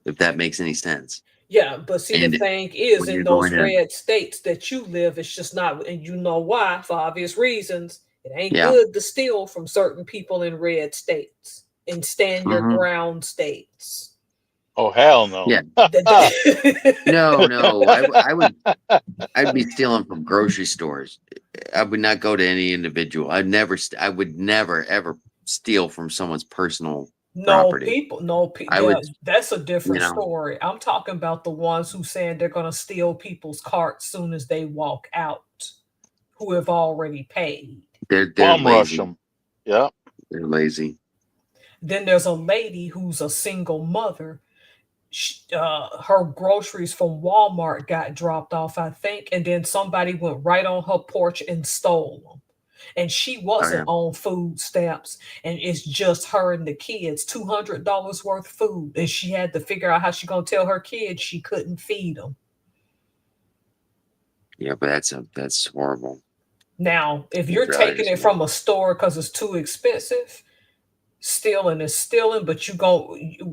if that makes any sense. yeah, but see, the And thing is, when in you're going those to, red states that you live, it's just not, and you know why, for obvious reasons. It ain't yeah, good to steal from certain people in red states and stand your hmm ground states. Oh hell no. yeah, The- no, I'd be stealing from grocery stores. I would not go to any individual. I would never ever steal from someone's personal No property. people, no people. I Yeah, would, that's a you different know, story. I'm talking about the ones who saying they're gonna steal people's carts soon as they walk out, who have already paid. they're Bum rush lazy. them. Yeah. They're lazy. Then there's a lady who's a single mother. Her groceries from Walmart got dropped off, I think, and then somebody went right on her porch and stole them. And she Oh wasn't yeah, on food stamps, and it's just her and the kids, $200 worth of food, and she had to figure out how she gonna tell her kids she couldn't feed them. yeah, but that's horrible. Now, if It you're really taking is it from horrible. a store because it's too expensive, stealing is stealing. But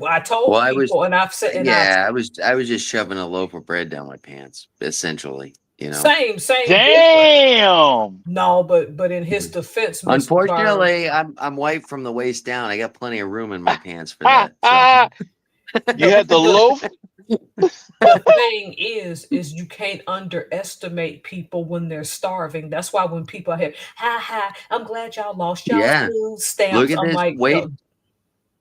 I Well, told I was, people, and I've said, and I yeah, I was just shoving a loaf of bread down my pants, essentially. You know. same difference. Damn. No, but in his defense, Mr. Burns, Unfortunately, I'm white from the waist down. I got plenty of room in my pants for that. So You had the the loaf? the thing is you can't underestimate people when they're starving. That's why when people have, ha ha, I'm glad y'all lost y'all yeah, food look stamps. at I'm this. like,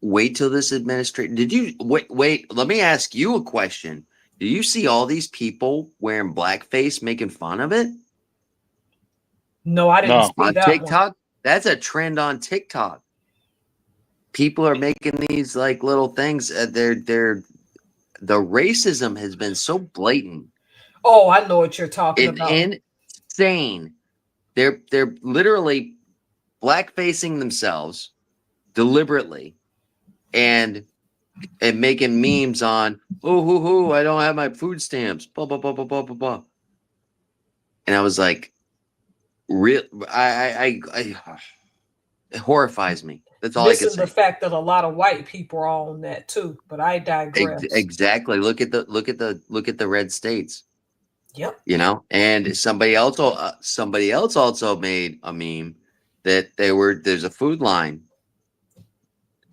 Wait till this administration. Did you wait? Let me ask you a question. Do you see all these people wearing blackface making fun of it no, I didn't No. see on that one. TikTok? That's a trend on TikTok. People are making these like little things. The racism has been so blatant. Oh, I know what you're talking It's about. insane. They're literally blackfacing themselves deliberately and making memes on I don't have my food stamps, blah blah blah blah blah blah blah. And I was like, real it horrifies me. That's all I can Missing the say. fact that a lot of white people are on that too, but I digress. Exactly. Look at the red states. Yep. You know, and somebody else also made a meme that there's a food line,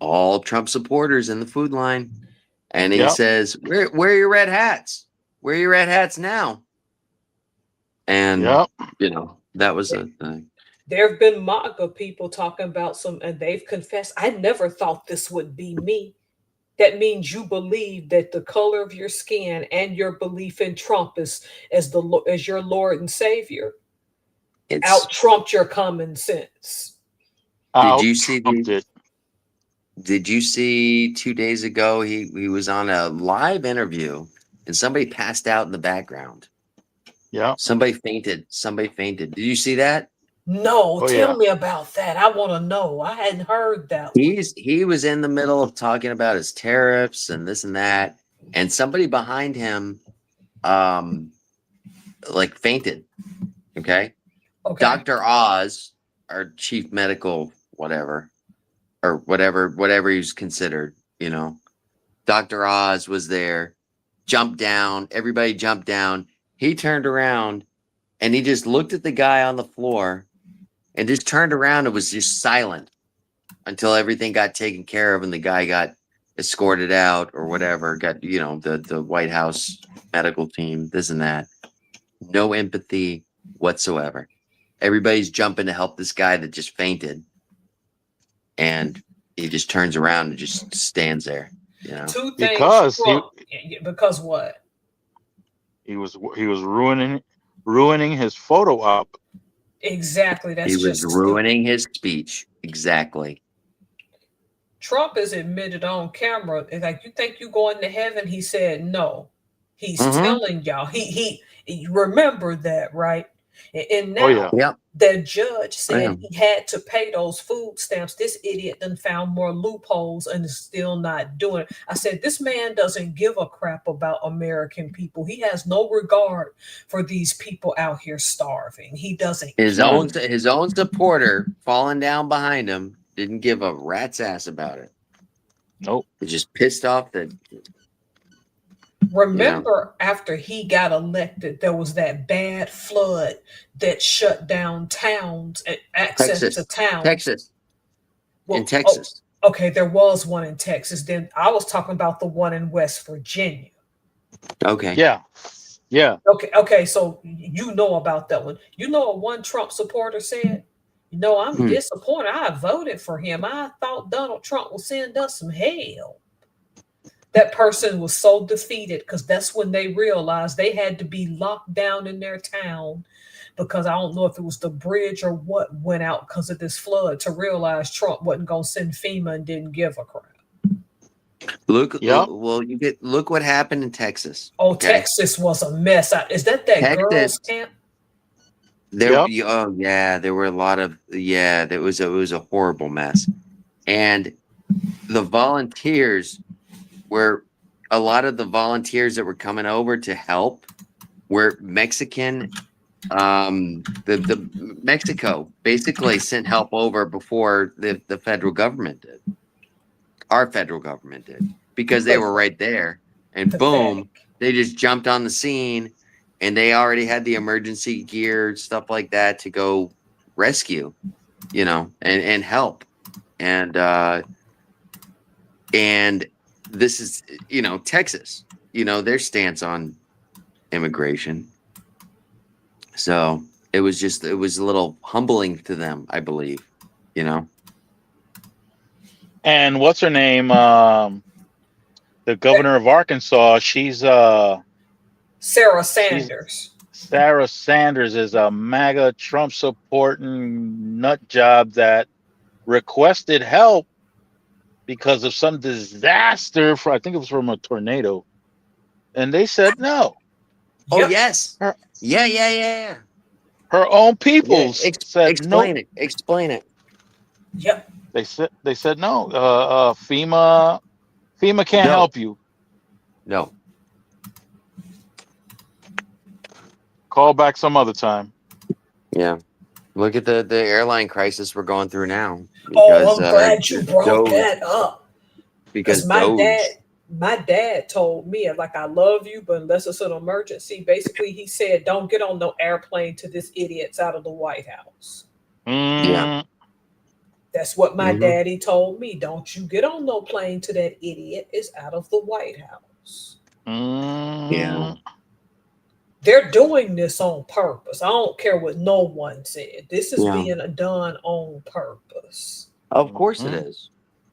all Trump supporters in the food line, and he Yep. says, where are your red hats? Where are your red hats now? And Yep. you know, that was a thing. There have been MAGA people talking about some, and they've confessed, I never thought this would be me. That means you believe that the color of your skin and your belief in Trump as your Lord and Savior It's out trumped your common sense. did Out you see trumped the it. did you see 2 days ago he was on a live interview and somebody passed out in the background. Yeah. Somebody fainted. Somebody fainted. Did you see that? No, Oh tell yeah. me about that. I want to know. I hadn't heard that one. He was in the middle of talking about his tariffs and this and that, and somebody behind him um like fainted. Okay. Okay. Dr. Oz, our chief medical whatever, or whatever he's considered, Dr. Oz was there, jumped down, everybody jumped down. He turned around and he just looked at the guy on the floor and just turned around and was just silent until everything got taken care of and the guy got escorted out or whatever, got, the White House medical team, this and that. No empathy whatsoever. Everybody's jumping to help this guy that just fainted. And he just turns around and just stands there, Two things Because Trump. Because what? he was ruining his photo op. Exactly. He That's was just stupid. ruining his speech. Exactly. Trump has admitted on camera, like, you think you going to heaven? He said no. He's Mm-hmm. telling y'all. He remember that, right? And Oh now yeah. Yep. the judge I said am. he had to pay those food stamps. This idiot done found more loopholes and is still not doing it. I said, this man doesn't give a crap about American people. He has no regard for these people out here starving. He doesn't His care. own his own supporter falling down behind him didn't give a rat's ass about it. Nope. He just pissed off that Remember, after he got elected, there was that bad flood that shut down towns, access to Texas, towns. Texas, in Well, Texas. okay, there was one in Texas. Then I was talking about the one in West Virginia. Okay. Yeah. Yeah. Okay, so you know about that one. You know what one Trump supporter said? I'm Hmm. disappointed. I voted for him. I thought Donald Trump would send us some hell. That person was so defeated because that's when they realized they had to be locked down in their town, because I don't know if it was the bridge or what went out because of this flood, to realize Trump wasn't going to send FEMA and didn't give a crap. Look, Yep. well, look what happened in Texas. Oh, Okay? Texas was a mess. Is that girls' Texas. camp? There, Yep. oh yeah, there were a lot of it was a horrible mess, and the volunteers were a lot of the volunteers that were coming over to help were Mexican. The Mexico basically sent help over before the federal government did. Our federal government did, because they were right there, and boom, they just jumped on the scene, and they already had the emergency gear, stuff like that, to go rescue, and help, and this is Texas, their stance on immigration. So it was a little humbling to them, I believe, And what's her name? The governor of Arkansas. She's Sarah Sanders. Sarah Sanders is a MAGA Trump supporting nut job that requested help because of some disaster. I think it was from a tornado, and they said no. Oh Yep. yes, Her, yeah. her own people said Explain no. it. Explain it. Yep. They said no. FEMA can't No, help you. no. Call back some other time. Yeah. Look at the airline crisis we're going through now. Oh, I'm glad you brought that up. Because my dad told me, like, I love you, but unless it's an emergency, basically he said, don't get on no airplane to this idiot's out of the White House. Yeah. That's what my daddy told me. Don't you get on no plane to that idiot is out of the White House. Yeah. They're doing this on purpose. I don't care what no one said. This is being done on purpose. Of course it is.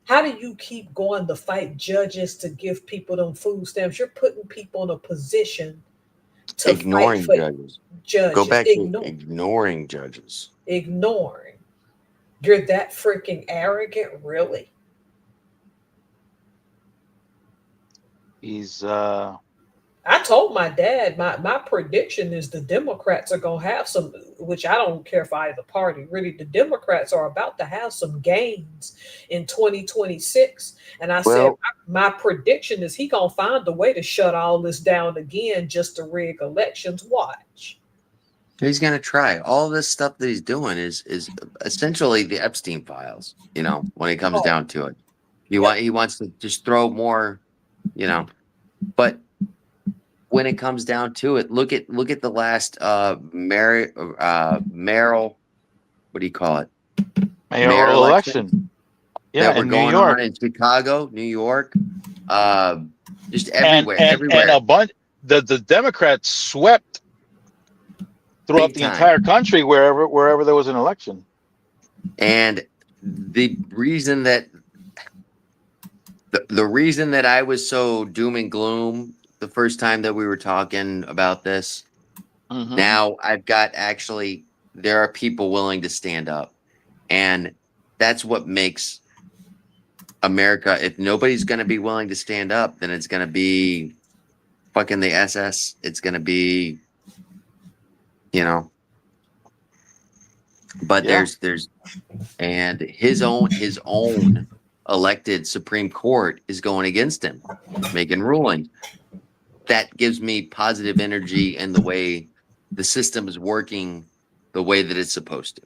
How do you keep going to fight judges to give people them food stamps? You're putting people in a position to fight Ignoring for judges. Go judges. back to ignoring judges. Ignoring. You're that freaking arrogant, really? He's I told my dad my prediction is the Democrats are gonna have some, which I don't care for either party. Really, the Democrats are about to have some gains in 2026. And I said Well, my prediction is he gonna find a way to shut all this down again just to rig elections. Watch. he's gonna try. All this stuff that he's doing is essentially the Epstein files, when it comes Oh, down to it. yep. He wants to just throw more, but when it comes down to it, look at the last mayoral, what do you call it? Mayor mayoral elections election. Yeah, that were in New going on York, in Chicago, New York, uh, just and everywhere, and everywhere, a bunch. The Democrats swept throughout big the time. entire country wherever there was an election. And the reason that the reason that I was so doom and gloom the first time that we were talking about this, Mm-hmm. now I've got actually there are people willing to stand up, and that's what makes America. If nobody's going to be willing to stand up, then it's going to be fucking the SS. It's going to be, you know. But Yeah. there's and his own elected Supreme Court is going against him, making rulings. That gives me positive energy in the way the system is working the way that it's supposed to.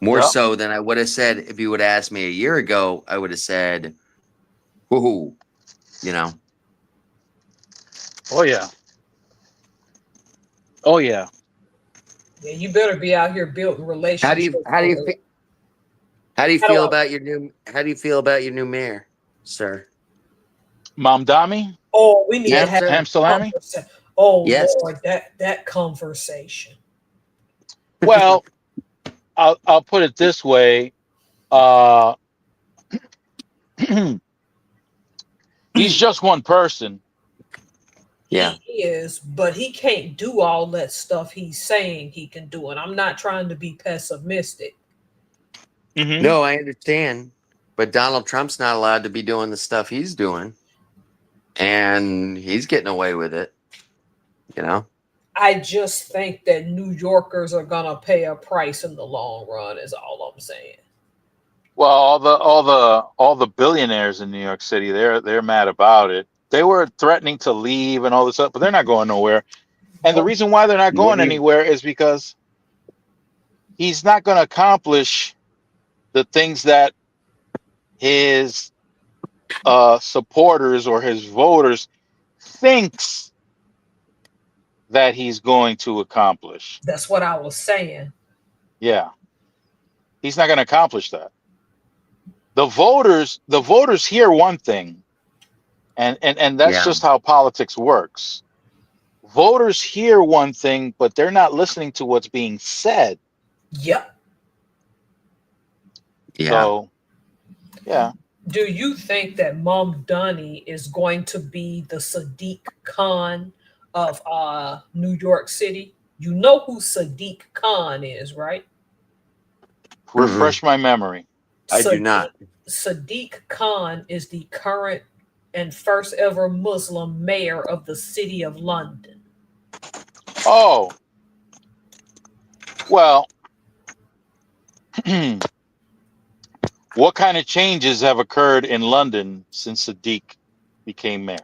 More Yeah. so than I would have said if you would have asked me a year ago, I would have said, whoo, you know. Oh yeah. Oh yeah. Yeah, you better be out here building How do relationships. you how do you fe- How do I? how do you feel about your new mayor, sir? Mamdami, Oh, we need to Yes, have Ham sir. Salami. Oh Yes. Lord, that conversation. Well, I'll put it this way. Uh, he's just one person. Yeah. He is, but he can't do all that stuff he's saying he can do. And I'm not trying to be pessimistic. Mm-hmm. No, I understand. But Donald Trump's not allowed to be doing the stuff he's doing. And he's getting away with it, you know? I just think that New Yorkers are gonna pay a price in the long run, is all I'm saying. Well, all the billionaires in New York City, they're mad about it. They were threatening to leave and all this stuff, but they're not going nowhere. And the Nope. reason why they're not What going do you anywhere is because he's not going to accomplish the things that his supporters or his voters thinks that he's going to accomplish. That's what I was saying. Yeah, he's not going to accomplish that. The voters hear one thing, and that's Yeah. just how politics works. Voters hear one thing, but they're not listening to what's being said. Yep. Yeah. So, yeah. Do you think that Mom Dunny is going to be the Sadiq Khan of New York City? You know who Sadiq Khan is, right? Mm-mm. Refresh my memory. I do Sadiq, not. Sadiq Khan is the current and first ever Muslim mayor of the city of London. Oh, well, what kind of changes have occurred in London since Sadiq became mayor?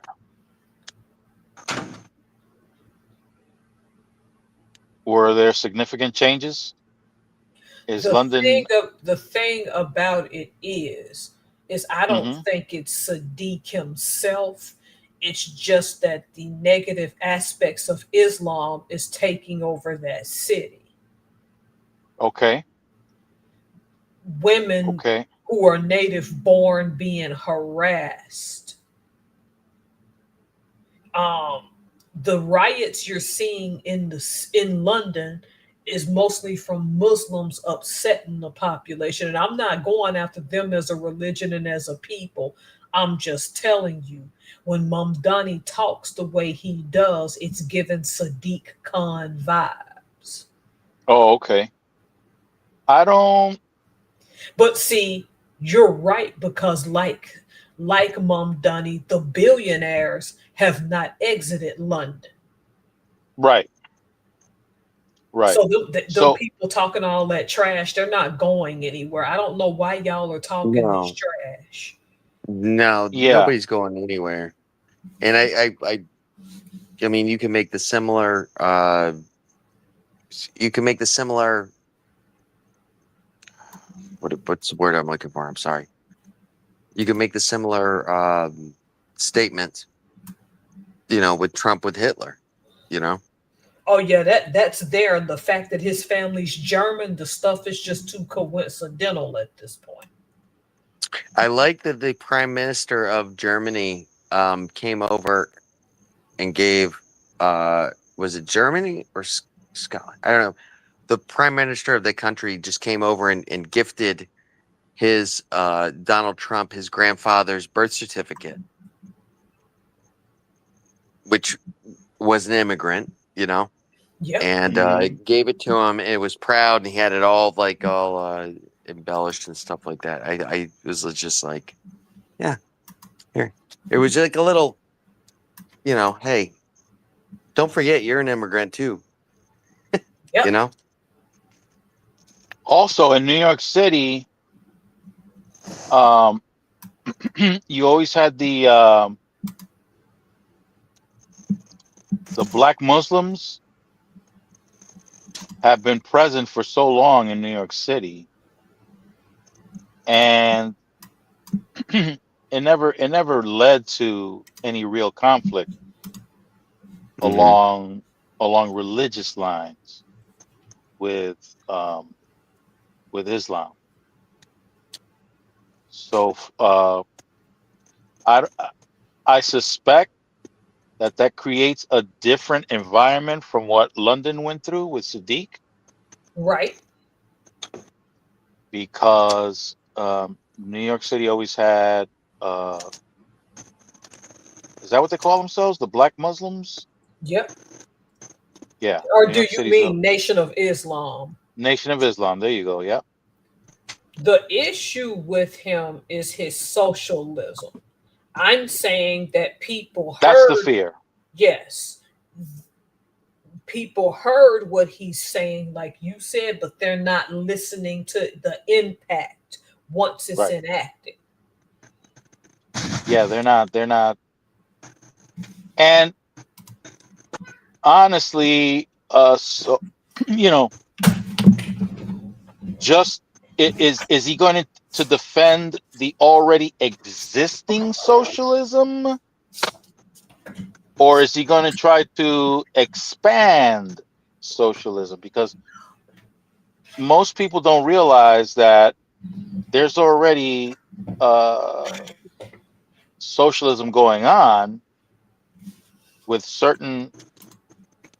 Were there significant changes? Is London? The thing about it is I don't Hmm. think it's Sadiq himself. It's just that the negative aspects of Islam is taking over that city. Okay. Women Okay. who are native born being harassed. Um, the riots you're seeing in London is mostly from Muslims upsetting the population. And I'm not going after them as a religion and as a people. I'm just telling you, when Mamdani talks the way he does, it's giving Sadiq Khan vibes. Oh, okay. I don't. But see, you're right because like Mamdani, the billionaires have not exited London. Right. Right. So them So people talking all that trash, they're not going anywhere. I don't know why y'all are talking this No, trash. no, yeah. nobody's going anywhere. And I mean, you can make the similar. You can make the similar. What's the word I'm looking for? I'm sorry. You can make the similar statement. With Trump with Hitler. You know. Oh yeah, that's there. The fact that his family's German, the stuff is just too coincidental at this point. I like that the Prime Minister of Germany came over and gave. Was it Germany or Scotland? I don't know. The Prime Minister of the country just came over and gifted his Donald Trump his grandfather's birth certificate, which was an immigrant, Yep. and gave it to him. And it was proud, and he had it all embellished and stuff like that. I was just like, yeah, here. It was like a little, hey, don't forget you're an immigrant too, you Yep. know. also in New York City, um, you always had the black Muslims have been present for so long in New York City, and it never led to any real conflict Hmm. along religious lines with um, with Islam. So I I suspect that creates a different environment from what London went through with Sadiq, Right. because New York City always had, is that what they call themselves, the Black Muslims? Yep. Yeah, Or New do York you City's a mean Nation of Islam? Nation of Islam. There you go. Yeah, The issue with him is his socialism. I'm saying that people that's the heard, fear. yes, people heard what he's saying, like you said, but they're not listening to the impact once it's Right. enacted. Yeah, they're not. They're not. And honestly, so you know, just is he going to defend the already existing socialism, or is he going to try to expand socialism? Because most people don't realize that there's already uh, socialism going on with certain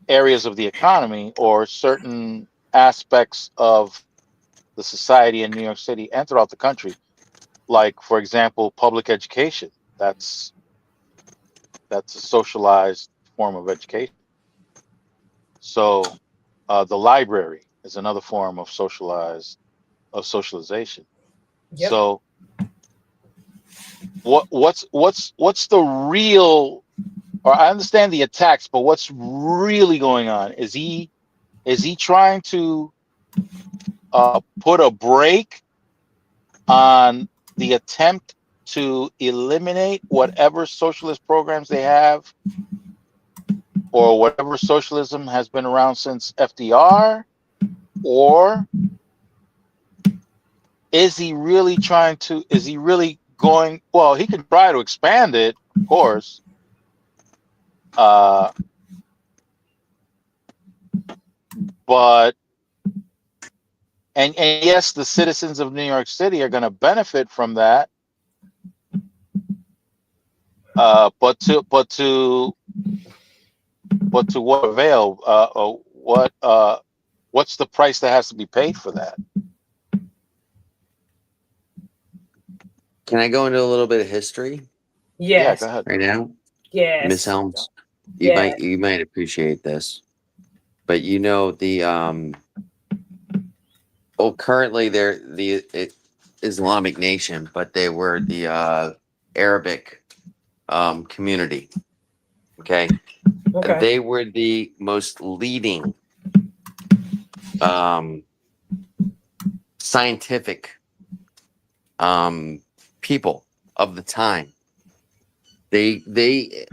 areas of the economy or certain aspects of the society in New York City and throughout the country. Like, for example, public education. That's a socialized form of education. So, the library is another form of socialization. Yep. So, what's the real? Or I understand the attacks, but what's really going on? Is he trying to put a break on the attempt to eliminate whatever socialist programs they have, or whatever socialism has been around since FDR? Or is he really going, well, he can try to expand it, of course. Uh, but, and yes, the citizens of New York City are going to benefit from that. But to what avail? what's the price that has to be paid for that? Can I go into a little bit of history Yeah, Yes. go ahead. right now, Miss Yes. Helms? Yes. You might appreciate this, but you know the well, currently they're the Islamic nation, but they were the Arabic community. Okay, Okay. they were the most leading um, scientific people of the time. They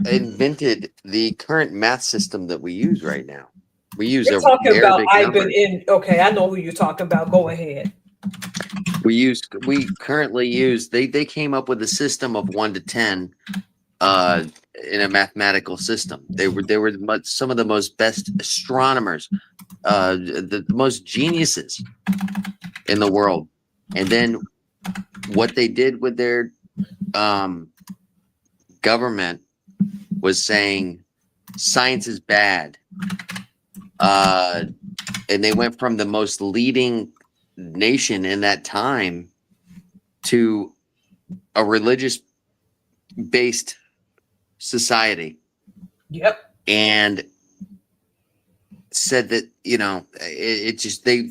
invented the current math system that we use right now. We use You're talking about Arabic Ibn numbers. in. Okay, I know who you're talking about. Go ahead. We currently use they came up with a system of 1 to 10 uh in a mathematical system. They were some of the most best astronomers, the most geniuses in the world. And then what they did with their um government was saying science is bad. And they went from the most leading nation in that time to a religious based society, Yep. and said that it just they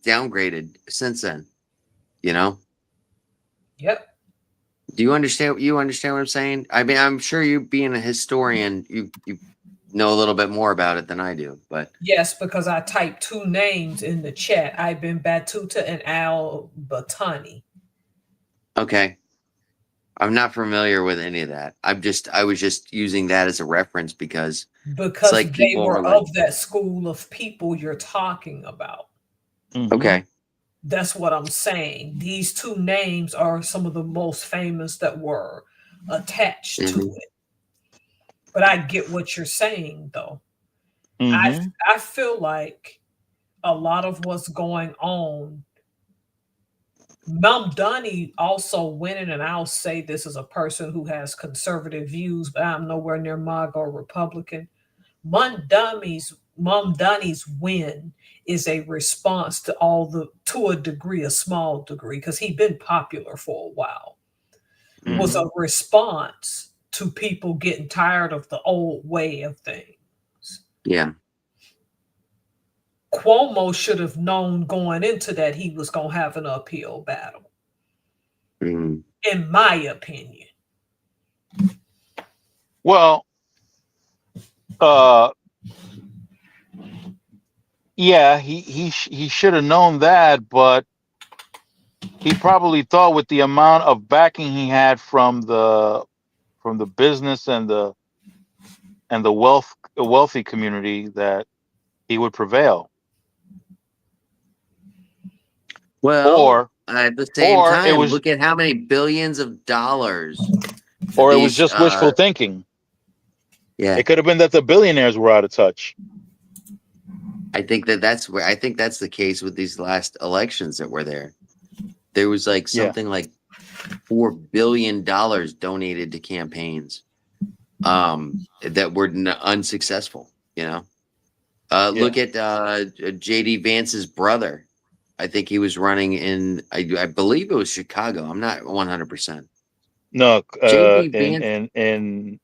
downgraded since then. You know, Yep. do you understand? You understand what I'm saying? I mean, I'm sure you, being a historian, you know a little bit more about it than I do. But Yes, because I typed two names in the chat: Ibn Battuta and Al Batani. okay, I'm not familiar with any of that. I was just using that as a reference because it's Because like they people are were like, of that school of people you're talking about. Mhm. okay, That's what I'm saying. These two names are some of the most famous that were attached to mhm, it. But I get what you're saying, though. Mhm. I feel like a lot of what's going on. Mamdani also went in, and I'll say this as a person who has conservative views, but I'm nowhere near MAGA or Republican. Mamdani's win is a response to to a degree, a small degree, because he'd been popular for a while. Was mhm, a response to people getting tired of the old way of things. yeah, Cuomo should have known going into that he was going to have an uphill battle, mhm, in my opinion. Well, uh, yeah, he should have known that, but he probably thought with the amount of backing he had from the business and the wealthy community that he would prevail. Well, Or at the same or it time, was look at how many billions of dollars or it was these just wishful thinking. yeah, It could have been that the billionaires were out of touch. I think that's the case with these last elections that were there. There was like Yeah. something like $4 billion donated to campaigns that were unsuccessful, you know. Yeah. Look at JD Vance's brother. I think he was running in I believe it was Chicago. I'm not 100%. No, JD Vance. in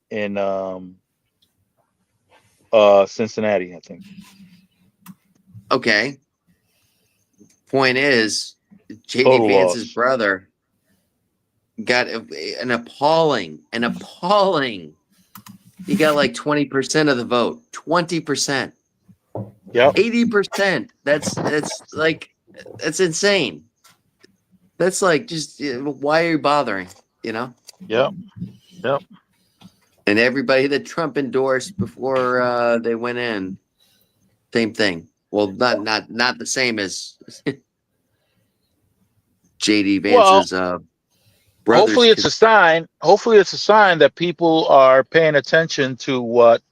Cincinnati, I think. Okay. Point is, JD Total Vance's loss. brother got an appalling. He got like 20% of the vote. 20%. Yep. 80%. That's insane. That's like just why are you bothering? You know? Yep. Yep. And everybody that Trump endorsed before they went in, same thing. Well, not the same as JD Well, Vance's brother's. hopefully it's a sign that people are paying attention to what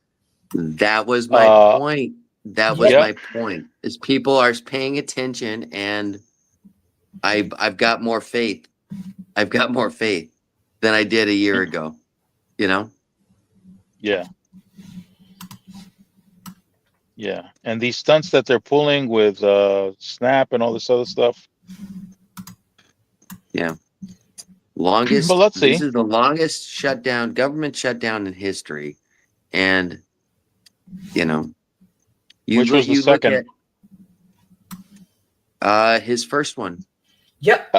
That was my uh point. That was Yep. yep. my point. Is people are paying attention, and I've got more faith. I've got more faith than I did a year ago. You know. Yeah. Yeah, and these stunts that they're pulling with Snap and all this other stuff. Yeah. But Longest. let's This see. is the longest shutdown, government shutdown in history, and you know, Which was the you look second? at his first one. Yep.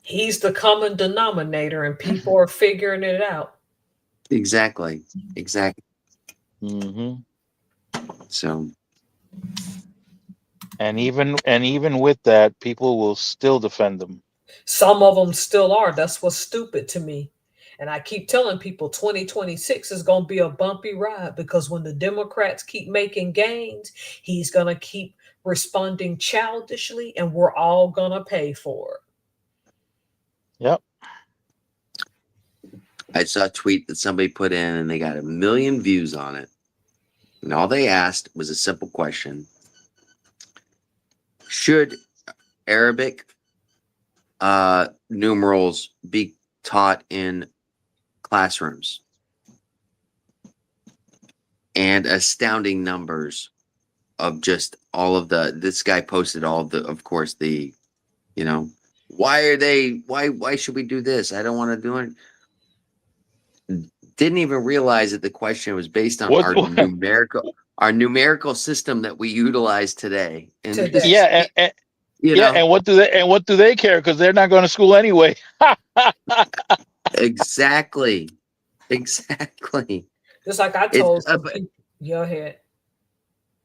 He's the common denominator, and people are figuring it out. Exactly. Exactly. hmm So And even with that, people will still defend them. Some of them still are. That's what's stupid to me. And I keep telling people 2026 is going to be a bumpy ride because when the Democrats keep making gains, he's going to keep responding childishly and we're all going to pay for it. Yep. I saw a tweet that somebody put in, and they got 1 million views on it. And all they asked was a simple question: should Arabic numerals be taught in classrooms? And astounding numbers of just all of this guy posted all of the, of course, the, you know, why should we do this? I don't want to do it. Didn't even realize that the question was based on What? our numerical system that we utilize today. And Today. Yeah, you yeah. know, And what do they care? Because they're not going to school anyway. exactly. Exactly. Just like I told some people, go ahead.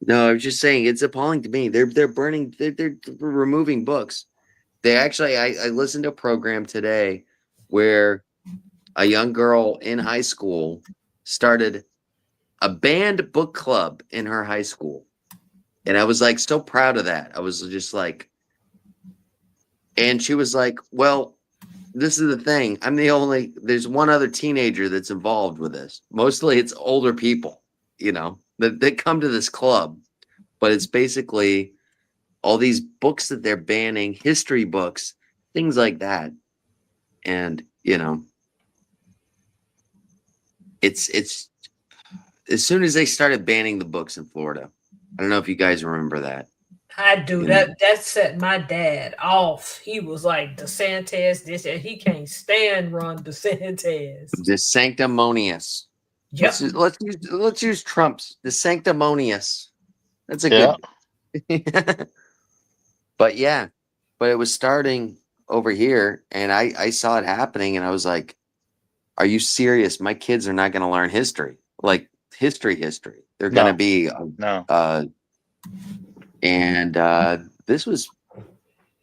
No, I was just saying it's appalling to me. They're burning, they're removing books. They actually, I listened to a program today where a young girl in high school started a banned book club in her high school. And I was like so proud of that. I was just like, and she was like, well, this is the thing. There's one other teenager that's involved with this. Mostly it's older people, you know, that come to this club. But it's basically all these books that they're banning, history books, things like that. And, you know, it's as soon as they started banning the books in Florida. I don't know if you guys remember that. I do. You know? That set my dad off. He was like, DeSantis, this, and he can't stand Ron DeSantis. The sanctimonious. Yep. Let's use Trump's the sanctimonious. That's a Yeah. good. But yeah, but it was starting over here, and I saw it happening, and I was like, "Are you serious? My kids are not going to learn history, like history. They're going to be No. And this was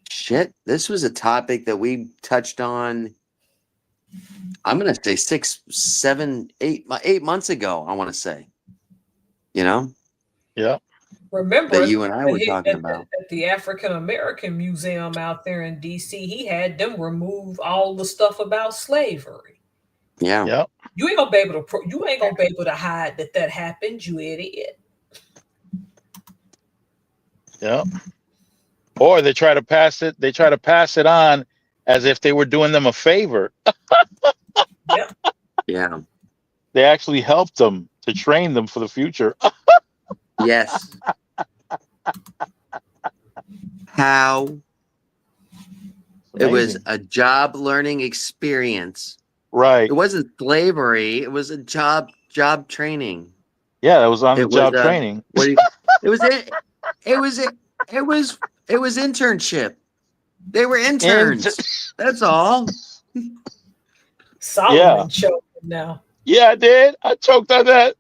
shit. This was a topic that we touched on. I'm gonna say 6, 7, 8 months ago. I want to say, you know, Yeah. Remember that you and I were talking about. at the African American Museum out there in DC, he had them remove all the stuff about slavery. Yeah. Yeah. You ain't gonna be able to hide that happened, you idiot. Yeah. Or they try to pass it. They try to pass it on as if they were doing them a favor. Yeah. Yeah. They actually helped them to train them for the future. Yes. How it was a job learning experience. Right. It wasn't slavery. It was a job training. Yeah, that was on the job training. It was internship. They were interns. That's all. Solomon choking now. Yeah, I did. I choked on that.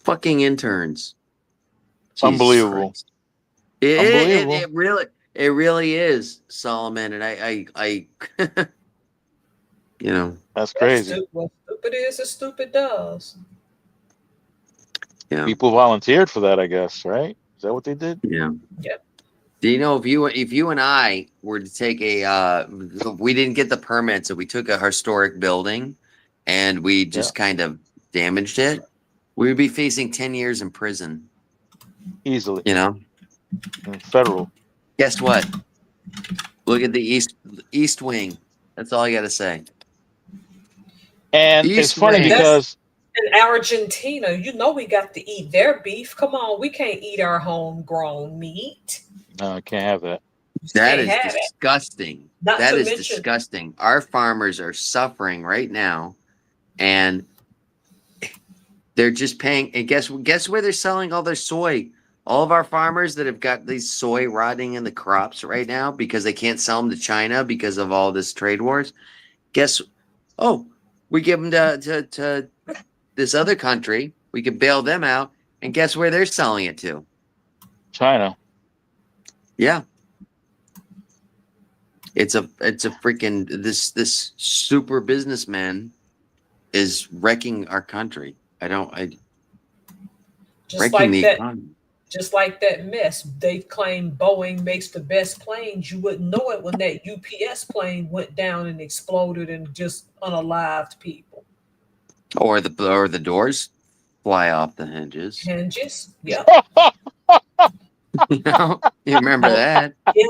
Fucking interns. Unbelievable. It really is, Solomon. And I you know. That's crazy. What stupid is, as stupid does. Yeah. People volunteered for that, I guess, right? Is that what they did? Yeah. Yep. Do you know if you and I were to take we didn't get the permit, so we took a historic building and we just kind of damaged it, we would be facing 10 years in prison. Easily. You know? Federal. Guess what? Look at the East Wing. That's all I gotta say. And it's funny because In Argentina, you know we got to eat their beef. Come on, we can't eat our homegrown meat. No, I can't have that. Just That can't is have it. disgusting. Not That to is mention, disgusting. Our farmers are suffering right now, and they're just paying. And guess where they're selling all their soy? All of our farmers that have got these soy rotting in the crops right now because they can't sell them to China because of all this trade wars. Guess, oh, we give them to this other country. We could bail them out, and guess where they're selling it to? China. Yeah, it's a freaking this super businessman is wrecking our country. I just wrecking like the that, economy. just like that mess. They claim Boeing makes the best planes. You wouldn't know it when that UPS plane went down and exploded and just unalived people. Or the doors fly off the hinges. Hinges. Yep. You remember Well, that? yeah,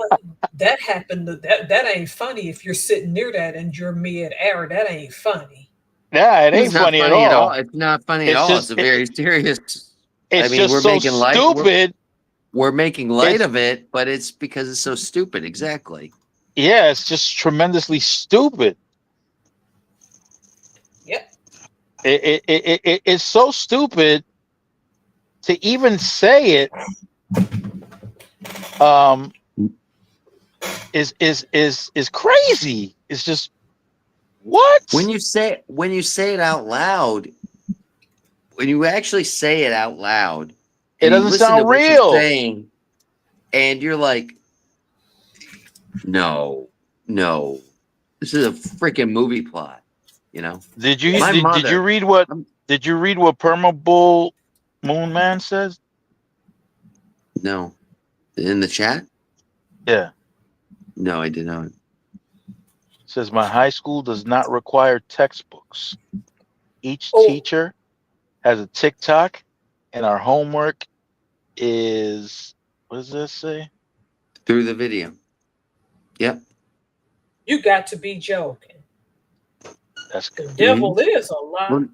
that happened. That ain't funny if you're sitting near that and you're mid air. That ain't funny. Yeah, it It's ain't not funny at funny at all. all. It's not funny at It's all. It's just a very serious. I it's mean, just so stupid. we're making light It's of it, but it's because it's so stupid. Exactly. yeah, it's just tremendously stupid. Yep. It's so stupid to even say it. Um, is crazy. It's just what? When you say it out loud, when you actually say it out loud, It and you doesn't listen to sound what you're real. saying, and you're like, no, no, this is a freaking movie plot. You know, Did you my did you mother. read what I'm, did you read what Perma Bull Moon Man says? no, in the chat. Yeah. No, I did not. Says my high school does not require textbooks. Each Oh, teacher has a TikTok, and our homework is what does this say? Through the video. Yep. you got to be joking. That's The hmm devil is a lie.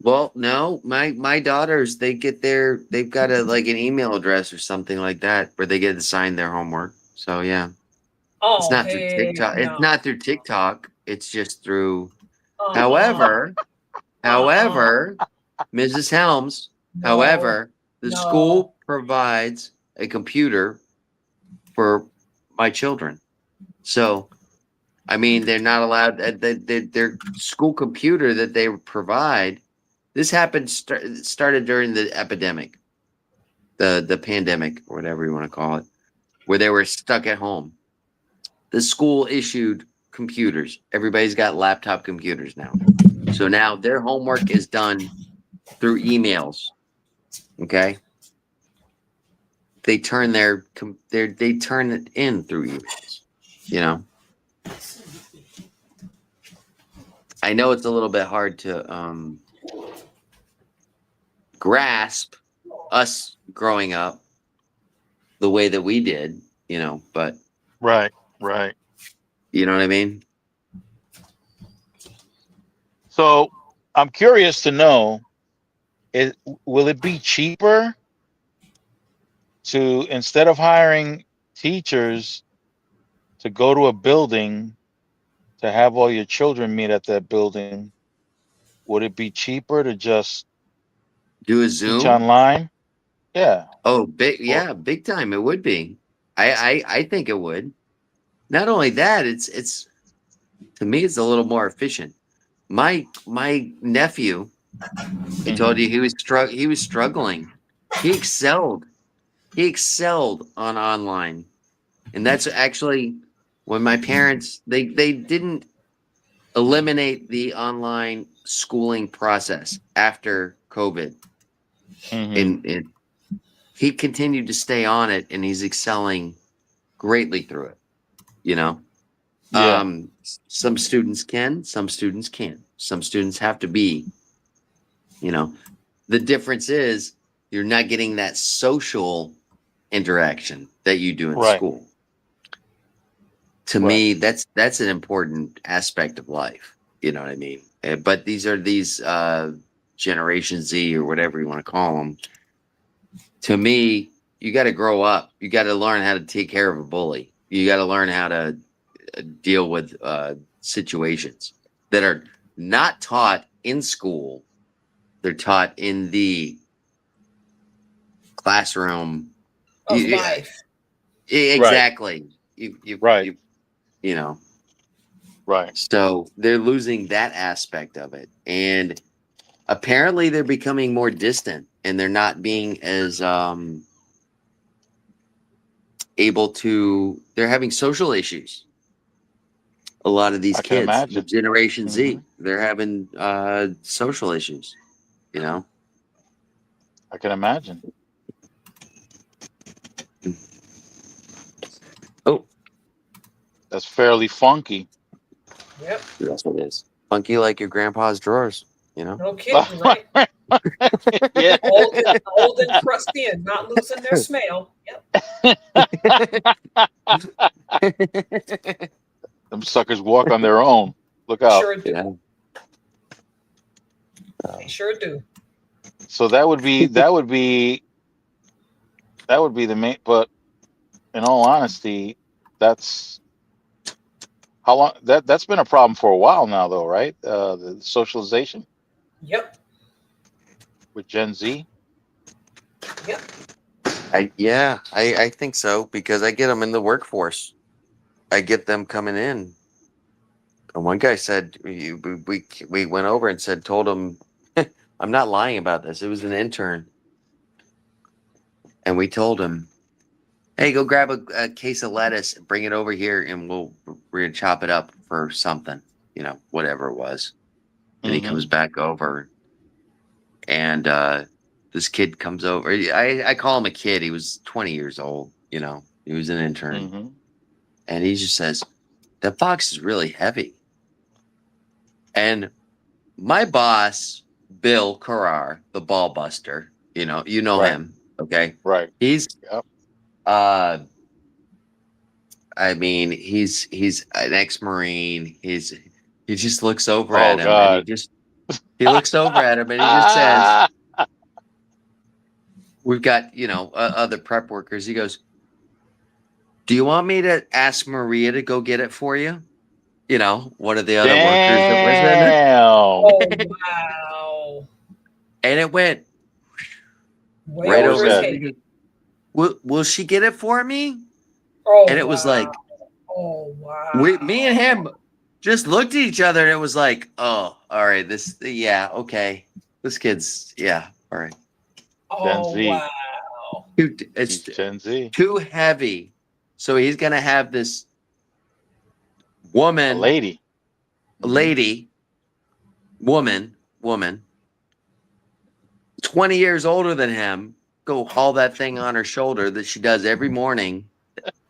Well, no, my daughters they've got a like an email address or something like that where they get to sign their homework. So yeah, it's Oh not through heck TikTok. It's no. not through TikTok. It's just through. Uh-uh. However, Uh-uh. however, Mrs. Helms, No. however, the No. school provides a computer for my children. So I mean, they're not allowed their school computer that they provide. This happened started during the epidemic, the pandemic, or whatever you want to call it, where they were stuck at home. The school issued computers. Everybody's got laptop computers now. So now their homework is done through emails. Okay, they turn they turn it in through emails. You know, I know it's a little bit hard to grasp us growing up the way that we did, you know, but right, right. you know what I mean? So I'm curious to know, is, will it be cheaper to instead of hiring teachers to go to a building to have all your children meet at that building? Would it be cheaper to just Do a teach Zoom? online? Yeah. Oh, big Or yeah, big time it would be. I think it would. Not only that, it's to me it's a little more efficient. My nephew, I told mhm. you he was struggling. He excelled. He excelled on online. And that's actually when my parents they didn't eliminate the online schooling process after COVID. Mhm. And he continued to stay on it and he's excelling greatly through it, you know. Yeah. Some students can, some students can't. Some students have to be, you know. The difference is you're not getting that social interaction that you do in Right. school. To Right. me, that's an important aspect of life. You know what I mean? But these are these Generation Z or whatever you want to call them. To me, you got to grow up. You got to learn how to take care of a bully. You got to learn how to deal with situations that are not taught in school. They're taught in the classroom Of life. exactly. Right. You know, Right. so they're losing that aspect of it, and apparently they're becoming more distant, and they're not being as able to. They're having social issues. A lot of these I can kids, the imagine. Generation Z, Mhm. they're having social issues. You know. I can imagine. Oh, That's fairly funky. Yep. that's what it is. Funky like your grandpa's drawers. You know. No kidding, right? Yeah. Old and crusty and not losing their smell. Yep. Them suckers walk on their own. Look out. Sure do. Yeah. They sure do. So that would be the main. But in all honesty, that's how long that's been a problem for a while now, though, right? The socialization Yep. with Gen Z. Yep. I think so because I get them in the workforce. I get them coming in. And one guy said we went over and told him I'm not lying about this. It was an intern, and we told him, "Hey, go grab a case of lettuce and bring it over here, and we're gonna chop it up for something, whatever it was." And he Hmm. comes back over, and this kid comes over. I call him a kid. He was 20 years old. He was an intern, Hmm. and he just says, "That box is really heavy." And my boss, Bill Carrar, the ball buster, you know Right. him, okay? Right. He's Yep. uh I mean, he's an ex-Marine. He just looks over Oh at him and God. he looks over at him and he just says, we've got, other prep workers. He goes, "Do you want me to ask Maria to go get it for you?" One of the other workers that was in there. Damn. Oh wow. And it went Way right Over his over over his his head. head. head. He goes, will she get it for me? Oh And it was wow. like, Oh wow. me and him just looked at each other and it was like, oh, all right, yeah, okay. This kid's, yeah, all right. Gen Oh Z. wow. It's He's Gen Z. too heavy. So he's going to have this A woman, lady. Hmm. lady, woman, 20 years older than him, go haul that thing on her shoulder that she does every morning.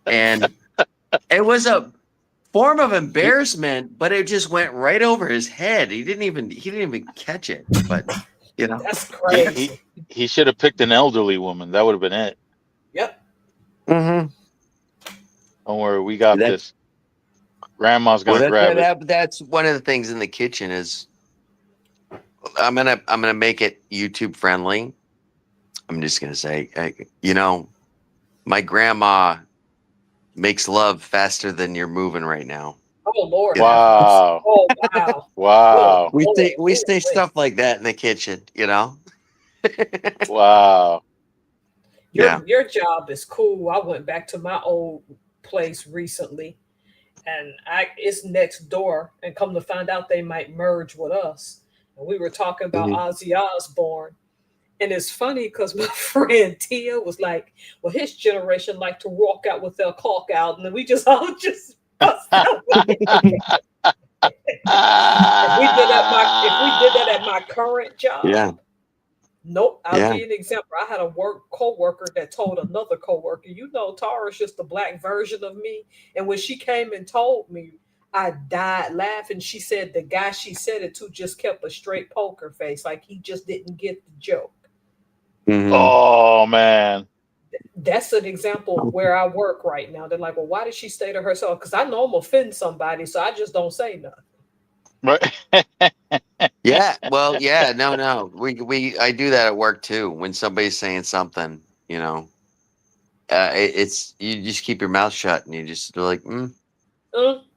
And it was a form of He, embarrassment, but it just went right over his head. He didn't even catch it. But That's he he crazy. he should have picked an elderly woman. That would have been it. Yep. mm-hmm. Don't worry, we got that this. Grandma's well, gonna grab it. that's one of the things in the kitchen is I'm gonna make it YouTube friendly. I'm just gonna say, my grandma makes love faster than you're moving right now. Oh Lord You know, have mercy. Wow. Oh wow. Good Wow. Lord. we say Wait. stuff like that in the kitchen. Wow. Yeah. Your job is cool. I went back to my old place recently and it's next door and come to find out they might merge with us. And we were talking about Mhm. Ozzy Osbourne. And it's funny because my friend Tia was like, well, his generation like to walk out with their caulk out. And then we just all just bust out. If we did that at my current Yeah. job, nope. I'll Yeah. give you an example. I had a co-worker that told another co-worker, Tara's just the black version of me. And when she came and told me, I died laughing. She said the guy she said it to just kept a straight poker face, like he just didn't get the joke. Mhm. Oh man. That's an example of where I work right now. They're like, well, why did she stay to herself? Because I know I'm offend somebody, so I just don't say nothing. Right. Yeah, well, yeah, no. I do that at work too. When somebody's saying something, it's you just keep your mouth shut and you just like, Yep.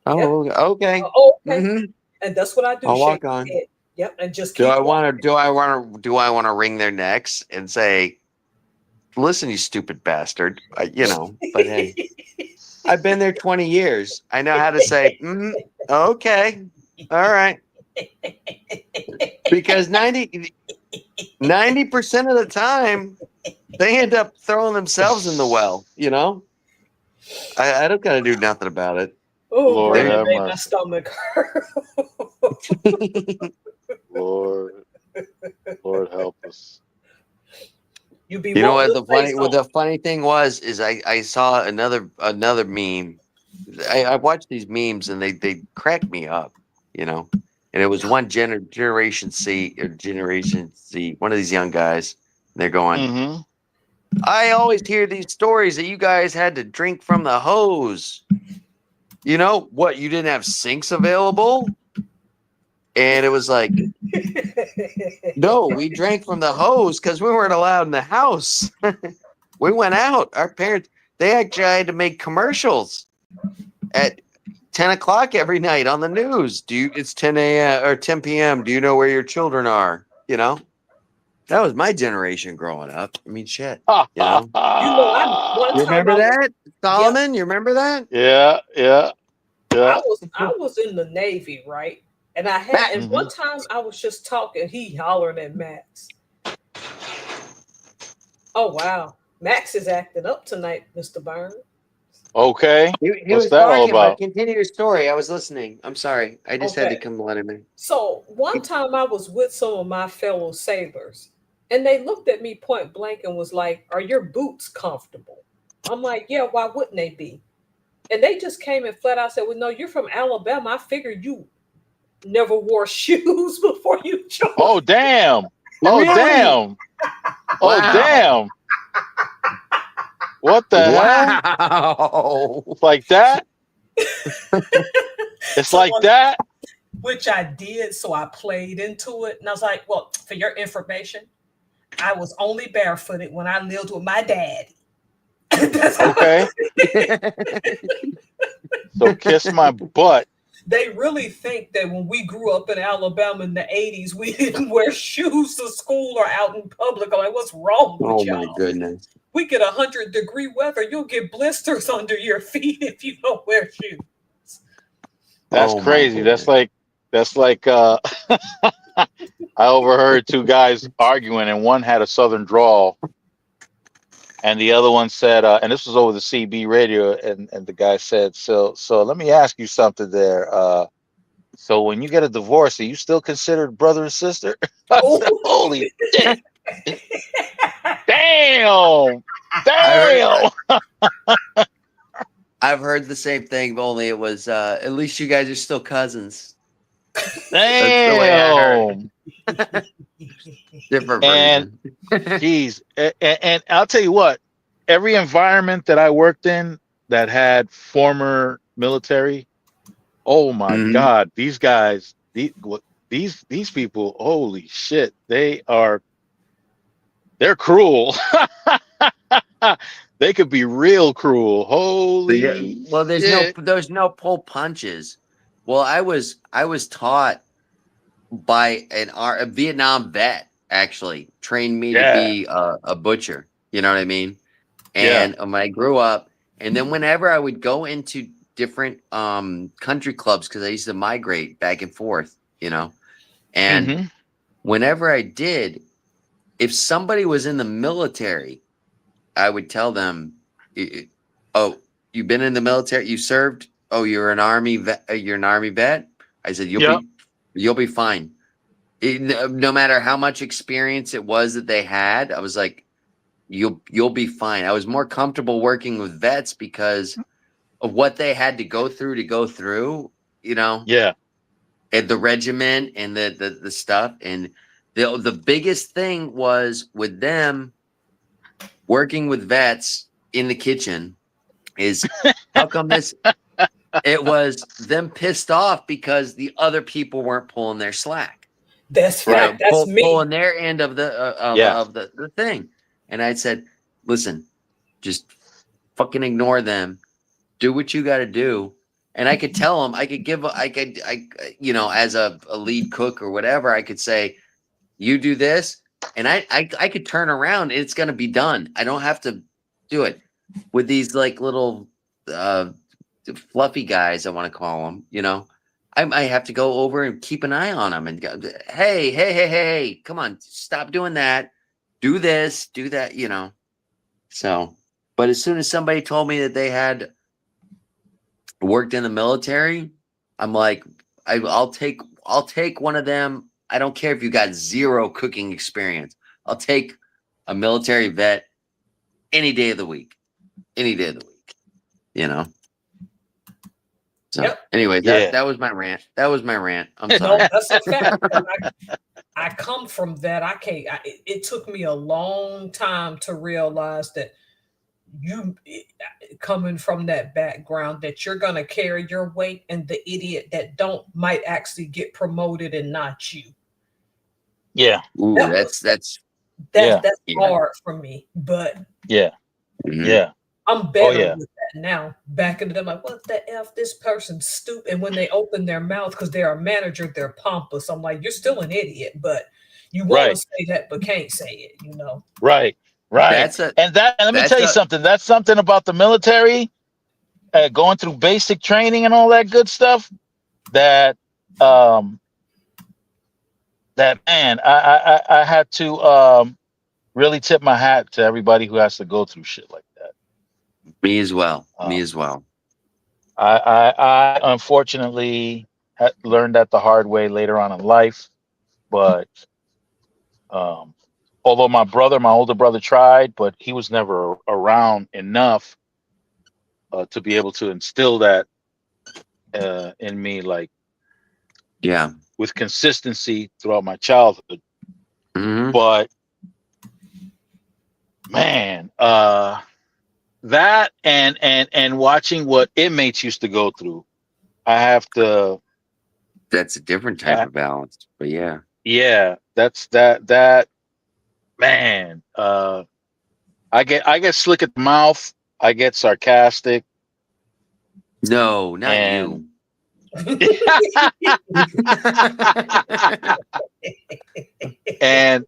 oh, okay, Okay. hmm And that's what I do. I'll Shake walk on. my head. Yep. And just Do I keep want walking. to? Do I want to wring their necks and say, "Listen, you stupid bastard," But hey, I've been there 20 years. I know how to say, okay, all right, because 90% of the time they end up throwing themselves in the well. I don't gotta do nothing about it. Oh, Lord Brandon have made my mercy. stomach hurt. Lord, Lord help us. You be You know wanting what to say the something. funny thing was is I saw another meme. I watched these memes and they crack me up, And it was one Generation C or Generation Z, one of these young guys. And they're going, Mm-hmm. I always hear these stories that you guys had to drink from the hose. What? You didn't have sinks available? And it was like, no, we drank from the hose because we weren't allowed in the house. We went out. Our parents, they actually had to make commercials at 10 o'clock every night on the news. It's 10 a.m. or 10 p.m. Do you know where your children are? That was my generation growing up. I mean, shit, you know. You know, I one You time remember I was, that, yep, Solomon? You remember that? Yeah, yeah, yeah. I was in the Navy, right? And Mm-hmm. one time I was just talking, he hollering at Max. Oh wow. Max is acting up tonight, Mr. Byrne. Okay. He What's was that all barking, but about? continue your story. I was listening. I'm sorry. I just had to Okay. come let him in. So one time I was with some of my fellow sailors, and they looked at me point blank and was like, "Are your boots comfortable?" I'm like, "Yeah, why wouldn't they be?" And they just came and flat out said, "Well, no, you're from Alabama. I figured you never wore shoes before you joined." Oh, damn. Oh, Really? damn. Oh, Wow. damn. What the hell? Wow. It's like that? It's So like that? which I did, so I played into it, and I was like, "Well, for your information, I was only barefooted when I lived with my dad." That's how Okay. So kiss my butt. they really think that when we grew up in Alabama in the 80s, we didn't wear shoes to school or out in public. I'm like, what's wrong with Oh my y'all? goodness. We get 100-degree weather, you'll get blisters under your feet if you don't wear shoes. That's Oh my crazy. goodness. That's like I overheard two guys arguing and one had a southern drawl and the other one said and this was over the CB radio and the guy said, so let me ask you something there. So when you get a divorce, are you still considered brother and sister? I said, Oh, holy shit. Damn. I heard Damn. I've heard the same thing, but only it was at least you guys are still cousins. That's the way I heard. Damn. Different And version. geez, and I'll tell you what, every environment that I worked in that had former military, oh my Mhm. God, these guys, these people, holy shit, they're cruel. They could be real cruel. Yeah, Holy well, shit. there's no pull punches. Well, I was taught by a Vietnam vet actually trained me to Yeah, be a butcher. You know what I mean? yeah. And when I grew up, and then whenever I would go into different country clubs because I used to migrate back and forth, and Mm-hmm. whenever I did, if somebody was in the military, I would tell them, "Oh, you've been in the military. You served. Oh, you're an army vet. You're an army vet." I said, Yep. you'll be fine. No matter how much experience it was that they had, I was like, you'll be fine. I was more comfortable working with vets because of what they had to go through, Yeah. and the regiment and the stuff. And the biggest thing was with them working with vets in the kitchen is how come this it was them pissed off because the other people weren't pulling their slack. That's you know, fact. That's me. pulling their end of the Yeah. of the thing. And I said, listen, just fucking ignore them. Do what you got to do. And I could tell them, you know, as a lead cook or whatever, I could say, you do this, and I could turn around and it's gonna be done. I don't have to do it with these like little uh fluffy guys, I want to call them, you know. I have to go over and keep an eye on them and go, hey, come on, stop doing that. Do this, do that, you know. So, but as soon as somebody told me that they had worked in the military, I'm like, I'll take one of them. I don't care if you got zero cooking experience. I'll take a military vet any day of the week. Any day of the week. You know? So Yep. anyway, Yeah. that was my rant. That was my rant. I'm No, sorry. that's a fact. I come from that. I can't. It took me a long time to realize that you coming from that background that you're gonna carry your weight, and the idiot that don't might actually get promoted and not you. Yeah. Ooh, That that's Yeah. that's yeah. hard for me, but Yeah. Mhm. Yeah. I'm Oh better yeah. with that now. Back in the day, I'm like, what the F? This person's stupid. And when they open their mouth because they're a manager, they're pompous. I'm like, you're still an idiot, but you want to Right. say that but can't say it, you know. Right. Right. That's a And let me tell that's you a something. That's something about the military, going through basic training and all that good stuff. That um that man, I had to really tip my hat to everybody who has to go through shit like that. me as well. Me Um, as well. I unfortunately had learned that the hard way later on in life, but um, although my older brother tried, but he was never around enough to be able to instill that in me, like Yeah. with consistency throughout my childhood. Hmm. But man, that and watching what inmates used to go through, I have to. That's a different type of balance. But yeah. Yeah, that man. I get slick at the mouth. I get sarcastic, No, not and you. and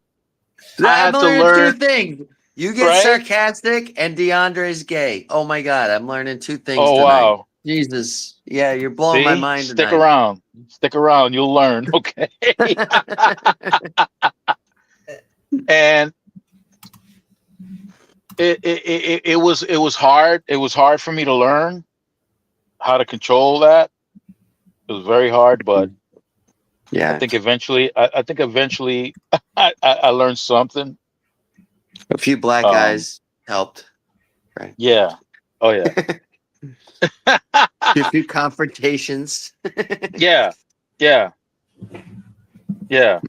I I'm had to learning two learn, things. You get right? sarcastic and DeAndre's gay. Oh my God, I'm learning two things Oh tonight. wow! Jesus. Yeah, you're blowing my See, mind tonight. stick around. You'll learn. Okay, and it was hard. It was hard for me to learn how to control that. It was very hard, but I Yeah. think eventually, I learned something. A few black Um, guys helped. Right. yeah. Oh yeah. A few confrontations. Yeah. Yeah. Yeah.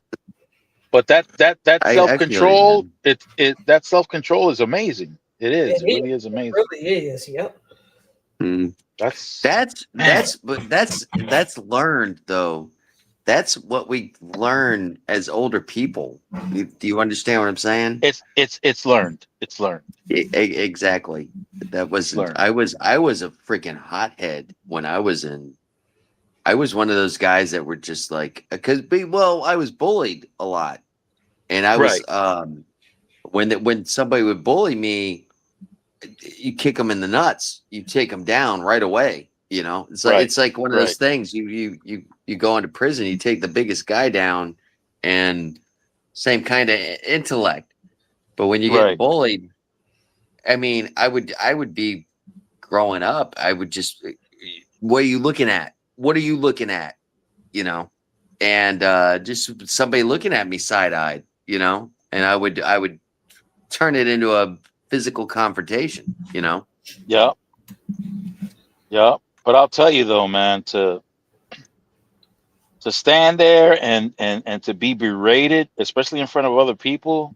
But that I feel you, self-control, man. that self-control is amazing. It It is. It is. really is It amazing. really is. Yep. Mm. That's That's man. that's learned though. That's what we learn as older people. Do you understand what I'm saying? It's learned. It's learned. Exactly. That It's wasn't. learned. I was a freaking hothead when I was in. I was one of those guys that were just like well, I was bullied a lot, and I was Right. when somebody would bully me, you kick them in the nuts, you take them down right away. You know, Right. it's like one of those Right. things. You go into prison, you take the biggest guy down, and same kind of intellect. But when you get Right. bullied, I mean, I would be growing up. I would just, what are you looking at? What are you looking at? You know, and just somebody looking at me side eyed. You know, and I would turn it into a physical confrontation. You know. Yeah. Yeah. But I'll tell you though, man, to stand there and to be berated, especially in front of other people,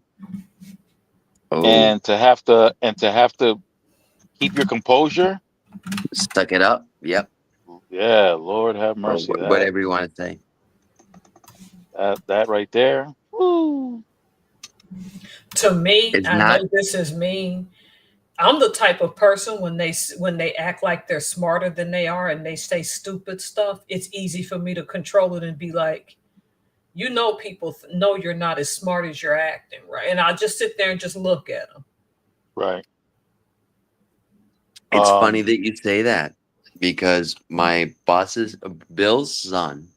Oh, and to have to keep your composure. stuck it up. Yep. Yeah, Lord have Or mercy. That whatever you want to say. That right there. Woo. To me, It's I know not. this is mean. I'm the type of person when they act like they're smarter than they are and they say stupid stuff. It's easy for me to control it and be like, you know, people know you're not as smart as you're acting, right? And I just sit there and just look at them. Right. It's funny Um. that you say that because my boss's Bill's son,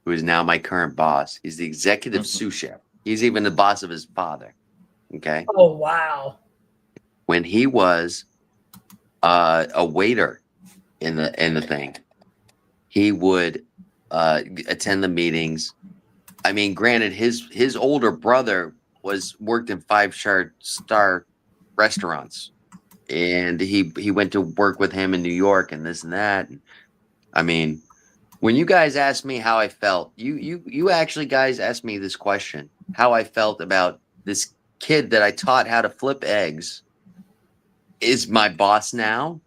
who is now my current boss, he's the executive Mhm. sous chef. He's even the boss of his father. Okay, Oh wow. when he was a waiter in the thing, he would attend the meetings. I mean, granted, his older brother worked in five-star restaurants, and he went to work with him in New York and this and that. I mean, when you guys asked me how I felt, you actually guys asked me this question, how I felt about this kid that I taught how to flip eggs is my boss now,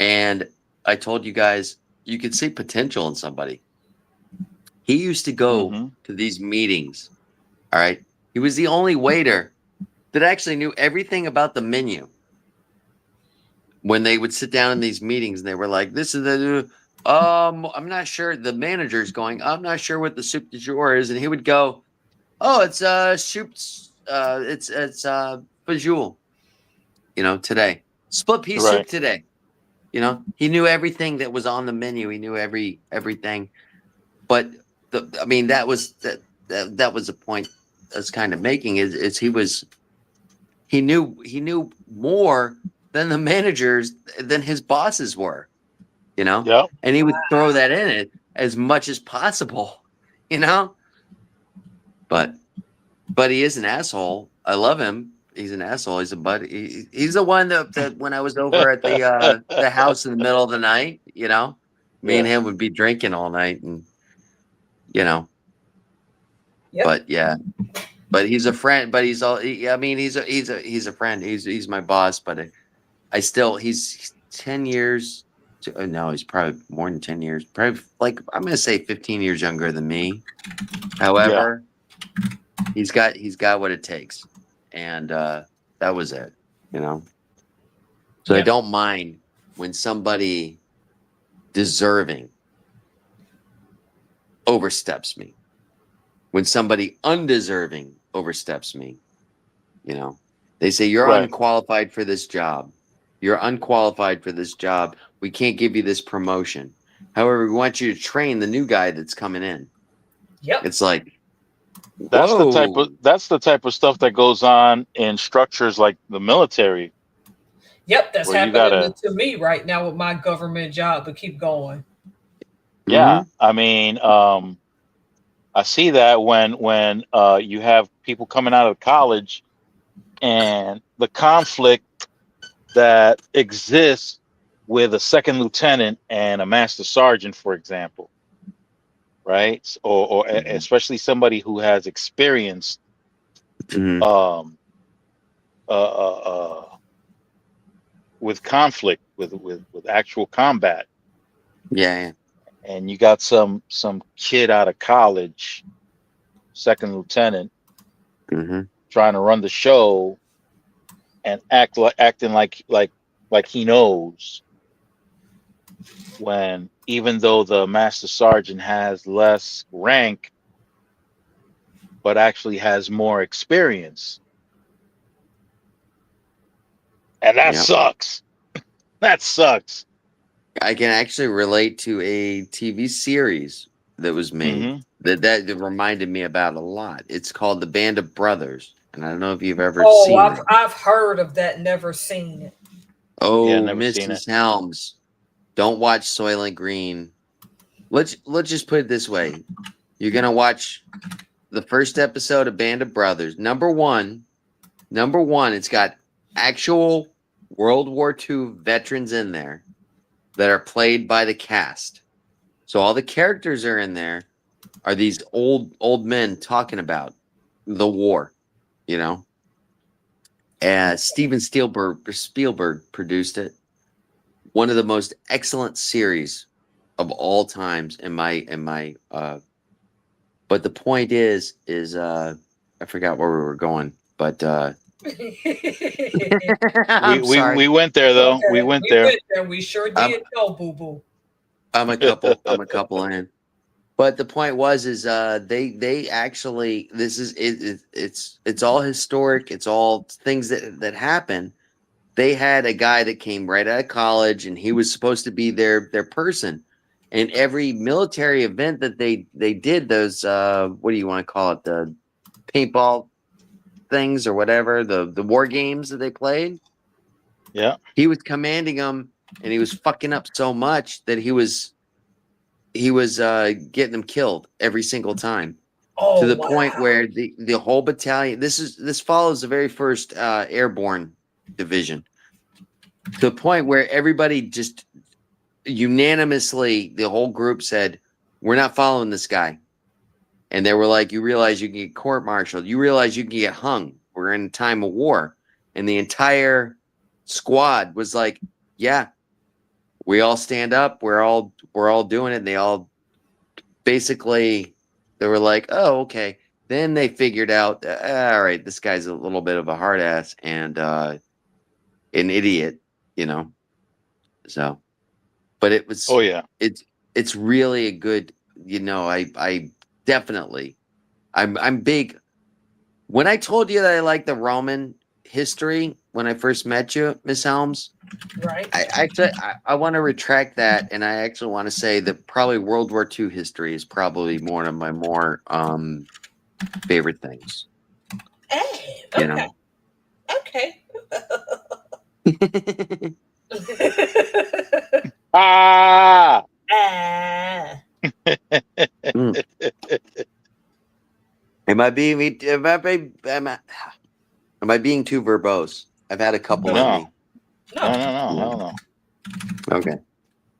and I told you guys you could see potential in somebody. He used to go Mhm. to these meetings. All right. He was the only waiter that actually knew everything about the menu. When they would sit down in these meetings, they were like, "This is the I'm not sure." The manager's going, "I'm not sure what the soup du jour is," and he would go, "Oh, it's soup. It's fajoule. Today split pea soup Right. today." He knew everything that was on the menu. He knew everything. But I mean, that was the point I was kind of making is he knew more than the managers than his bosses were, Yep. and he would throw that in it as much as possible, you know. But he is an asshole. I love him. He's an asshole. He's a buddy. He's the one that when I was over at the house in the middle of the night, me and Yeah. him would be drinking all night, and you know. Yep. But yeah, but he's a friend. But I mean, he's a friend. He's my boss. But I still he's 10 years. No, he's probably more than 10 years. Probably like I'm gonna say 15 years younger than me. Yeah. However, he's got what it takes, and that was it. You know. So I Yep. don't mind when somebody deserving oversteps me. When somebody undeserving oversteps me, you know, they say you're Right. unqualified for this job. You're unqualified for this job. We can't give you this promotion. However, we want you to train the new guy that's coming in. Yep. It's like, That's the type whoa. of that's the type of stuff that goes on in structures like the military, Yep. That's where you happening gotta. to me right now with my government job. But keep going. Yeah. Hmm. I mean, I see that when you have people coming out of college and the conflict that exists with a second lieutenant and a master sergeant, for example, right? Especially somebody who has experienced Hmm. um, uh, uh, with conflict, with actual combat, Yeah. and you got some kid out of college, second lieutenant, Hmm. trying to run the show and acting like he knows, when even though the master sergeant has less rank but actually has more experience, and that Yep. sucks. That sucks. I can actually relate to a TV series that was made Hmm. that reminded me about a lot. It's called The Band of Brothers, and I don't know if you've ever Oh, seen I've it. I've heard of that. Never seen it. Yeah, Oh, never seen it. Mrs. Helms, don't watch Soylent Green. Let's just put it this way: you're gonna watch the first episode of Band of Brothers. Number one, it's got actual World War II veterans in there that are played by the cast. So all the characters are in there are these old men talking about the war, you know. Steven Spielberg produced it. One of the most excellent series of all times in my But the point is I forgot where we were going, but I'm sorry. We went there though. We Okay, went we there. went there. We sure I'm did go, boo boo. I'm a couple in. But the point was is they actually this is it's all historic. It's all things that happen. They had a guy that came right out of college and he was supposed to be their person. And every military event that they did, those what do you want to call it, the paintball things or whatever, the war games that they played, Yeah. he was commanding them and he was fucking up so much that he was getting them killed every single time, to Oh the point wow. where the whole battalion, this follows the very first airborne division, to the point where everybody just unanimously, the whole group said, we're not following this guy. And they were like, you realize you can get court-martialed, you realize you can get hung, we're in a time of war. And the entire squad was like, yeah, we all stand up, we're all doing it. And they all basically, they were like, oh, okay. Then they figured out, all right, this guy's a little bit of a hard ass and an idiot, you know. So, but it was, Oh yeah. it's really a good, you know. I definitely, I'm big. When I told you that I like the Roman history when I first met you, Miss Helms, Right. I want to retract that, and I actually want to say that probably World War II history is probably one of my more favorite things. Hey, You okay. know. Okay. Ah. Ah. Mm. Am I being too verbose? I've had a couple in No. me. No. No. Hell no. Okay.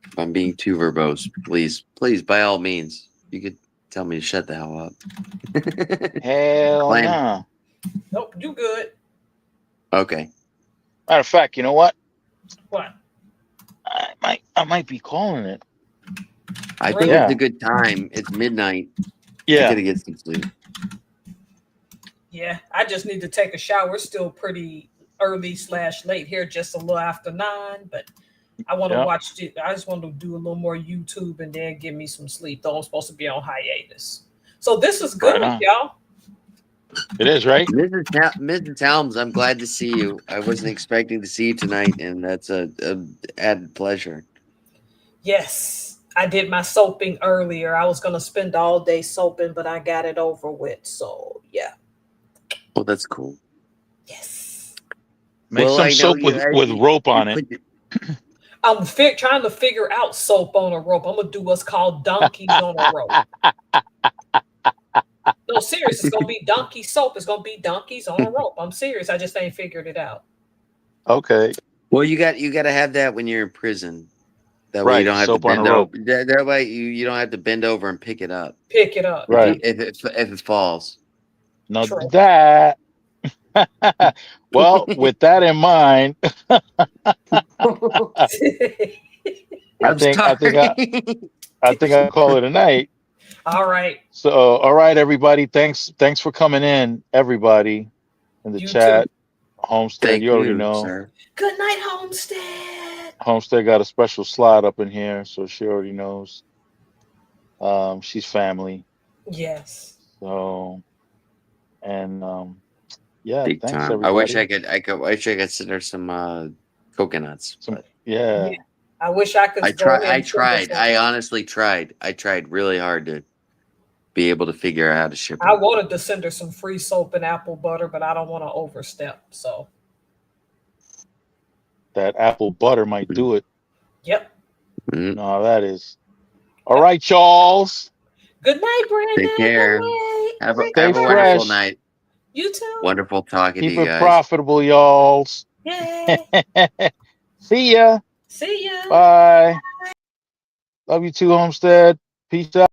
If I'm being too verbose, please, by all means, you could tell me to shut the hell up. Hell Glenn. no. Nope, you good. Okay. Matter of fact, you know what? What? I might be calling it. I think Yeah. it's a good time. It's midnight. I Yeah. gotta get some sleep. Yeah, I just need to take a shower. It's still pretty early/late here, just a little after 9. But I want to Yeah. watch it. I just want to do a little more YouTube and then give me some sleep. Though I'm supposed to be on hiatus. So this is good, Right on. y'all. It is, right? Mrs. Helms, I'm glad to see you. I wasn't expecting to see you tonight, and that's a added pleasure. Yes, I did my soaping earlier. I was gonna spend all day soaping, but I got it over with. So yeah. Oh, that's cool. Yes. Make Well, some I know soap you with rope you on it. put- I'm trying to figure out soap on a rope. I'm gonna do what's called donkeys on a rope. No, serious. It's gonna be donkey soap. It's gonna be donkeys on a rope. I'm serious. I just ain't figured it out. Okay. Well, you got to have that when you're in prison. That way you Right. don't have to Soap on a bend over. rope. That way you don't have to bend over and pick it up Pick it up. Right. Yeah, if it falls. Now true. that. Well, with that in mind, I I'm think sorry. I'll call it a night. All right. So, all right, everybody. Thanks for coming in, everybody in the You too. chat. Homestead, Thank you already you, know. sir. Good night, Homestead. Homestead got a special slot up in here, so she already knows. She's family. Yes. So, and yeah, Big thanks time. I wish everybody. I wish I could send her some coconuts. But Yeah. I wish I could I go ahead tried. and send her some. I honestly tried. I tried really hard to be able to figure out how to ship I her. wanted to send her some free soap and apple butter, but I don't want to overstep. So, That apple butter might do it. yep. Mm. You know how that is. All right, y'alls. Good night, Brandon. Take care. Good night. Have a Stay wonderful fresh. night. You too. Wonderful talking Keep to you it guys. profitable, y'alls. Yay. See ya. See ya. Bye. Love you too, Homestead. Peace out.